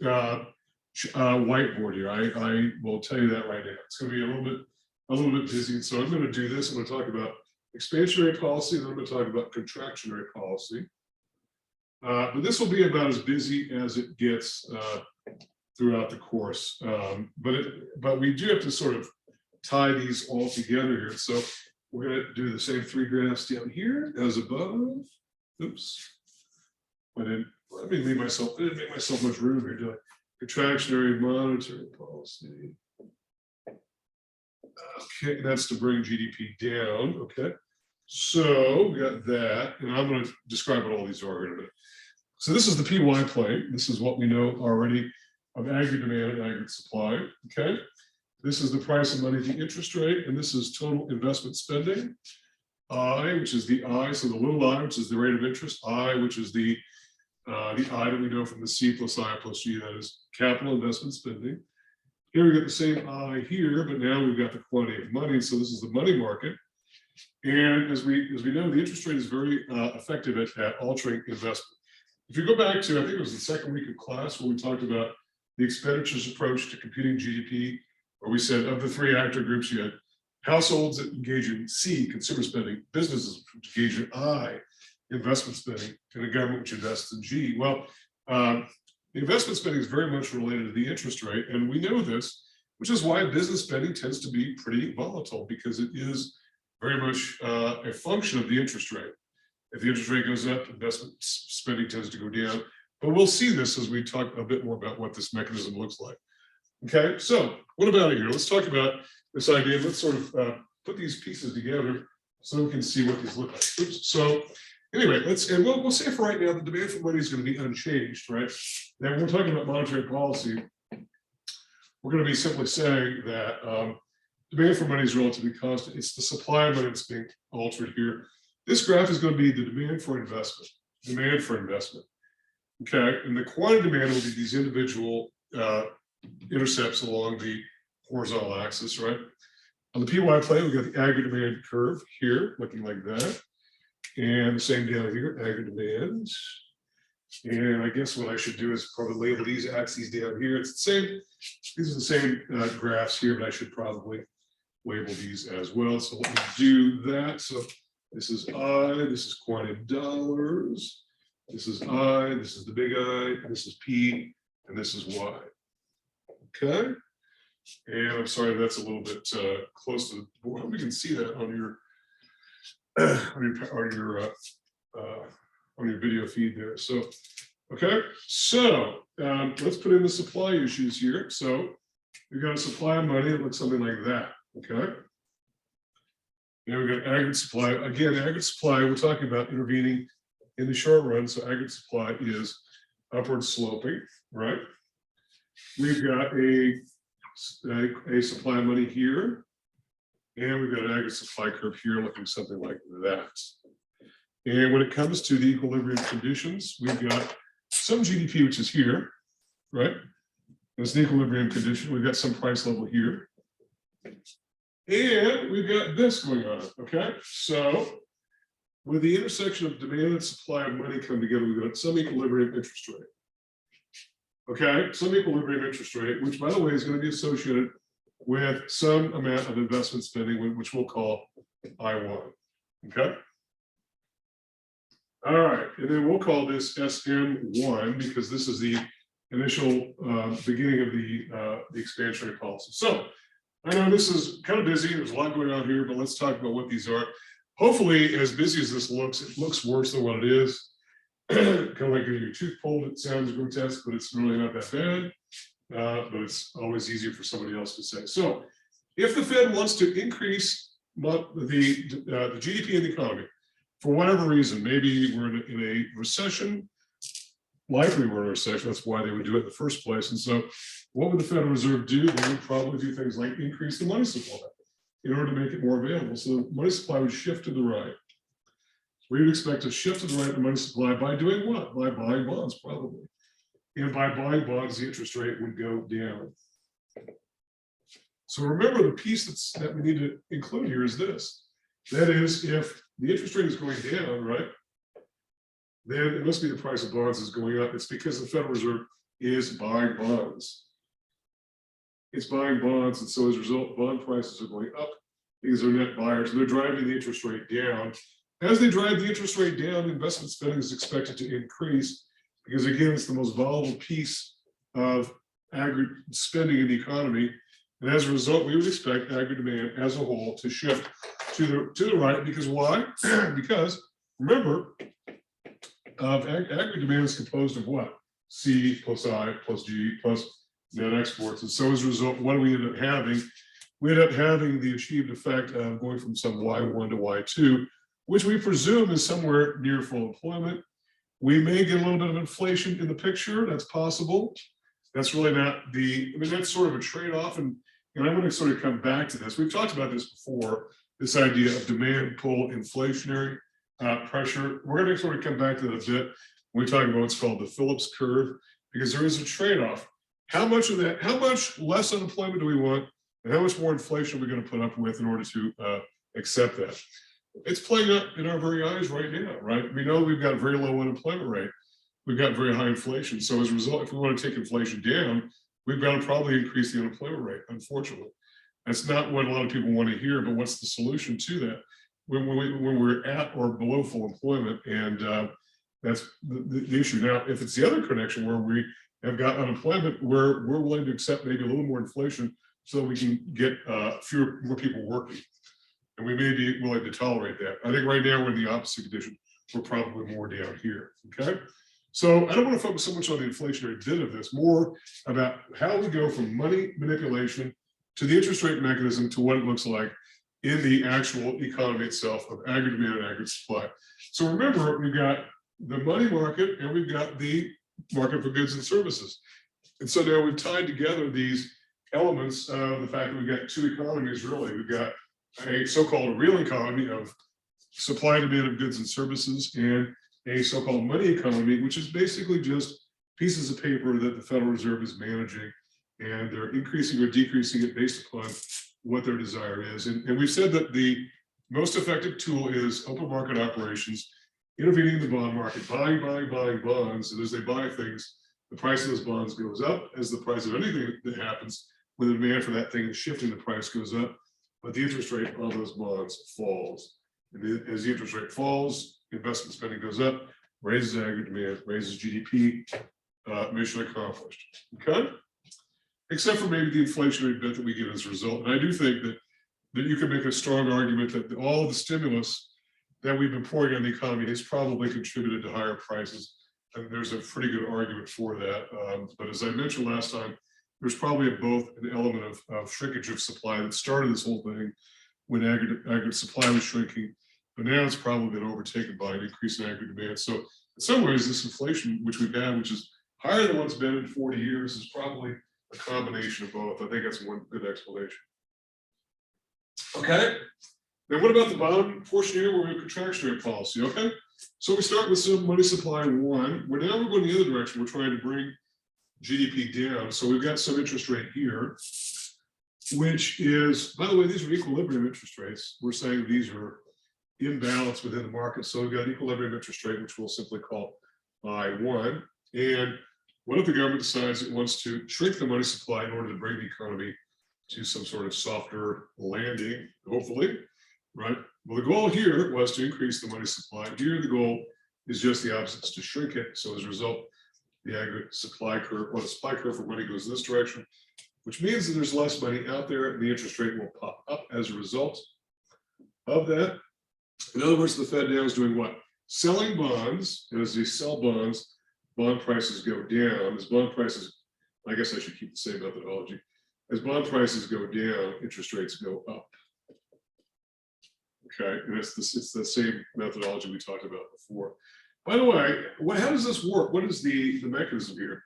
whiteboard here. I will tell you that right now. It's going to be a little bit busy. And so I'm going to do this. I'm going to talk about expansionary policy, and then I'm going to talk about contractionary policy. But this will be about as busy as it gets throughout the course. But we do have to sort of tie these all together here. So we're going to do the same 3 graphs down here as above. Oops. I didn't make myself much room here, do I? Contractionary monetary policy. Okay, that's to bring GDP down. Okay, so we got that, and I'm going to describe what all these are here in a minute. So this is the PY plane. This is what we know already of aggregate demand and aggregate supply. Okay, this is the price of money, the interest rate, and this is total investment spending. I, which is the I, so the little I, which is the rate of interest. I, which is the I that we know from the C plus I plus G, that is capital investment spending. Here we get the same I here, but now we've got the quantity of money. So this is the money market. And as we know, the interest rate is very effective at altering investment. If you go back to, I think it was the second week of class where we talked about the expenditures approach to computing GDP, where we said of the 3 actor groups, you had households that engage in C, consumer spending, businesses which engage in I, investment spending, and the government which invests in G. Well, the investment spending is very much related to the interest rate, and we know this, which is why business spending tends to be pretty volatile, because it is very much a function of the interest rate. If the interest rate goes up, investment spending tends to go down. But we'll see this as we talk a bit more about what this mechanism looks like. Okay, so what about it here? Let's talk about this idea. Let's sort of put these pieces together so we can see what these look like. Oops. So anyway, we'll say for right now, the demand for money is going to be unchanged, right? Now, when we're talking about monetary policy, we're going to be simply saying that demand for money is relatively constant. It's the supply of money that's being altered here. This graph is going to be the demand for investment. Okay, and the quantity demand will be these individual intercepts along the horizontal axis, right? On the PY plane, we've got the aggregate demand curve here, looking like that. And the same down here, aggregate demand. And I guess what I should do is probably label these axes down here. It's the same, these are the same graphs here, but I should probably label these as well. So let me do that. So this is I, this is quantity of dollars. This is I, this is the big I, this is P, and this is Y. Okay. And I'm sorry, that's a little bit close to the board. I hope you can see that on your on your video feed there. So, okay, so let's put in the supply issues here. So we've got a supply of money that looks something like that. Okay. Now we've got aggregate supply. Again, aggregate supply, we're talking about intervening in the short run. So aggregate supply is upward sloping, right? We've got a supply of money here. And we've got an aggregate supply curve here looking something like that. And when it comes to the equilibrium conditions, we've got some GDP, which is here, right? There's an equilibrium condition. We've got some price level here. And we've got this going on, okay? So with the intersection of demand and supply of money come together, we've got some equilibrium interest rate. Okay, some equilibrium interest rate, which by the way is going to be associated with some amount of investment spending, which we'll call I1. Okay. All right, and then we'll call this SM1 because this is the initial beginning of the expansionary policy. So I know this is kind of busy. There's a lot going on here, but let's talk about what these are. Hopefully, as busy as this looks, it looks worse than what it is. Kind of like getting your tooth pulled. It sounds grotesque, but it's really not that bad. But it's always easier for somebody else to say. So if the Fed wants to increase the GDP in the economy, for whatever reason, maybe we're in a recession, likely we're in a recession, that's why they would do it in the first place. And so what would the Federal Reserve do? They would probably do things like increase the money supply in order to make it more available. So the money supply would shift to the right. We would expect to shift to the right the money supply by doing what? By buying bonds, probably. and by buying bonds, the interest rate would go down. So remember, the piece that we need to include here is this. That is, if the interest rate is going down, right, then it must be the price of bonds is going up. It's because the Federal Reserve is buying bonds. It's buying bonds, and so as a result, bond prices are going up because they're net buyers. They're driving the interest rate down. As they drive the interest rate down, investment spending is expected to increase because, again, it's the most volatile piece of aggregate spending in the economy. And as a result, we would expect aggregate demand as a whole to shift to the right. Because why? Because remember, aggregate demand is composed of what? C plus I plus G plus net exports. And so as a result, what do we end up having? We end up having the achieved effect of going from some Y1 to Y2, which we presume is somewhere near full employment. We may get a little bit of inflation in the picture. That's possible. That's really not that's sort of a trade-off. And I'm going to sort of come back to this. We've talked about this before, this idea of demand pull inflationary pressure. We're going to sort of come back to that a bit when we talk about what's called the Phillips curve, because there is a trade-off. How much less unemployment do we want, and how much more inflation are we going to put up with in order to accept that? It's playing out in our very eyes right now, right? We know we've got a very low unemployment rate. We've got very high inflation. So as a result, if we want to take inflation down, we've got to probably increase the unemployment rate, unfortunately. That's not what a lot of people want to hear, but what's the solution to that? When we're at or below full employment, and that's the issue. Now, if it's the other connection where we have got unemployment, we're willing to accept maybe a little more inflation so that we can get more people working. And we may be willing to tolerate that. I think right now we're in the opposite condition. We're probably more down here, okay? So I don't want to focus so much on the inflationary bit of this, more about how we go from money manipulation to the interest rate mechanism to what it looks like in the actual economy itself of aggregate demand and aggregate supply. So remember, we've got the money market and we've got the market for goods and services. And so now we've tied together these elements of the fact that we've got two economies, really. We've got a so-called real economy of supply and demand of goods and services, and a so-called money economy, which is basically just pieces of paper that the Federal Reserve is managing, and they're increasing or decreasing it based upon what their desire is. And we've said that the most effective tool is open market operations, intervening in the bond market, buying bonds, and as they buy things, the price of those bonds goes up. As the price of anything that happens, when the demand for that thing is shifting, the price goes up, but the interest rate on those bonds falls. And as the interest rate falls, investment spending goes up, raises aggregate demand, raises GDP, mission accomplished, okay? Except for maybe the inflationary bit that we get as a result. And I do think that you can make a strong argument that all of the stimulus that we've been pouring on the economy has probably contributed to higher prices. And there's a pretty good argument for that. But as I mentioned last time, there's probably both an element of shrinkage of supply that started this whole thing when aggregate supply was shrinking, but now it's probably been overtaken by an increase in aggregate demand. So in some ways, this inflation, which we've had, which is higher than what's been in 40 years, is probably a combination of both. I think that's one good explanation. Okay. Then what about the bottom portion here where we have contractionary policy? Okay. So we start with some money supply one. We're going the other direction. We're trying to bring GDP down. So we've got some interest rate here, which is, by the way, these are equilibrium interest rates. We're saying these are imbalance within the market. So we've got equilibrium interest rate, which we'll simply call I1. And what if the government decides it wants to shrink the money supply in order to bring the economy to some sort of softer landing, hopefully, right? Well, the goal here was to increase the money supply. Here, the goal is just the opposite, to shrink it. So as a result, the aggregate supply curve, or the supply curve for money goes this direction, which means that there's less money out there and the interest rate will pop up as a result of that. In other words, the Fed now is doing what? Selling bonds, and as they sell bonds, bond prices go down. As bond prices, I guess I should keep the same methodology. As bond prices go down, interest rates go up. Okay, and it's the same methodology we talked about before. By the way, how does this work? What is the mechanism here?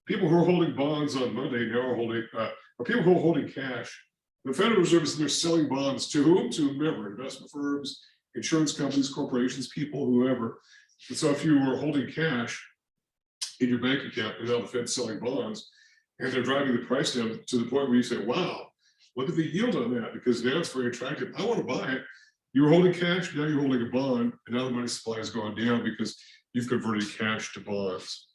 People who are holding bonds on Monday now are holding, or people who are holding cash. The Federal Reserve is they're selling bonds to whom? To whomever, investment firms, insurance companies, corporations, people, whoever. And so if you were holding cash in your bank account, and now the Fed's selling bonds, and they're driving the price down to the point where you say, wow, look at the yield on that, because now it's very attractive. I want to buy it. You were holding cash, now you're holding a bond, and now the money supply has gone down because you've converted cash to bonds.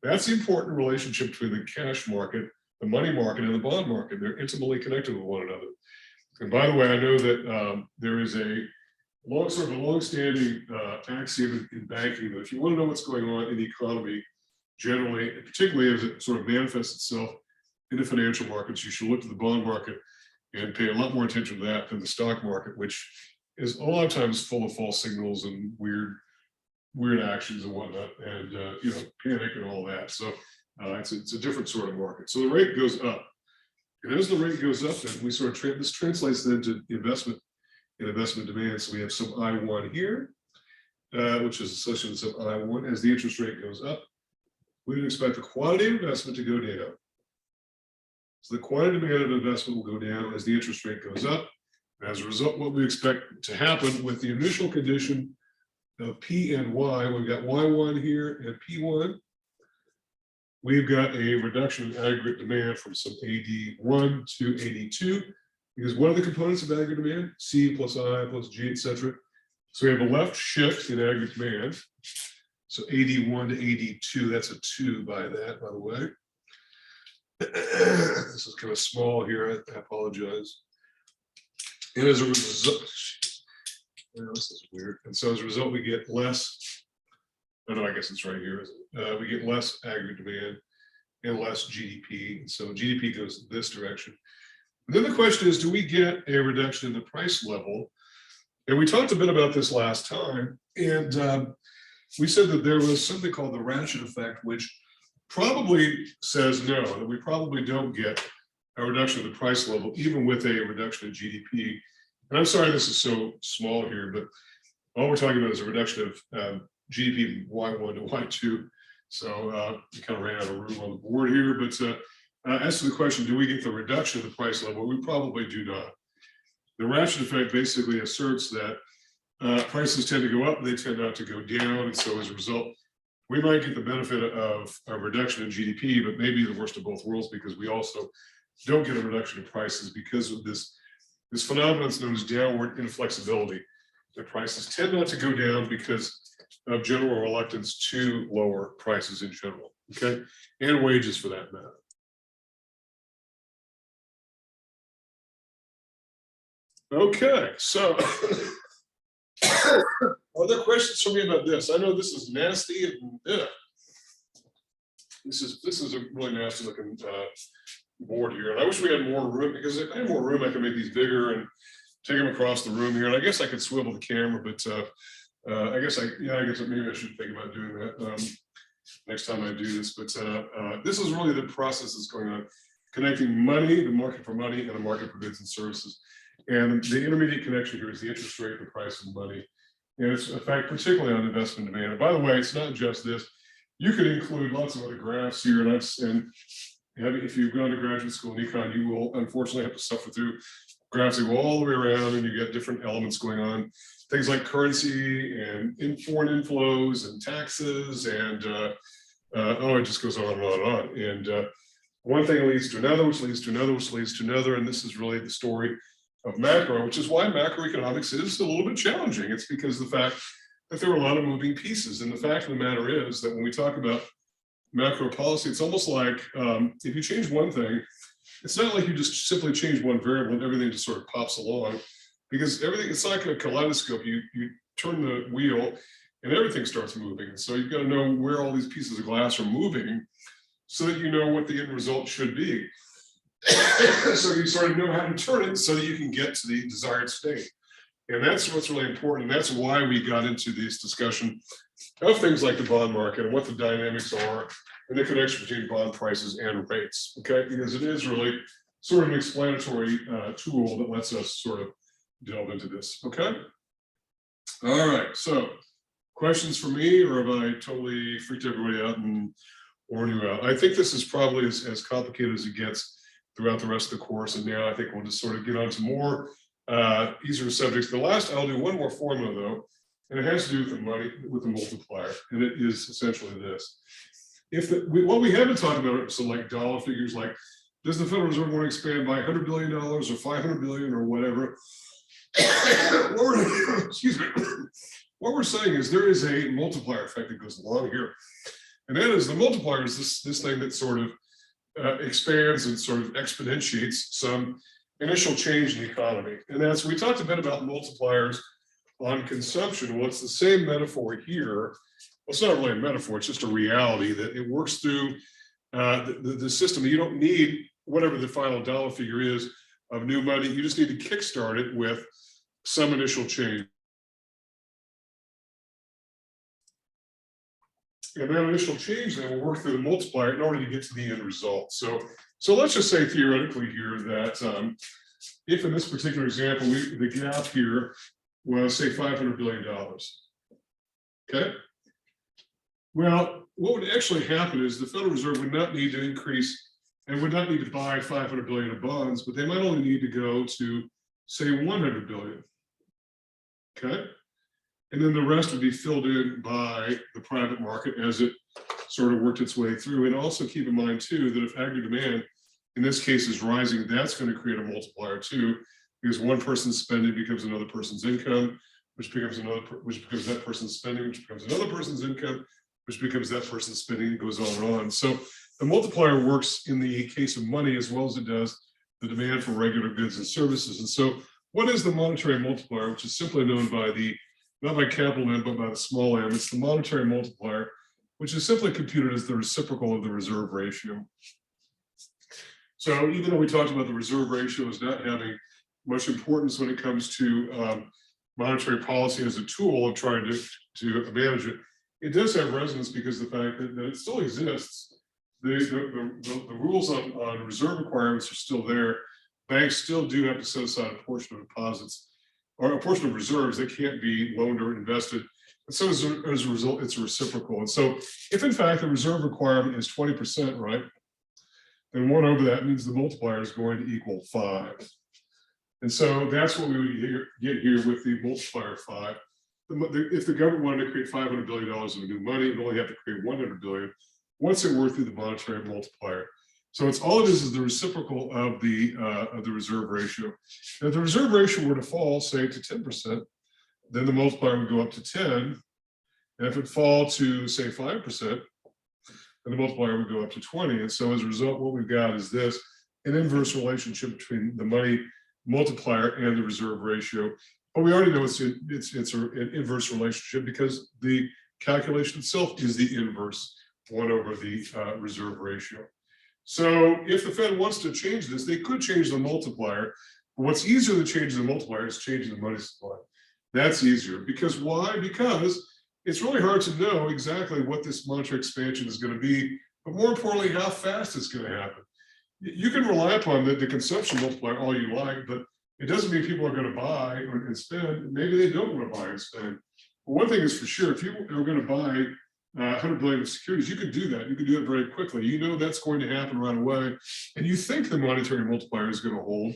That's the important relationship between the cash market, the money market, and the bond market. They're intimately connected with one another. And by the way, I know that there is a long-standing axiom in banking that if you want to know what's going on in the economy generally, particularly as it sort of manifests itself in the financial markets, you should look to the bond market and pay a lot more attention to that than the stock market, which is a lot of times full of false signals and weird actions and whatnot, and panic and all that. So it's a different sort of market. So the rate goes up, and as the rate goes up, then we sort of this translates then to investment demand. So we have some I1 here, which is associated with some I1. As the interest rate goes up, we would expect the quantity of investment to go down. So the quantity demand of investment will go down as the interest rate goes up. And as a result, what we expect to happen with the initial condition of P and Y, we've got Y1 here and P1. We've got a reduction in aggregate demand from some AD1 to AD2, because what are the components of aggregate demand? C plus I plus G, etc. So we have a left shift in aggregate demand. So AD1 to AD2, that's a 2 by the way. This is kind of small here, I apologize. And as a result, this is weird. And so as a result, we get less, I guess it's right here. We get less aggregate demand and less GDP. And so GDP goes this direction. And then the question is, do we get a reduction in the price level? And we talked a bit about this last time. And we said that there was something called the ratchet effect, which probably says no, that we probably don't get a reduction in the price level, even with a reduction in GDP. And I'm sorry this is so small here, but all we're talking about is a reduction of GDP Y1 to Y2. So we kind of ran out of room on the board here. But as to the question, do we get the reduction in the price level? We probably do not. The ratchet effect basically asserts that prices tend to go up, they tend not to go down. And so as a result, we might get the benefit of a reduction in GDP, but maybe the worst of both worlds, because we also don't get a reduction in prices because of this phenomenon known as downward inflexibility. The prices tend not to go down because of general reluctance to lower prices in general, okay? And wages for that matter. Okay, so are there questions for me about this? I know this is nasty and this is a really nasty looking board here, and I wish we had more room, because if I had more room, I could make these bigger and take them across the room here. And I guess I could swivel the camera, but I guess maybe I should think about doing that next time I do this. But this is really the process that's going on, connecting money, the market for money, and the market for goods and services. And the intermediate connection here is the interest rate, the price of money. And it's a fact particularly on investment demand. And by the way, it's not just this. You could include lots of other graphs here. And if you've gone to graduate school in econ, you will unfortunately have to suffer through graphs that go all the way around, and you get different elements going on. Things like currency and foreign inflows and taxes and it just goes on and on and on. And one thing leads to another, which leads to another, which leads to another. And this is really the story of macro, which is why macroeconomics is a little bit challenging. It's because of the fact that there are a lot of moving pieces. And the fact of the matter is that when we talk about macro policy, it's almost like if you change one thing, it's not like you just simply change one variable and everything just sort of pops along, because everything, it's like a kaleidoscope. You turn the wheel and everything starts moving. And so you've got to know where all these pieces of glass are moving so that you know what the end result should be. So you sort of know how to turn it so that you can get to the desired state. And that's what's really important. And that's why we got into this discussion of things like the bond market and what the dynamics are and the connection between bond prices and rates, okay? Because it is really sort of an explanatory tool that lets us sort of delve into this, okay? All right, so questions for me, or have I totally freaked everybody out and worn you out? I think this is probably as complicated as it gets throughout the rest of the course, and now I think we'll just sort of get on to more easier subjects. I'll do one more formula though, and it has to do with the money, with the multiplier, and it is essentially this. what we haven't talked about are some like dollar figures, like does the Federal Reserve want to expand by $100 billion or $500 billion or whatever? Excuse me. What we're saying is there is a multiplier effect that goes along here, and that is the multiplier is this thing that sort of expands and sort of exponentiates some initial change in the economy. And as we talked a bit about multipliers on consumption, well, it's the same metaphor here. Well, it's not really a metaphor, it's just a reality that it works through the system. You don't need whatever the final dollar figure is of new money. You just need to kickstart it with some initial change. And that initial change then will work through the multiplier in order to get to the end result. So let's just say theoretically here that if in this particular example, the gap here was say $500 billion, okay? Well, what would actually happen is the Federal Reserve would not need to increase and would not need to buy 500 billion of bonds, but they might only need to go to say 100 billion, okay? And then the rest would be filled in by the private market as it sort of worked its way through. And also keep in mind too, that if aggregate demand, in this case is rising, that's going to create a multiplier too, because one person's spending becomes another person's income, which becomes that person's spending, which becomes another person's income, which becomes that person's spending, and goes on and on. So the multiplier works in the case of money as well as it does the demand for regular goods and services. And so what is the monetary multiplier, which is simply known by not by capital M, but by the small m? It's the monetary multiplier, which is simply computed as the reciprocal of the reserve ratio. So even though we talked about the reserve ratio as not having much importance when it comes to monetary policy as a tool of trying to manage it, it does have resonance because of the fact that it still exists. The rules on reserve requirements are still there. Banks still do have to set aside a portion of deposits or a portion of reserves that can't be loaned or invested. And so as a result, it's reciprocal. And so if in fact the reserve requirement is 20%, right, then 1 over that means the multiplier is going to equal 5. And so that's what we would get here with the multiplier 5. If the government wanted to create $500 billion of new money, it would only have to create 100 billion once it worked through the monetary multiplier. So it's all it is the reciprocal of the reserve ratio. And if the reserve ratio were to fall, say, to 10%, then the multiplier would go up to 10. And if it fall to, say, 5%, then the multiplier would go up to 20. And so as a result, what we've got is this, an inverse relationship between the money multiplier and the reserve ratio. But we already know it's an inverse relationship because the calculation itself is the inverse 1 over the reserve ratio. So if the Fed wants to change this, they could change the multiplier. But what's easier than changing the multiplier is changing the money supply. That's easier. Because why? Because it's really hard to know exactly what this monetary expansion is going to be, but more importantly, how fast it's going to happen. You can rely upon the consumption multiplier all you like, but it doesn't mean people are going to buy and spend. Maybe they don't want to buy and spend. But one thing is for sure, if you are going to buy 100 billion of securities, you can do that. You can do it very quickly. You know that's going to happen right away. And you think the monetary multiplier is going to hold,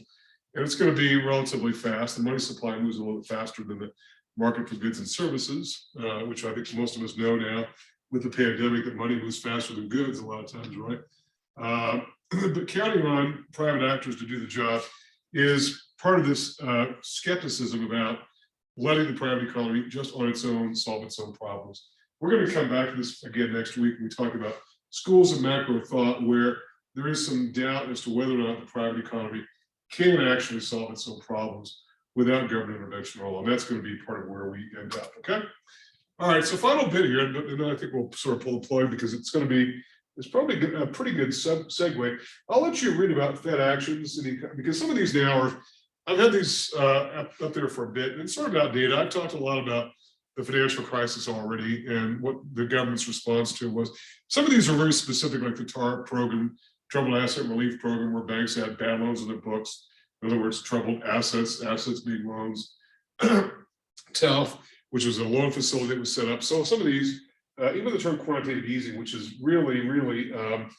and it's going to be relatively fast. The money supply moves a little bit faster than the market for goods and services, which I think most of us know now with the pandemic that money moves faster than goods a lot of times, right? But counting on private actors to do the job is part of this skepticism about letting the private economy just on its own solve its own problems. We're going to come back to this again next week when we talk about schools of macro thought, where there is some doubt as to whether or not the private economy can actually solve its own problems without government intervention at all. And that's going to be part of where we end up, okay? All right, so final bit here, and then I think we'll sort of pull the plug because it's probably a pretty good segue. I'll let you read about Fed actions, because some of these now are, I've had these up there for a bit, and it's sort of outdated. I've talked a lot about the financial crisis already and what the government's response to was. Some of these are very specific, like the TARP program, Troubled Asset Relief Program, where banks had bad loans in their books. In other words, troubled assets being loans. TALF, which was a loan facility that was set up. So some of these, even the term quantitative easing, which has really been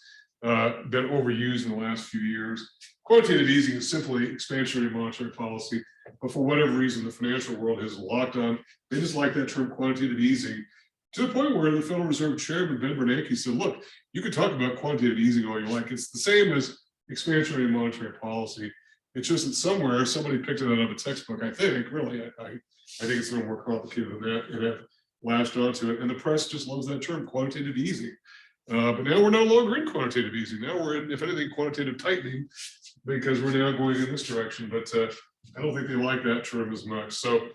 overused in the last few years. Quantitative easing is simply expansionary monetary policy, but for whatever reason, the financial world has locked on. They just like that term quantitative easing to the point where the Federal Reserve Chairman Ben Bernanke said, look, you can talk about quantitative easing all you like. It's the same as expansionary monetary policy. It's just that somewhere somebody picked it out of a textbook. I think, really, I think it's a little more complicated than that, and have latched onto it. And the press just loves that term, quantitative easing. But now we're no longer in quantitative easing. Now we're in, if anything, quantitative tightening, because we're now going in this direction. But I don't think they like that term as much. So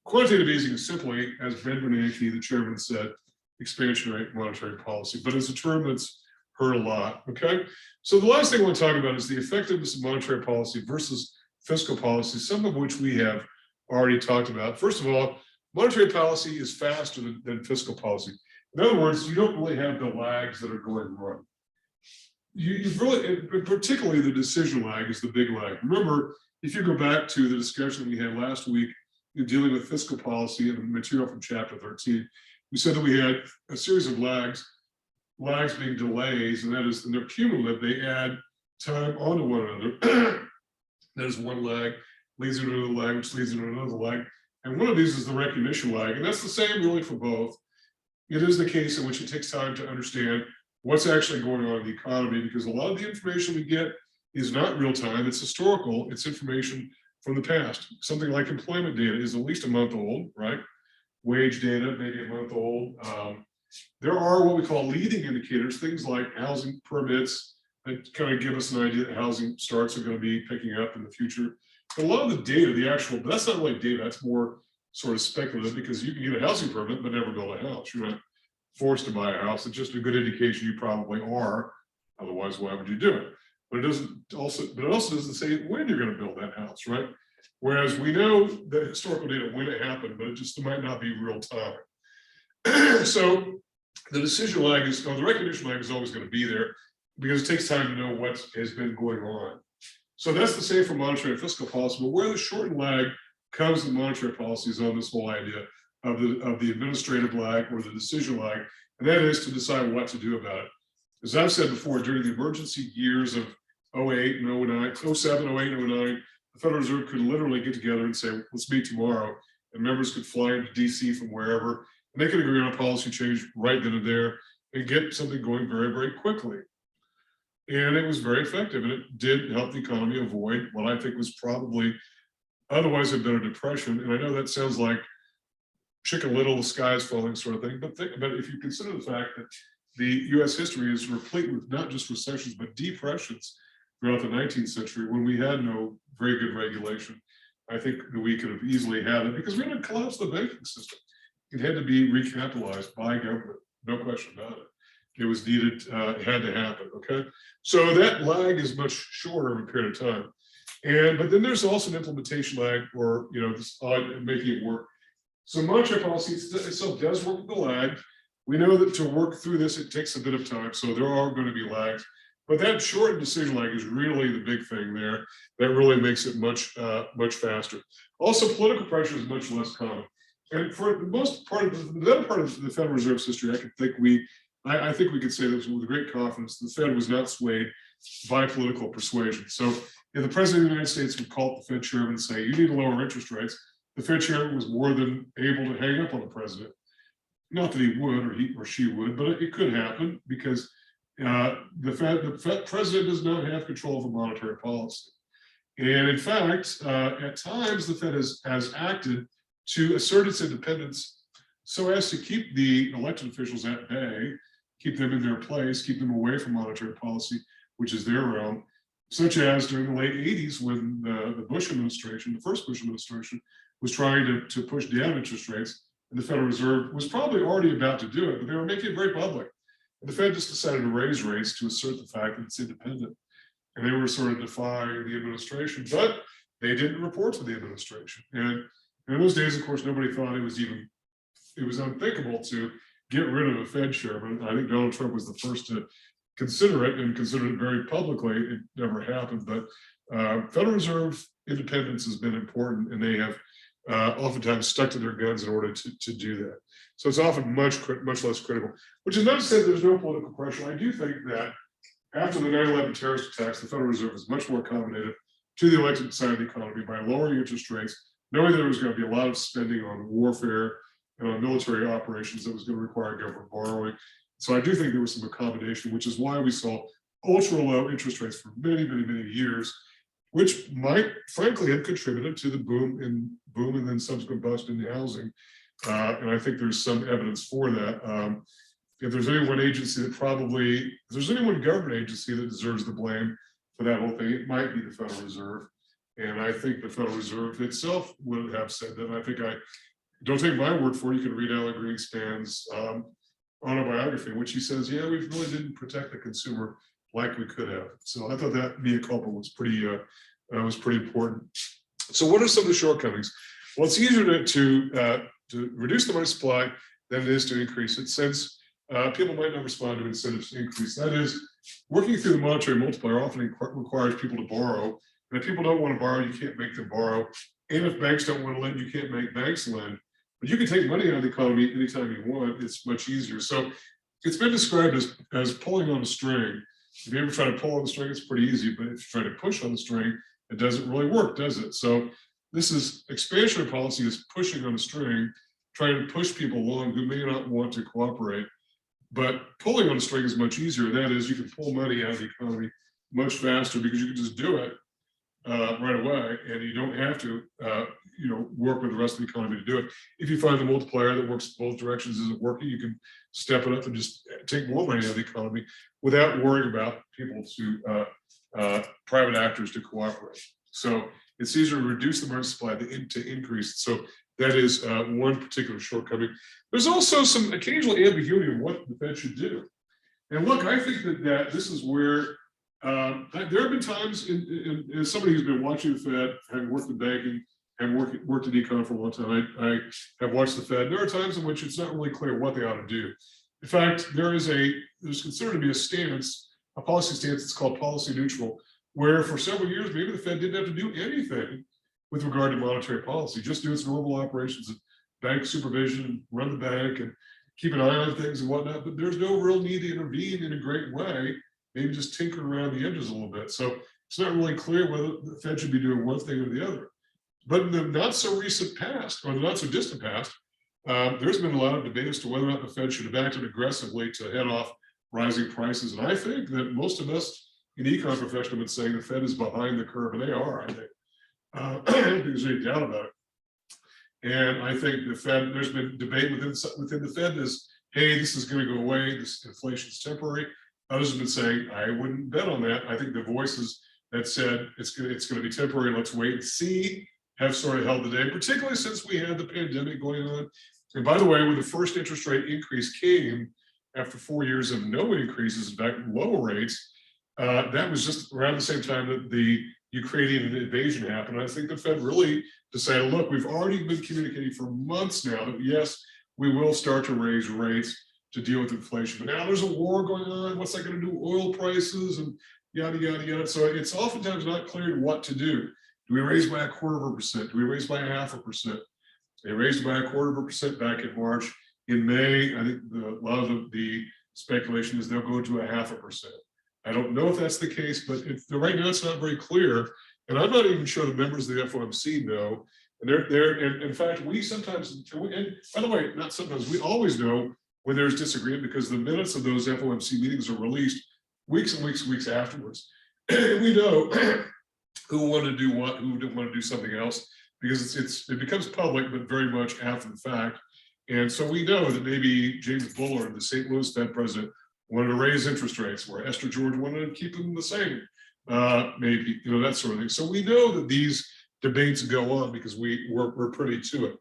quantitative easing is simply, as Ben Bernanke, the chairman, said, expansionary monetary policy. But it's a term that's heard a lot. Okay. So the last thing I want to talk about is the effectiveness of monetary policy versus fiscal policy, some of which we have already talked about. First of all, monetary policy is faster than fiscal policy. In other words, you don't really have the lags that are going wrong. You've really, particularly the decision lag is the big lag. Remember, if you go back to the discussion that we had last week in dealing with fiscal policy and the material from chapter 13, we said that we had a series of lags being delays, and that is, and they're cumulative, they add time onto one another. That is one lag, leads into another lag, which leads into another lag. And one of these is the recognition lag, and that's the same really for both. It is the case in which it takes time to understand what's actually going on in the economy, because a lot of the information we get is not real time, it's historical, it's information from the past. Something like employment data is at least a month old, right? Wage data, maybe a month old. There are what we call leading indicators, things like housing permits that kind of give us an idea that housing starts are going to be picking up in the future. But a lot of the data, the actual, but that's not really data, that's more sort of speculative, because you can get a housing permit but never build a house. You're not forced to buy a house. It's just a good indication you probably are. Otherwise, why would you do it? But it also doesn't say when you're going to build that house, right? Whereas we know the historical data when it happened, but it just might not be real time. So the decision lag is, or the recognition lag is always going to be there, because it takes time to know what has been going on. So that's the same for monetary and fiscal policy, but where the shortened lag comes in monetary policy is on this whole idea of the administrative lag or the decision lag, and that is to decide what to do about it. As I've said before, during the emergency years of 08 and 09, 07, 08, and 09, the Federal Reserve could literally get together and say, let's meet tomorrow, and members could fly into DC from wherever, and they could agree on a policy change right then and there and get something going very, very quickly. And it was very effective, and it did help the economy avoid what I think was probably otherwise have been a depression. And I know that sounds like Chicken Little, the sky is falling sort of thing, but if you consider the fact that the US history is replete with not just recessions, but depressions throughout the 19th century, when we had no very good regulation, I think that we could have easily had it, because we had to collapse the banking system. It had to be recapitalized by government, no question about it. It was needed, it had to happen, okay? So that lag is much shorter of a period of time. But then there's also an implementation lag, or this making it work. So monetary policy itself does work with the lag. We know that to work through this, it takes a bit of time, so there are going to be lags. But that shortened decision lag is really the big thing there. That really makes it much faster. Also, political pressure is much less common. And for the most part of the other part of the Federal Reserve's history, I think we could say this with great confidence: the Fed was not swayed by political persuasion. So if the president of the United States would call up the Fed chairman and say, you need to lower interest rates, the Fed chairman was more than able to hang up on the president. Not that he would, or he or she would, but it could happen, because the Fed president does not have control over monetary policy. And in fact, at times the Fed has acted to assert its independence so as to keep the elected officials at bay, keep them in their place, keep them away from monetary policy, which is their realm, such as during the late 80s when the Bush administration, the first Bush administration, was trying to push down interest rates, and the Federal Reserve was probably already about to do it, but they were making it very public. And the Fed just decided to raise rates to assert the fact that it's independent. And they were sort of defying the administration, but they didn't report to the administration. And in those days, of course, nobody thought it was unthinkable to get rid of a Fed chairman. I think Donald Trump was the first to consider it, and considered it very publicly. It never happened, but Federal Reserve independence has been important, and they have oftentimes stuck to their guns in order to do that. So it's often much less critical, which is not to say there's no political pressure. I do think that after the 9/11 terrorist attacks, the Federal Reserve is much more accommodative to the elected side of the economy by lowering interest rates, knowing there was going to be a lot of spending on warfare and on military operations that was going to require government borrowing. So I do think there was some accommodation, which is why we saw ultra low interest rates for many, many, many years, which might frankly have contributed to the boom and then subsequent bust in the housing. And I think there's some evidence for that. If there's any one agency that if there's any one government agency that deserves the blame for that whole thing, it might be the Federal Reserve. And I think the Federal Reserve itself would have said that. And I think don't take my word for it. You can read Alan Greenspan's autobiography, in which he says, yeah, we really didn't protect the consumer like we could have. So I thought that mea culpa was pretty important. So what are some of the shortcomings? Well, it's easier to reduce the money supply than it is to increase it, since people might not respond to incentives to increase. That is, working through the monetary multiplier often requires people to borrow. And if people don't want to borrow, you can't make them borrow. And if banks don't want to lend, you can't make banks lend. But you can take money out of the economy anytime you want. It's much easier. So it's been described as pulling on a string. If you ever try to pull on the string, it's pretty easy. But if you try to push on the string, it doesn't really work, does it? So this is expansionary policy is pushing on a string, trying to push people along who may not want to cooperate. But pulling on a string is much easier. That is, you can pull money out of the economy much faster because you can just do it right away, and you don't have to, work with the rest of the economy to do it. If you find the multiplier that works both directions isn't working, you can step it up and just take more money out of the economy without worrying about people private actors to cooperate. So it's easier to reduce the money supply to increase it. So that is one particular shortcoming. There's also some occasional ambiguity of what the Fed should do. And look, I think that this is where there have been times, as somebody who's been watching the Fed, having worked in banking, and worked in econ for a long time, I have watched the Fed. There are times in which it's not really clear what they ought to do. In fact, there's considered to be a policy stance that's called policy neutral, where for several years, maybe the Fed didn't have to do anything with regard to monetary policy, just do its normal operations of bank supervision, run the bank, and keep an eye on things and whatnot. But there's no real need to intervene in a great way, maybe just tinker around the edges a little bit. So it's not really clear whether the Fed should be doing one thing or the other. But in the not so recent past, or the not so distant past, there's been a lot of debate as to whether or not the Fed should have acted aggressively to head off rising prices. And I think that most of us in the econ profession have been saying the Fed is behind the curve, and they are, I think. I don't think there's any doubt about it. And I think the Fed, there's been debate within the Fed is, hey, this is going to go away, this inflation is temporary. Others have been saying, I wouldn't bet on that. I think the voices that said it's going to be temporary, let's wait and see, have sort of held the day, particularly since we had the pandemic going on. And by the way, when the first interest rate increase came after 4 years of no increases, in fact, lower rates, that was just around the same time that the Ukrainian invasion happened. I think the Fed really decided, look, we've already been communicating for months now that yes, we will start to raise rates to deal with inflation. But now there's a war going on. What's that going to do? Oil prices and yada, yada, yada. So it's oftentimes not clear what to do. Do we raise by 0.25%? Do we raise by 0.5%? They raised by 0.25% back in March. In May, I think a lot of the speculation is they'll go to 0.5%. I don't know if that's the case, but right now it's not very clear. And I'm not even sure the members of the FOMC know. And and in fact, we sometimes, and by the way, not sometimes, we always know when there's disagreement because the minutes of those FOMC meetings are released weeks and weeks and weeks afterwards. And we know who wanted to do what, who didn't want to do something else, because it becomes public, but very much after the fact. And so we know that maybe James Bullard, the St. Louis Fed president, wanted to raise interest rates, where Esther George wanted to keep them the same, maybe, that sort of thing. So we know that these debates go on because we're privy to it.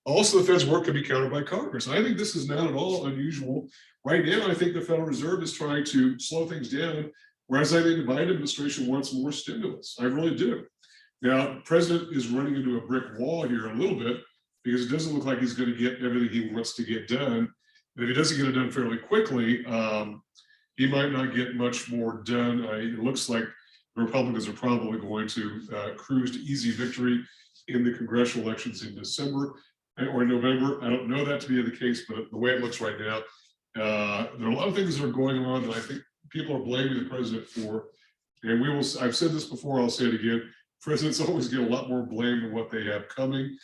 Also, the Fed's work can be countered by Congress. I think this is not at all unusual. Right now, I think the Federal Reserve is trying to slow things down, whereas I think the Biden administration wants more stimulus. I really do. Now, the president is running into a brick wall here a little bit because it doesn't look like he's going to get everything he wants to get done. And if he doesn't get it done fairly quickly, he might not get much more done. It looks like the Republicans are probably going to cruise to easy victory in the congressional elections in December or November. I don't know that to be the case, but the way it looks right now, there are a lot of things that are going on that I think people are blaming the president for. And I've said this before, I'll say it again, presidents always get a lot more blame than what they have coming.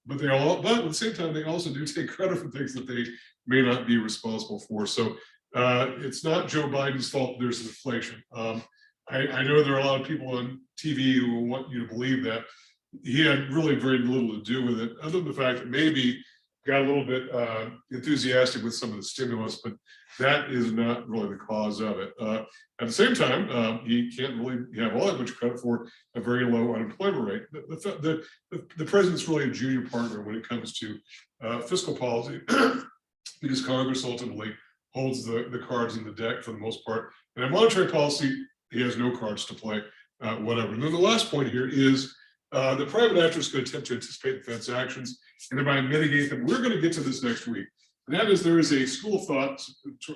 but at the same time, they also do take credit for things that they may not be responsible for. So it's not Joe Biden's fault there's inflation. I know there are a lot of people on TV who want you to believe that he had really very little to do with it, other than the fact that maybe got a little bit enthusiastic with some of the stimulus, but that is not really the cause of it. At the same time, he can't really have all that much credit for a very low unemployment rate. The president's really a junior partner when it comes to fiscal policy, because Congress ultimately holds the cards in the deck for the most part. And in monetary policy, he has no cards to play, whatever. And then the last point here is the private actors could attempt to anticipate the Fed's actions and thereby mitigate them. We're going to get to this next week. And that is, there is a school of thought,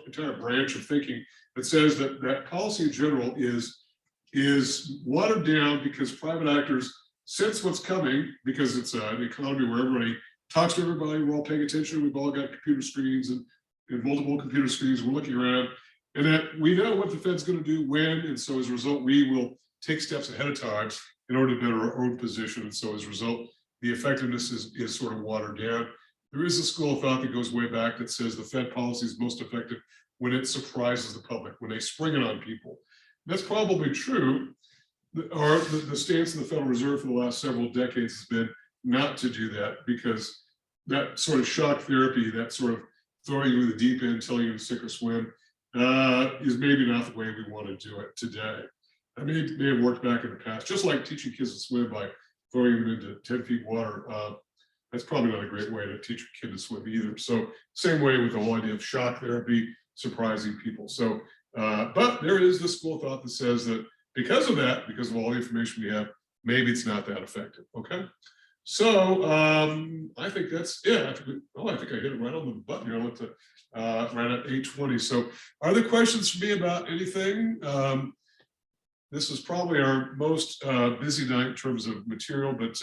entire branch of thinking that says that policy in general is watered down because private actors sense what's coming, because it's an economy where everybody talks to everybody, we're all paying attention, we've all got computer screens and multiple computer screens, we're looking around, and that we know what the Fed's going to do when, and so as a result, we will take steps ahead of time in order to better our own position. And so as a result, the effectiveness is sort of watered down. There is a school of thought that goes way back that says the Fed policy is most effective when it surprises the public, when they spring it on people. That's probably true. The stance of the Federal Reserve for the last several decades has been not to do that, because that sort of shock therapy, that sort of throwing you in the deep end, telling you to sink or swim, is maybe not the way we want to do it today. I may have worked back in the past, just like teaching kids to swim by throwing them into 10 feet water. That's probably not a great way to teach a kid to swim either. So same way with the whole idea of shock therapy, surprising people. So, but there is this school of thought that says that because of that, because of all the information we have, maybe it's not that effective. Okay. So I think that's it. I think I hit it right on the button here. I looked at right at 8:20. So are there questions for me about anything? This is probably our most busy night in terms of material, but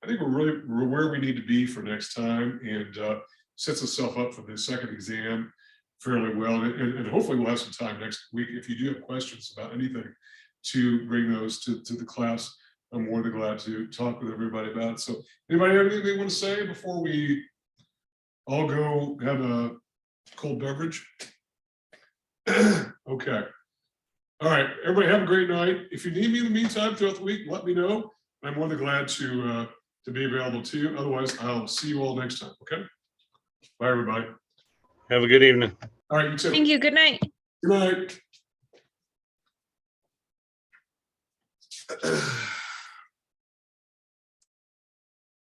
I think we're where we need to be for next time, and sets us up for the second exam fairly well. And hopefully we'll have some time next week, if you do have questions about anything, to bring those to the class. I'm more than glad to talk with everybody about it. So anybody have anything they want to say before we all go have a cold beverage? Okay. All right, everybody have a great night. If you need me in the meantime throughout the week, let me know. I'm more than glad to be available to you. Otherwise, I'll see you all next time, okay? Bye, everybody. Have a good evening. All right, you too. Thank you. Good night. Good night.